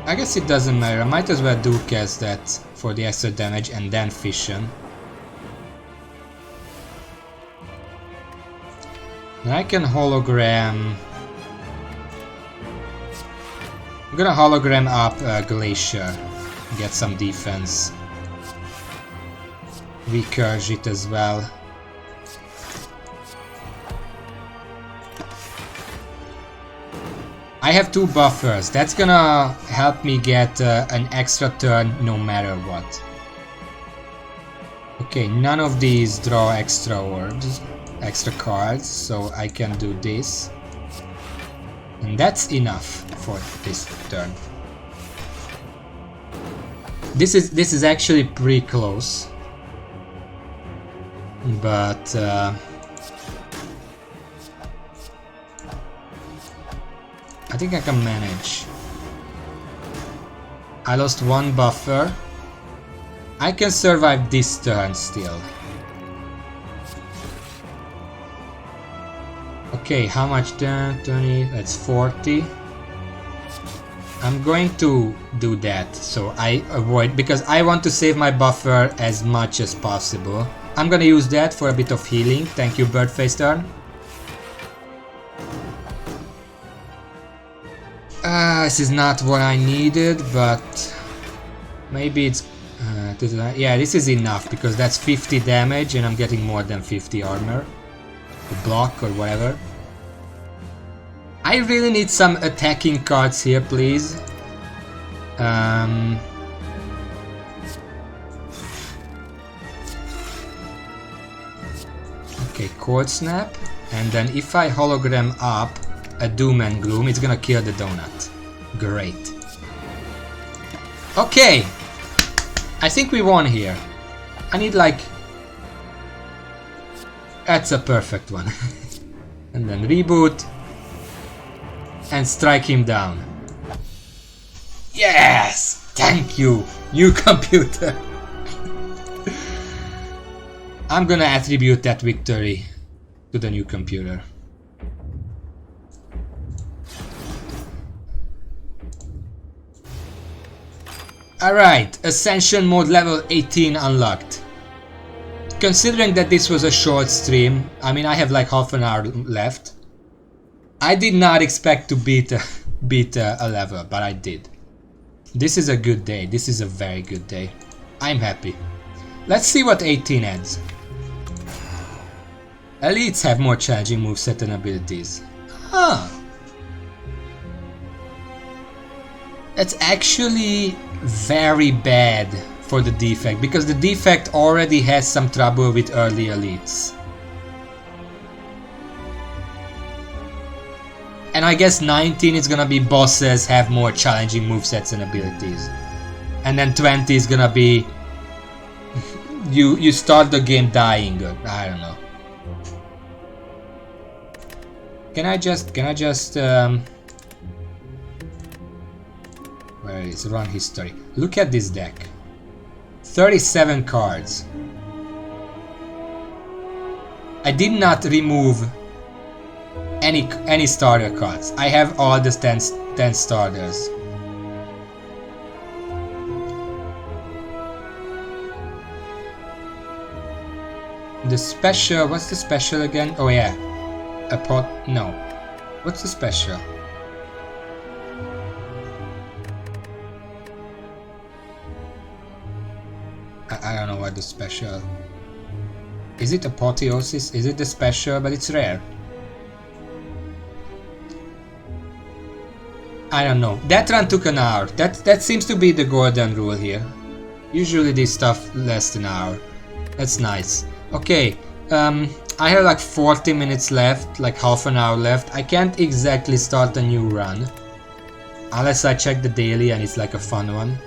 I guess it doesn't matter. I might as well dual cast that for the extra damage and then Fission. And I can hologram. I'm gonna hologram up Glacier, get some defense. Recurge it as well. I have 2 buffers, that's gonna help me get an extra turn no matter what. Okay, none of these draw extra orbs. Extra cards, so I can do this, and that's enough for this turn. This is actually pretty close, but I think I can manage. I lost one buffer. I can survive this turn still. Okay, how much then? 20, that's 40. I'm going to do that so I avoid, because I want to save my buffer as much as possible. I'm gonna use that for a bit of healing. Thank you, Birdface turn. This is not what I needed, but maybe it's... yeah, this is enough, because that's 50 damage and I'm getting more than 50 armor. To block or whatever. I really need some attacking cards here, please. Okay, Cold Snap. And then if I hologram up a Doom and Gloom, it's gonna kill the donut. Great. Okay! I think we won here. I need like... That's a perfect one. And then reboot. And strike him down. Yes! Thank you, new computer. I'm gonna attribute that victory to the new computer. Alright, Ascension mode level 18 unlocked. Considering that this was a short stream, I mean I have like half an hour left. I did not expect to beat a level, but I did. This is a good day, this is a very good day. I'm happy. Let's see what 18 adds. Elites have more challenging moveset and abilities. Huh. That's actually very bad for the defect, because the defect already has some trouble with early elites. And I guess 19 is gonna be bosses have more challenging movesets and abilities. And then 20 is gonna be you start the game dying. I don't know. Can I just where is run history? Look at this deck. 37 cards. I did not remove any starter cards. I have all the 10 starters. The special, what's the special again? Oh yeah, a pot, no. What's the special? I don't know what the special. Is it Apotheosis? Is it the special? But it's rare. I don't know. That run took an hour. That seems to be the golden rule here. Usually this stuff lasts an hour. That's nice. Okay, I have like 40 minutes left, like half an hour left. I can't exactly start a new run. Unless I check the daily and it's like a fun one.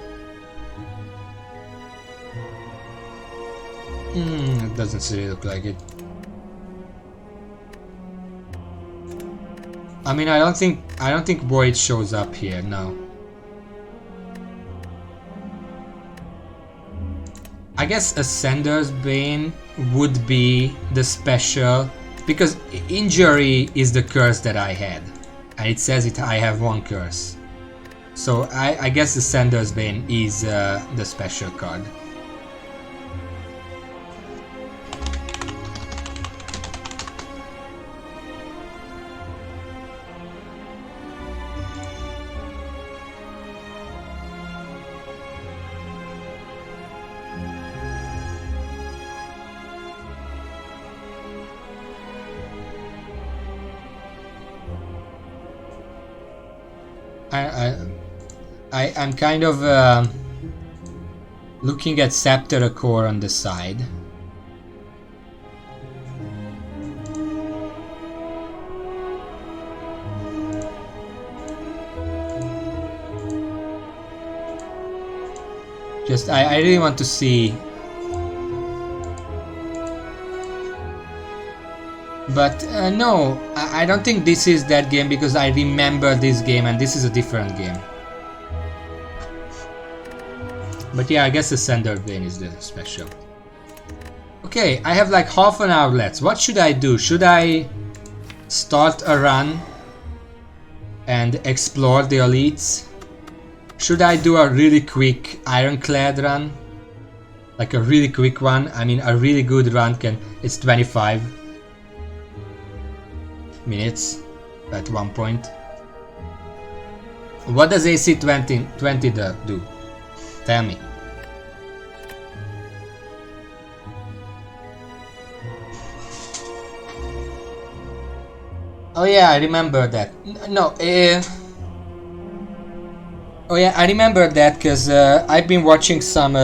It doesn't really look like it. I mean, I don't think Void shows up here, no. I guess Ascender's Bane would be the special, because Injury is the curse that I had. And it says I have one curse. So I guess Ascender's Bane is the special card. I'm kind of looking at Scepter Core on the side. Just I really want to see But no, I don't think this is that game because I remember this game and this is a different game. But yeah, I guess the standard vein is the special. Okay, I have like half an hour left. What should I do? Should I start a run and explore the elites? Should I do a really quick ironclad run? Like a really quick one? I mean, a really good run it's 25 minutes at one point. What does AC 20 do? Tell me. Oh yeah, I remember that. No, oh yeah, I remember that because I've been watching some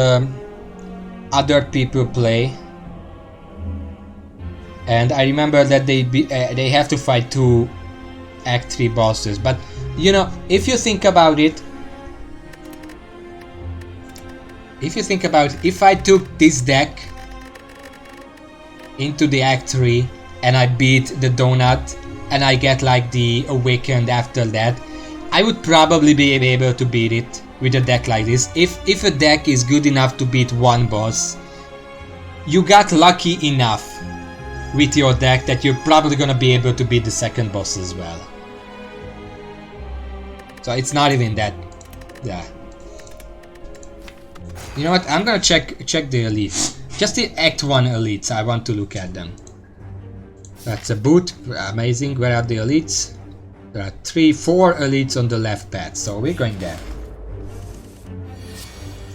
other people play, and I remember that they have to fight 2 Act 3 bosses. But you know, if you think about it, if I took this deck into the Act 3 and I beat the Donut and I get like the Awakened after that, I would probably be able to beat it with a deck like this. If a deck is good enough to beat one boss, you got lucky enough with your deck that you're probably gonna be able to beat the second boss as well. So it's not even that, yeah. You know what? I'm gonna check the elites. Just the Act 1 elites. I want to look at them. That's a boot. Amazing. Where are the elites? There are 4 elites on the left path. So we're going there.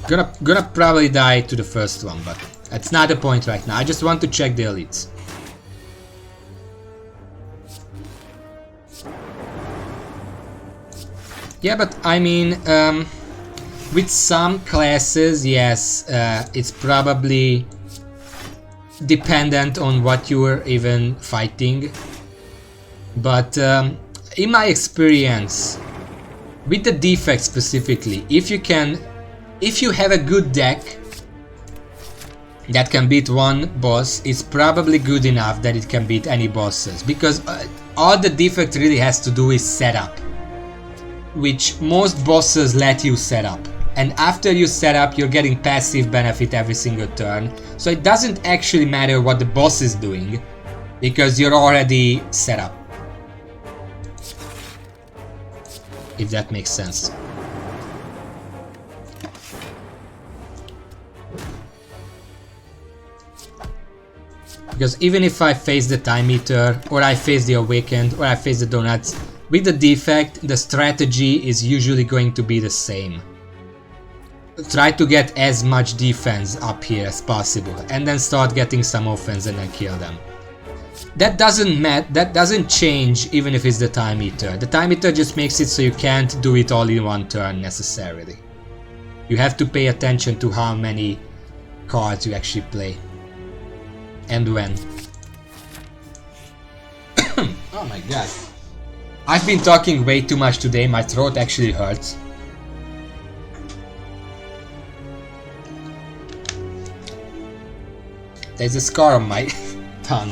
Gonna probably die to the first one, but that's not the point right now. I just want to check the elites. Yeah, but I mean, with some classes, yes, it's probably dependent on what you are even fighting. But in my experience, with the defect specifically, if you have a good deck that can beat one boss, it's probably good enough that it can beat any bosses. Because all the defect really has to do is setup, which most bosses let you set up. And after you set up, you're getting passive benefit every single turn. So it doesn't actually matter what the boss is doing, because you're already set up. If that makes sense. Because even if I face the Time Eater, or I face the Awakened, or I face the Donuts, with the defect, the strategy is usually going to be the same. Try to get as much defense up here as possible, and then start getting some offense and then kill them. That doesn't change even if it's the Time Eater. The Time Eater just makes it so you can't do it all in one turn necessarily. You have to pay attention to how many cards you actually play. And when. Oh my god. I've been talking way too much today, my throat actually hurts. There's a scar on my tongue.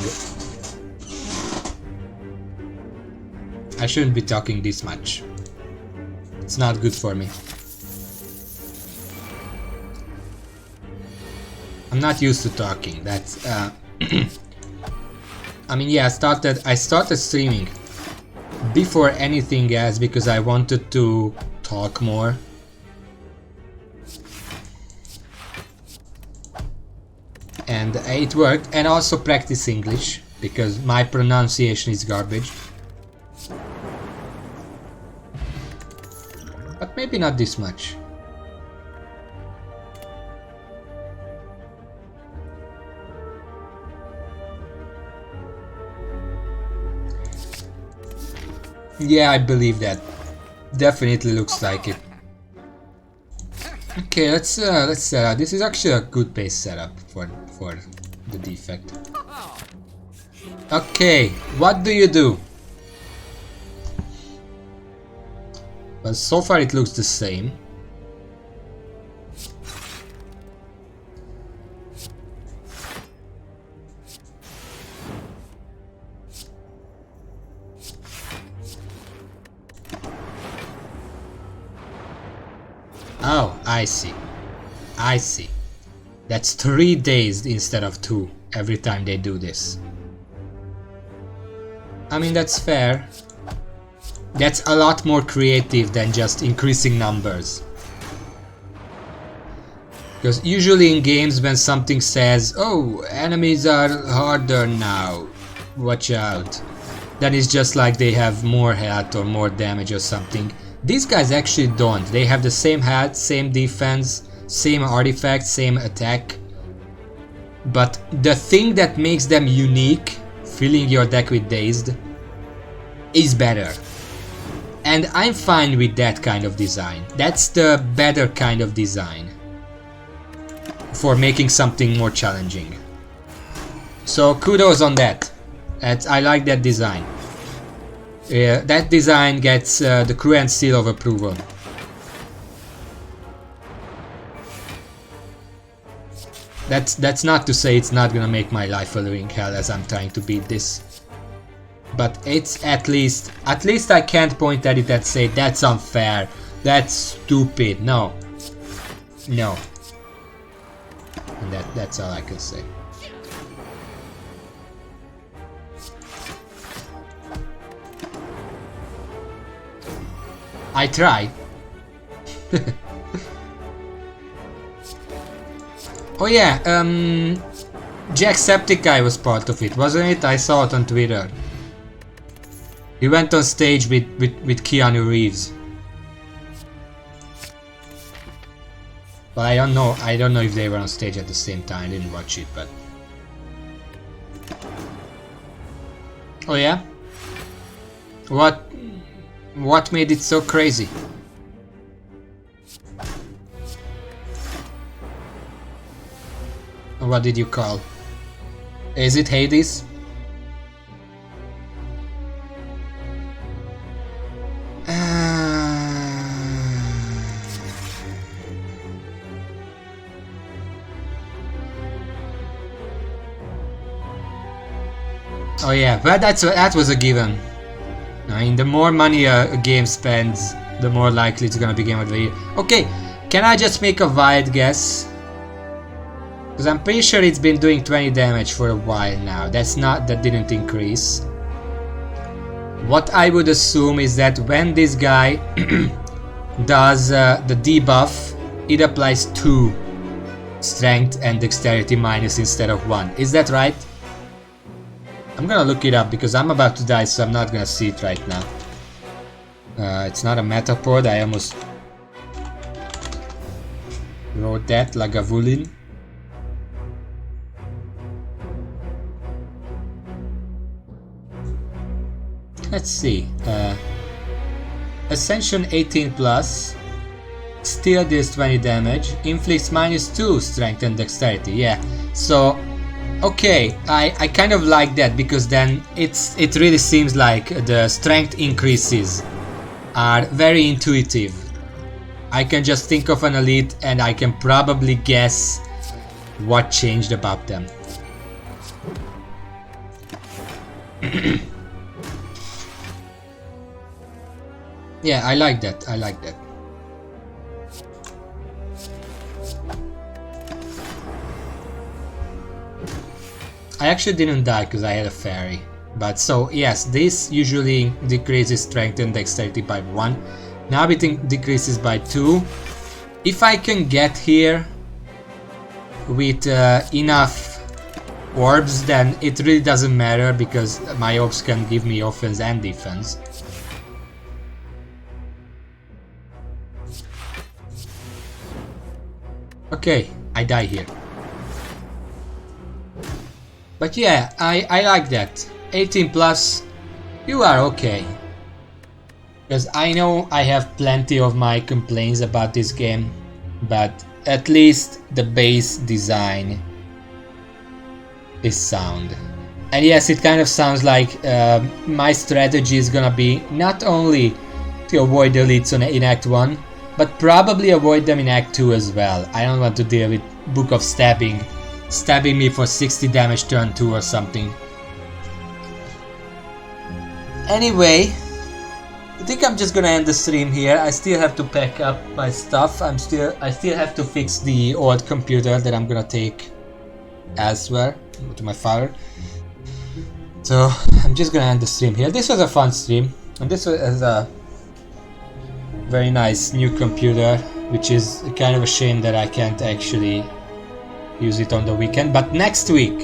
I shouldn't be talking this much. It's not good for me. I'm not used to talking. That's I mean, yeah, I started streaming before anything else because I wanted to talk more. And it worked, and also practice English because my pronunciation is garbage. But maybe not this much. Yeah, I believe that. Definitely looks like it. Okay, let's set up. This is actually a good base setup for the defect. Okay, what do you do? Well, so far it looks the same. Oh, I see. I see. That's 3 days instead of 2 every time they do this. I mean, that's fair. That's a lot more creative than just increasing numbers. Because usually in games when something says, oh, enemies are harder now, watch out, then it's just like they have more health or more damage or something. These guys actually don't. They have the same health, same defense, same artifact, same attack. But the thing that makes them unique, filling your deck with dazed, is better. And I'm fine with that kind of design. That's the better kind of design for making something more challenging. So kudos on that. I like that design. That design gets the current seal of approval. That's not to say it's not gonna make my life a living hell as I'm trying to beat this. But it's at least I can't point at it and say that's unfair, that's stupid. No. No. And that's all I can say. I tried. Oh yeah, Jacksepticeye was part of it, wasn't it? I saw it on Twitter. He went on stage with Keanu Reeves. But I don't know if they were on stage at the same time. I didn't watch it, but oh yeah? What made it so crazy? What did you call? Is it Hades? Oh yeah, but that was a given. I mean, the more money a game spends, the more likely it's gonna be Game of the Year. Okay, can I just make a wild guess? Because I'm pretty sure it's been doing 20 damage for a while now. That didn't increase. What I would assume is that when this guy does the debuff, it applies 2 strength and dexterity minus instead of 1. Is that right? I'm gonna look it up because I'm about to die, so I'm not gonna see it right now. It's not a Metapod, I almost wrote that, Lagavulin. Let's see. Ascension 18 plus, still deals 20 damage, inflicts -2 strength and dexterity. Yeah, so okay, I kind of like that because then it really seems like the strength increases are very intuitive. I can just think of an elite and I can probably guess what changed about them. Yeah, I like that. I like that. I actually didn't die because I had a fairy. But so, yes, this usually decreases strength and dexterity by 1. Now everything decreases by 2. If I can get here with enough orbs, then it really doesn't matter because my orbs can give me offense and defense. Okay, I die here. But yeah, I like that. 18 plus, you are okay. Because I know I have plenty of my complaints about this game, but at least the base design is sound. And yes, it kind of sounds like my strategy is gonna be not only to avoid the elites in Act 1, but probably avoid them in Act 2 as well. I don't want to deal with Book of Stabbing me for 60 damage turn 2 or something. Anyway, I think I'm just gonna end the stream here. I still have to pack up my stuff. I still have to fix the old computer that I'm gonna take elsewhere to my father. So I'm just gonna end the stream here. This was a fun stream, and this was a very nice new computer, which is kind of a shame that I can't actually use it on the weekend. But next week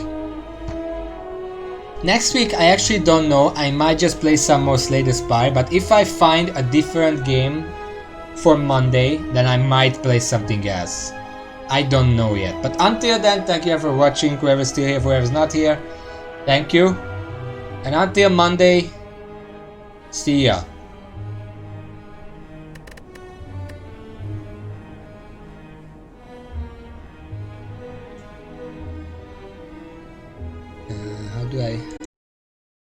I actually don't know. I might just play some more Slay the Spire, but if I find a different game for Monday, then I might play something else. I don't know yet. But until then, thank you for watching. Whoever's still here, whoever's not here, thank you. And until Monday, see ya. How do I...